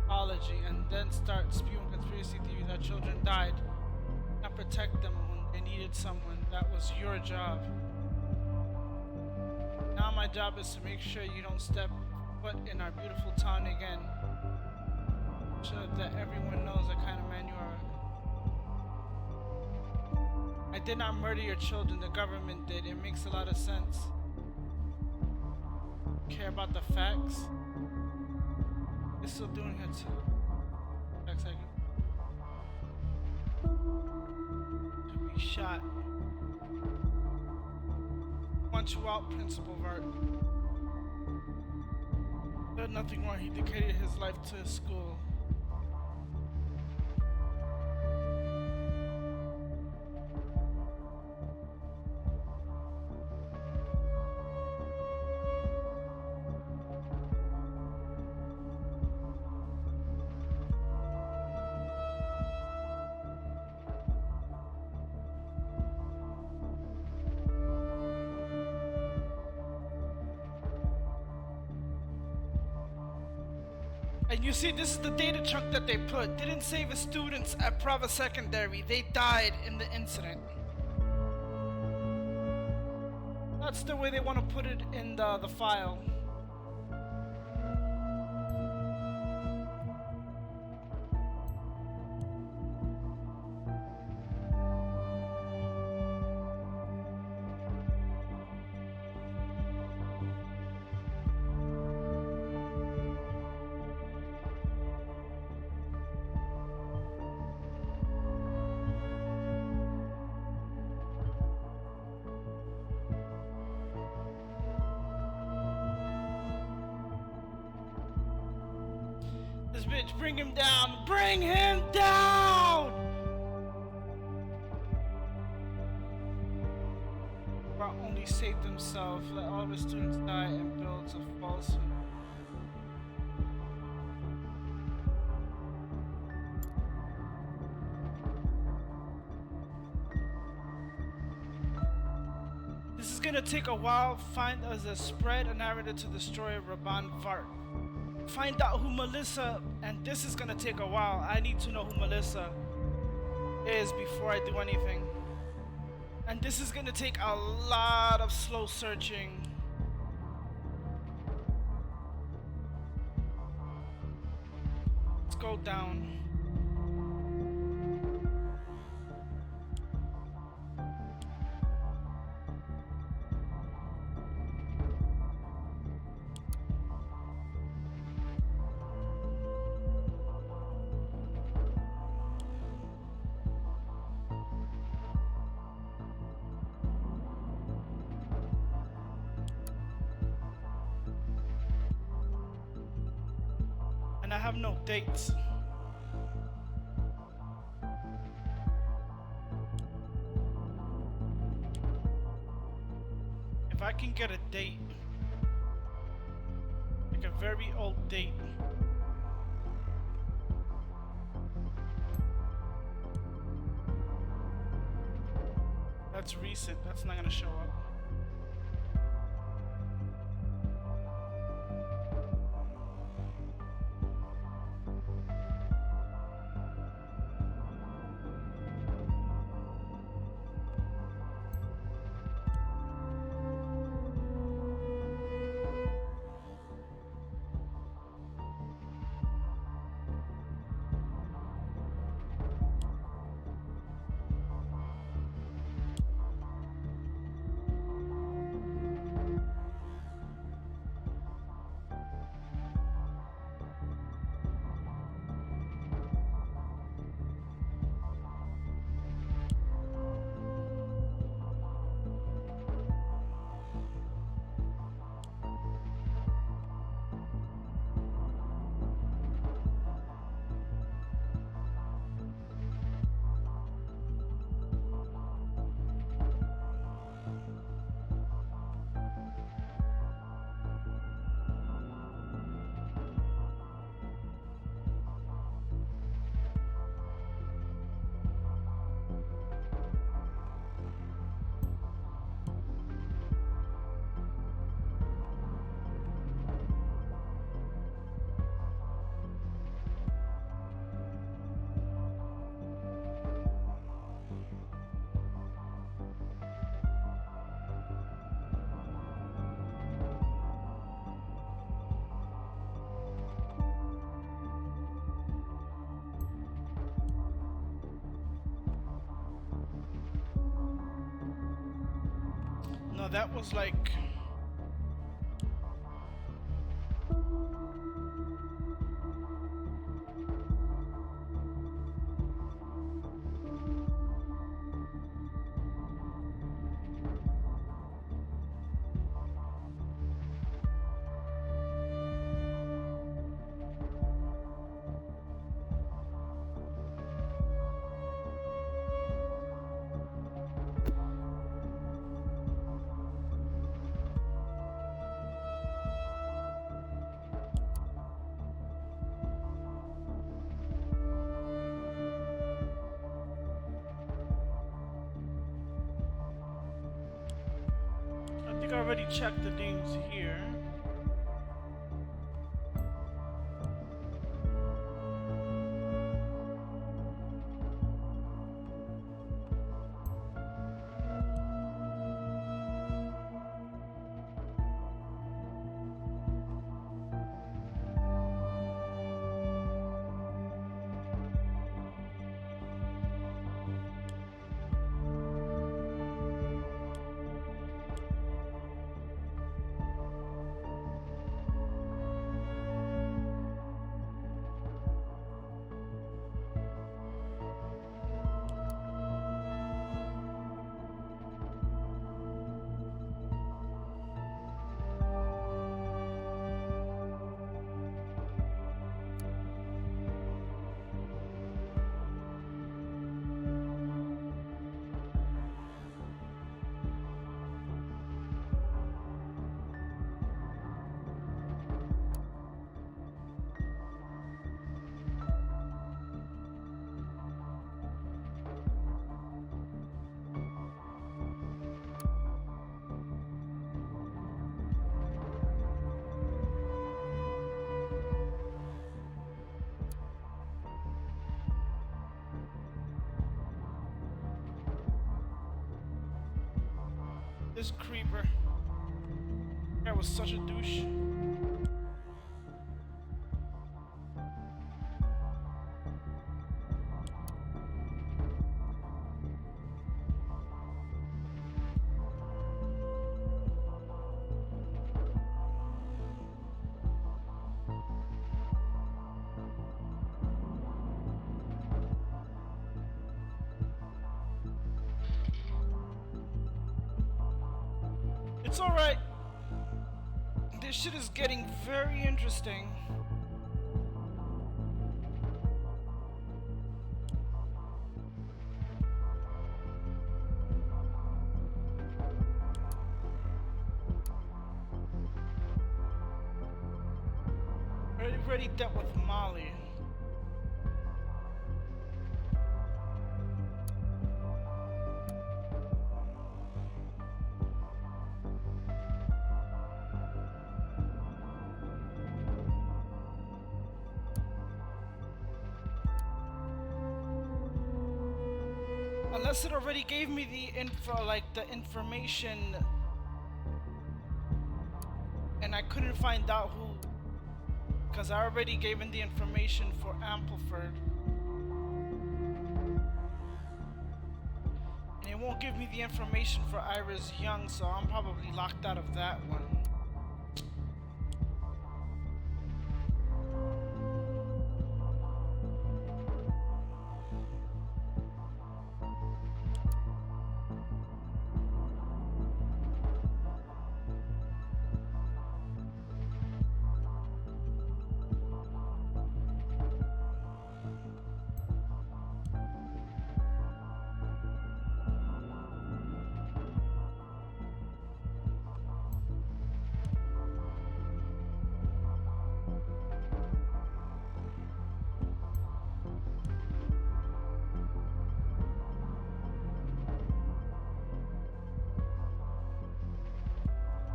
apology and then start spewing conspiracy theories that children died. Not protect them when they needed someone. That was your job. Now my job is to make sure you don't step foot in our beautiful town again. So that everyone knows the kind of man you are. I did not murder your children, the government did. It makes a lot of sense. Care about the facts? It's still doing it too. Next second. To be shot. Want you out, Principal Vart. There's nothing wrong. He dedicated his life to his school. And you see, this is the data chunk that they put. Didn't save his students at Prava Secondary. They died in the incident. That's the way they want to put it in the file. This bitch, bring him down! Bring him down! Brock only saved himself, let all of his students die, and builds a falsehood. This is gonna take a while. Find us a spread a narrative to destroy Raban Vart. Find out who Melissa, and this is gonna take a while. I need to know who Melissa is before I do anything. And this is gonna take a lot of slow searching. Let's go down. And I have no dates. If I can get a date, like a very old date. That's recent, that's not gonna show up. No, that was like. I think I already checked the things here. This creeper. That was such a douche. It's alright. This shit is getting very interesting. Already dealt with Molly. Unless it already gave me the info, like the information, and I couldn't find out who, because I already gave in the information for Ampliford. And it won't give me the information for Iris Young, so I'm probably locked out of that one.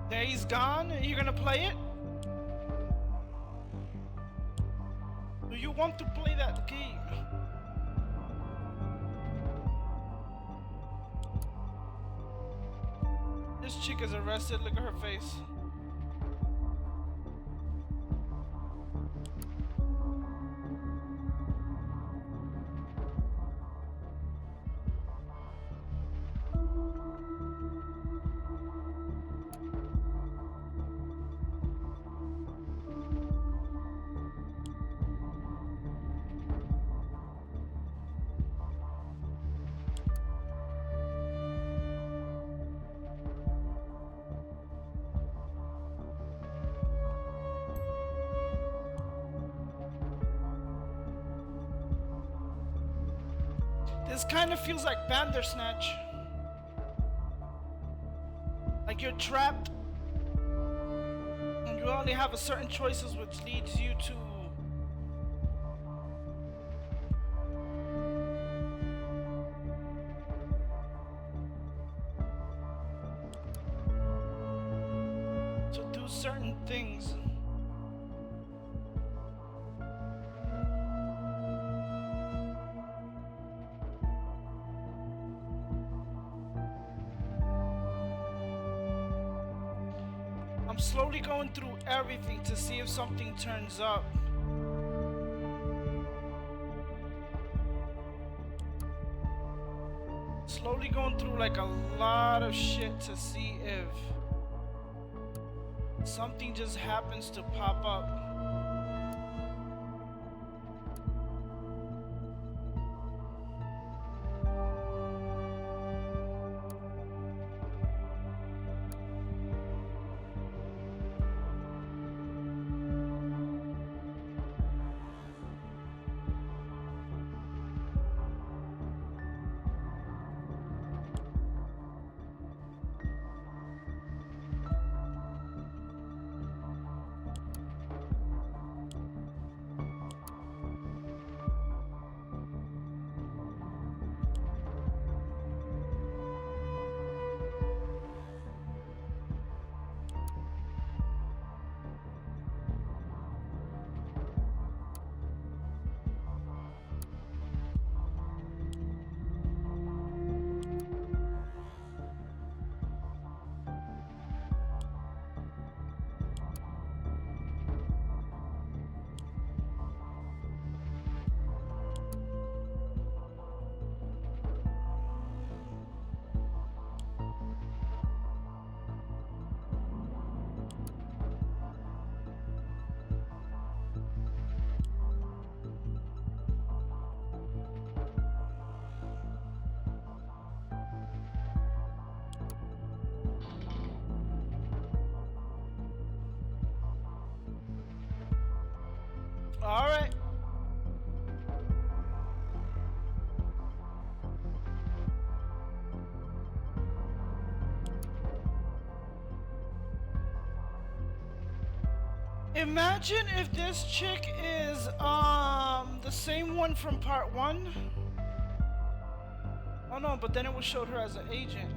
There, he's gone. Are you gonna play it? Do you want to play that game? This chick is arrested. Look at her face. This kind of feels like Bandersnatch. Like you're trapped and you only have a certain choices, which leads you to do certain things. I'm slowly going through everything to see if something turns up. Slowly going through like a lot of shit to see if something just happens to pop up. All right. Imagine if this chick is the same one from part 1. Oh no, but then it was showed her as an agent.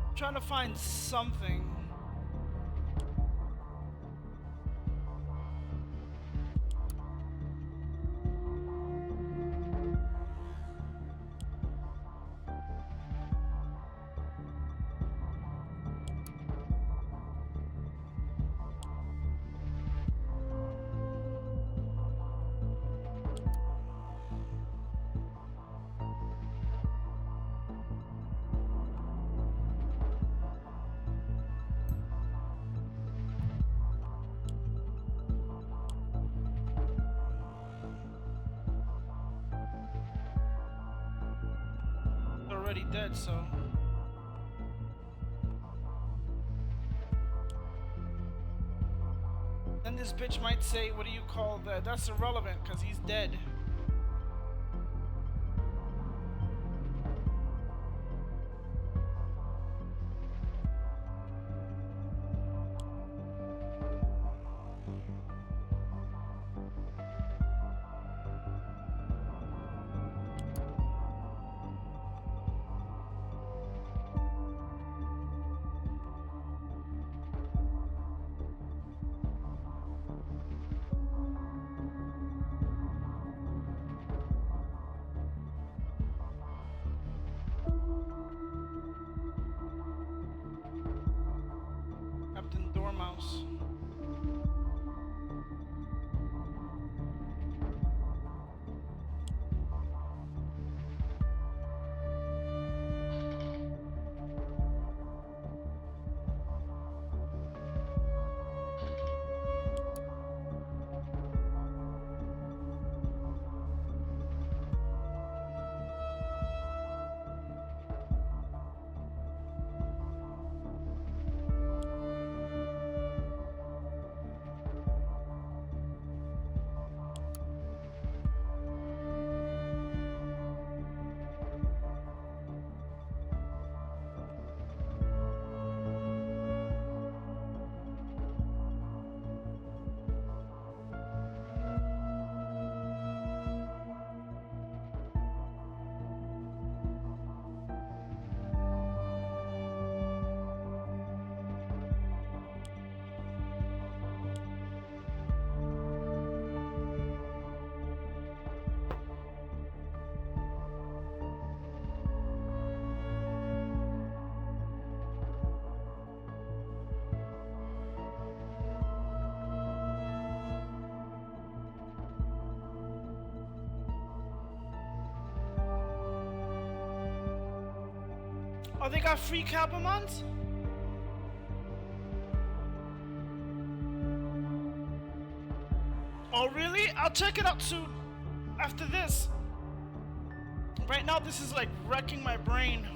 I'm trying to find something. Already dead, so then this bitch might say, what do you call that? That's irrelevant because he's dead. Oh, they got free Capamons? Oh, really? I'll check it out soon. After this. Right now, this is like wrecking my brain.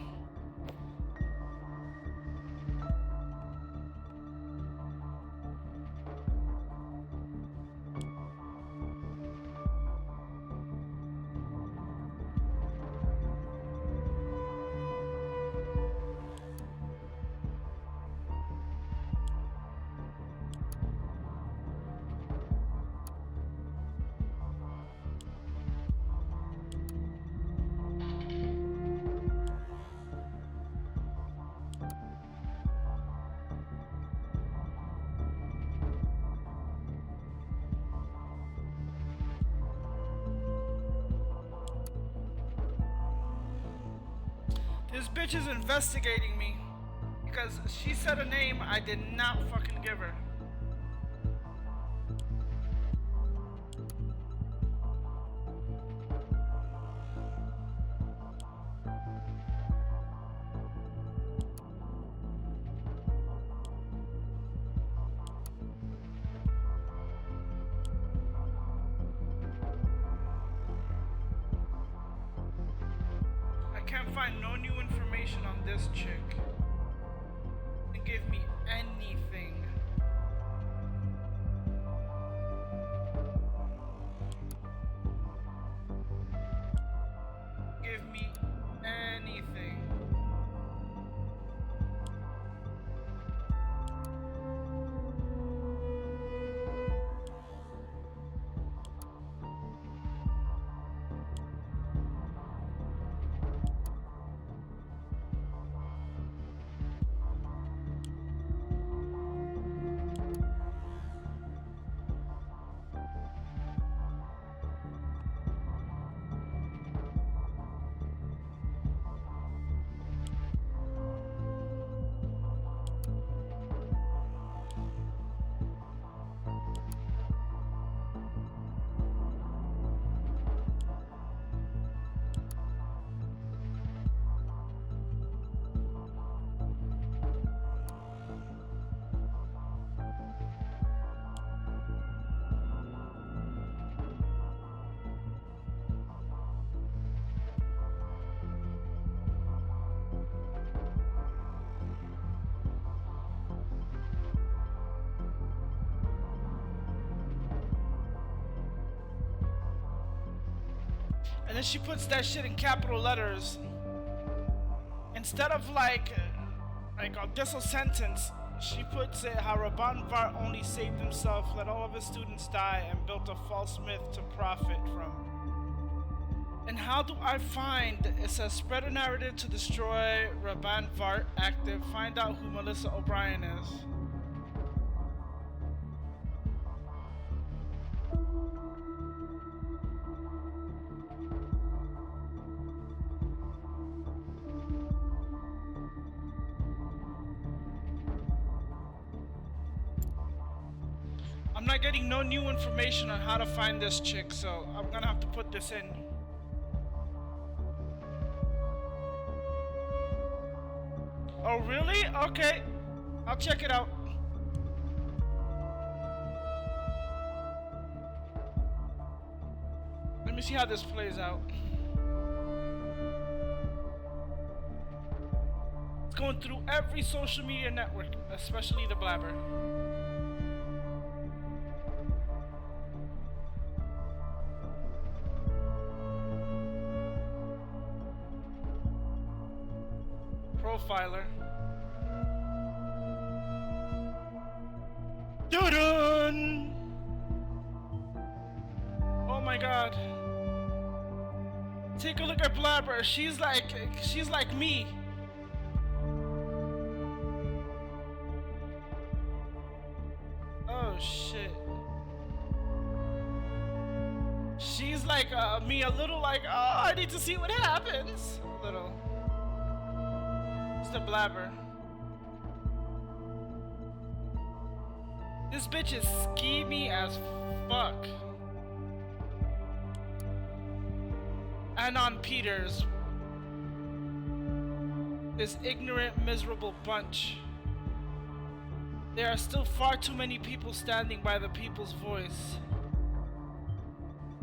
This bitch is investigating me because she said a name I did not fucking give her. I can't find no new information on this chick. Didn't give me anything. Give me anything. And then she puts that shit in capital letters. Instead of like a dismal sentence, she puts it how Rabban Vart only saved himself, let all of his students die, and built a false myth to profit from. And how do I find, it says spread a narrative to destroy Rabban Vart active, find out who Melissa O'Brien is. I'm not getting no new information on how to find this chick, so I'm gonna have to put this in. Oh, really? Okay. I'll check it out. Let me see how this plays out. It's going through every social media network, especially the Blabber. Profiler. Dun! Oh my god. Take a look at Blabber. She's like me. Oh shit. She's like me, a little like, oh, I need to see what happens. A little. It's the Blabber. This bitch is schemy as fuck. Anon Peters. This ignorant, miserable bunch. There are still far too many people standing by the people's voice.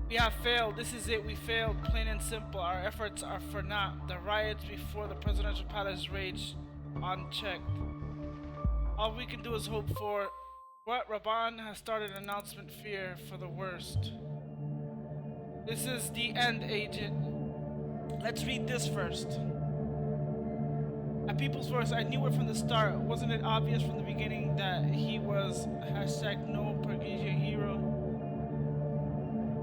We have failed. This is it. We failed. Plain and simple. Our efforts are for naught. The riots before the presidential palace raged unchecked. All we can do is hope for what Raban has started an announcement fear for the worst. This is the end, agent. Let's read this first. A people's voice, I knew it from the start. Wasn't it obvious from the beginning that he was #no Persia hero?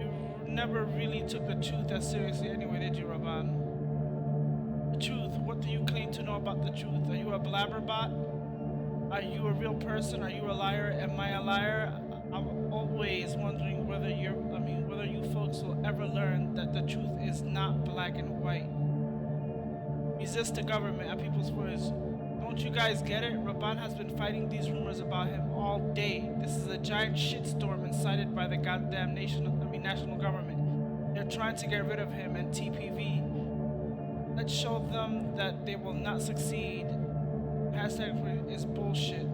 You never really took the truth as seriously anyway, did you, Raban? The truth, what do you claim to know about the truth? Are you a blabberbot? Are you a real person? Are you a liar? Am I a liar? I'm always wondering whether whether you folks will ever learn that the truth is not black and white. Resist the government, a people's voice. Don't you guys get it? Raban has been fighting these rumors about him all day. This is a giant shitstorm incited by the goddamn national government. They're trying to get rid of him and TPV. Let's show them that they will not succeed. Hashtag is bullshit.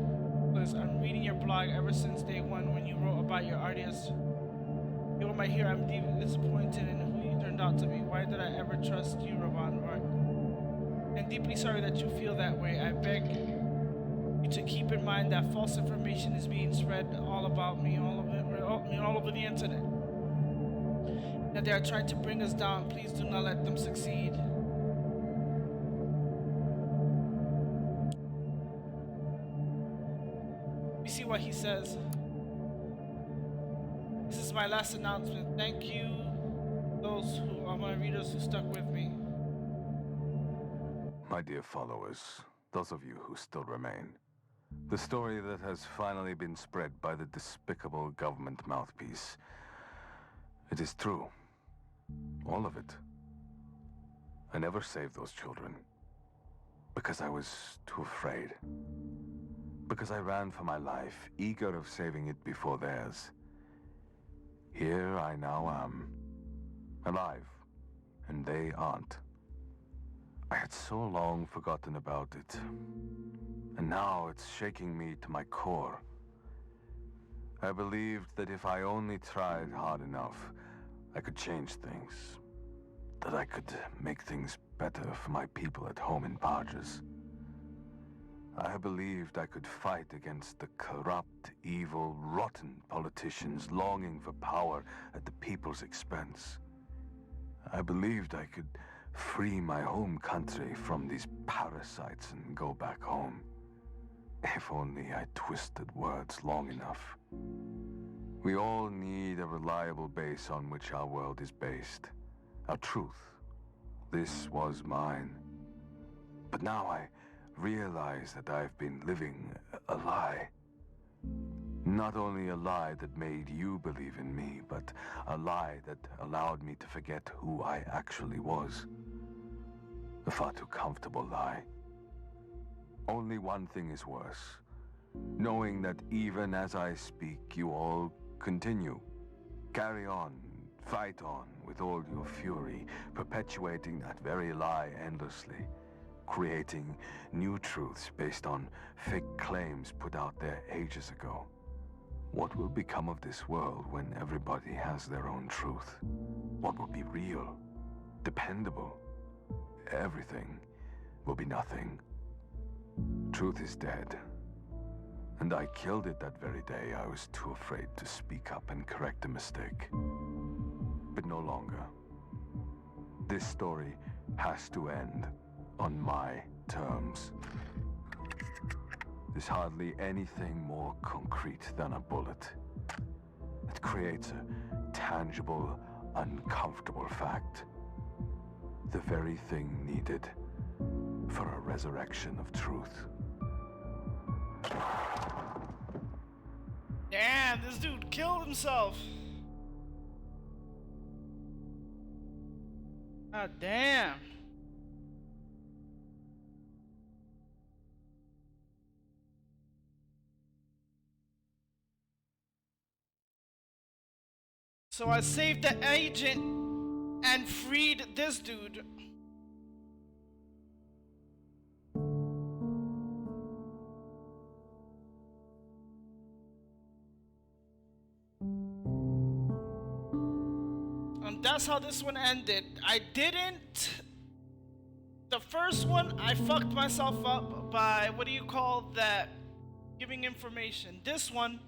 Liz, I'm reading your blog ever since day one when you wrote about your artists. You were my hero. I'm deeply disappointed in who you turned out to be. Why did I ever trust you, Raban? I'm deeply sorry that you feel that way. I beg you to keep in mind that false information is being spread all about me, all over the internet. That they are trying to bring us down. Please do not let them succeed. You see what he says. This is my last announcement. Thank you, those who are my readers who stuck with me. My dear followers, those of you who still remain, the story that has finally been spread by the despicable government mouthpiece, it is true. All of it. I never saved those children. Because I was too afraid. Because I ran for my life, eager of saving it before theirs. Here I now am, alive, and they aren't. I had so long forgotten about it, and now it's shaking me to my core. I believed that if I only tried hard enough, I could change things, that I could make things better for my people at home in Parges. I believed I could fight against the corrupt, evil, rotten politicians longing for power at the people's expense. I believed I could free my home country from these parasites and go back home. If only I twisted words long enough. We all need a reliable base on which our world is based. Our truth. This was mine. But now I realize that I've been living a lie. Not only a lie that made you believe in me, but a lie that allowed me to forget who I actually was. A far too comfortable lie. Only one thing is worse. Knowing that even as I speak, you all continue. Carry on, fight on with all your fury, perpetuating that very lie endlessly. Creating new truths based on fake claims put out there ages ago. What will become of this world when everybody has their own truth? What will be real? Dependable? Everything will be nothing. Truth is dead. And I killed it that very day. I was too afraid to speak up and correct a mistake. But no longer. This story has to end on my terms. There's hardly anything more concrete than a bullet. It creates a tangible, uncomfortable fact. The very thing needed for a resurrection of truth. Damn, this dude killed himself. God damn. So I saved the agent and freed this dude. that's how this one ended. I didn't. The first one, I fucked myself up by, what do you call that? Giving information. This one,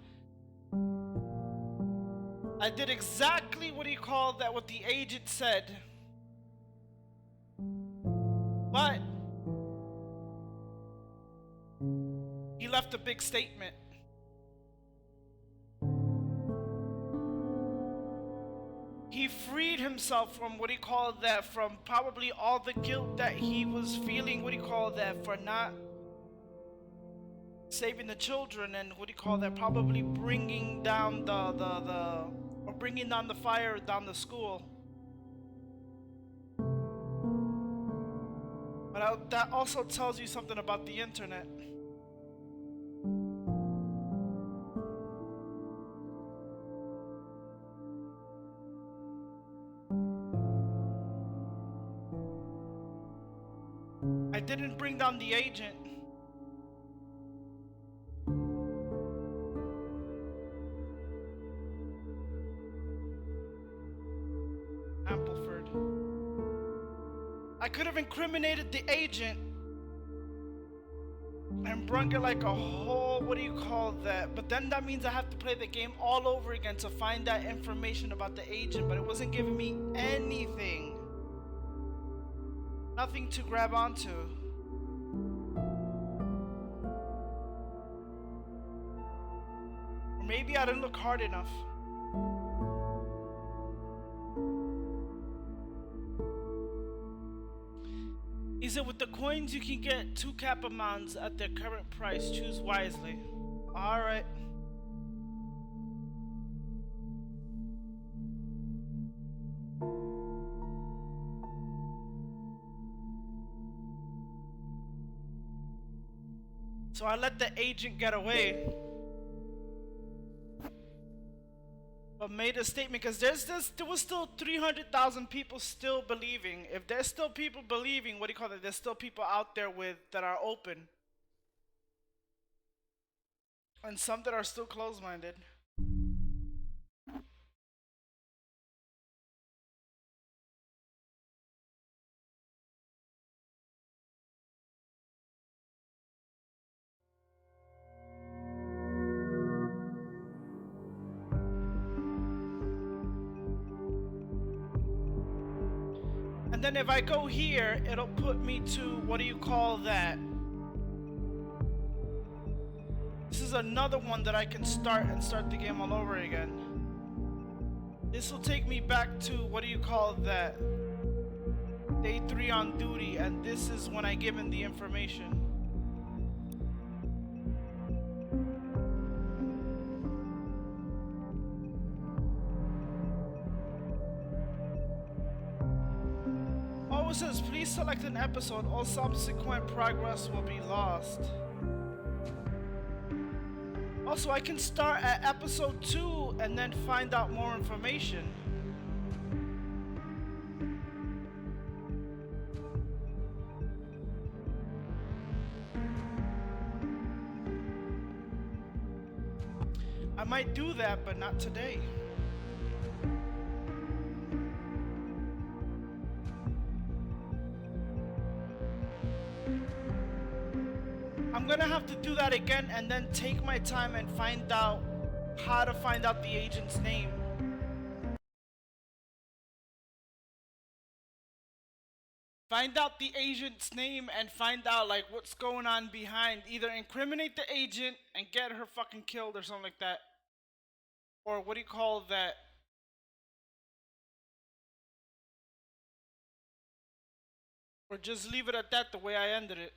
I did exactly, what do you call that, what the agent said. But he left a big statement. He freed himself from, what do you call that, from probably all the guilt that he was feeling, what do you call that, for not saving the children, and what do you call that, probably bringing down or bringing down the fire down the school. But that also tells you something about the internet. I didn't bring down the agent. Ampleford. I could have incriminated the agent and brung it like a whole, what do you call that? But then that means I have to play the game all over again to find that information about the agent, but it wasn't giving me anything. Nothing to grab onto. Or maybe I didn't look hard enough. He said, with the coins you can get 2 Capamons at their current price. Choose wisely. Alright. So I let the agent get away, but made a statement, because there was still 300,000 people still believing. If there's still people believing, what do you call it? There's still people out there that are open, and some that are still closed-minded. And then if I go here, it'll put me to, what do you call that? This is another one that I can start the game all over again. This will take me back to, what do you call that? Day 3 on duty, and this is when I give him the information. It says, please select an episode. All subsequent progress will be lost. Also, I can start at episode 2 and then find out more information. I might do that, but not today. I'm gonna have to do that again and then take my time and find out how to find out the agent's name. Find out the agent's name and find out like what's going on behind. Either incriminate the agent and get her fucking killed or something like that. Or what do you call that? Or just leave it at that the way I ended it.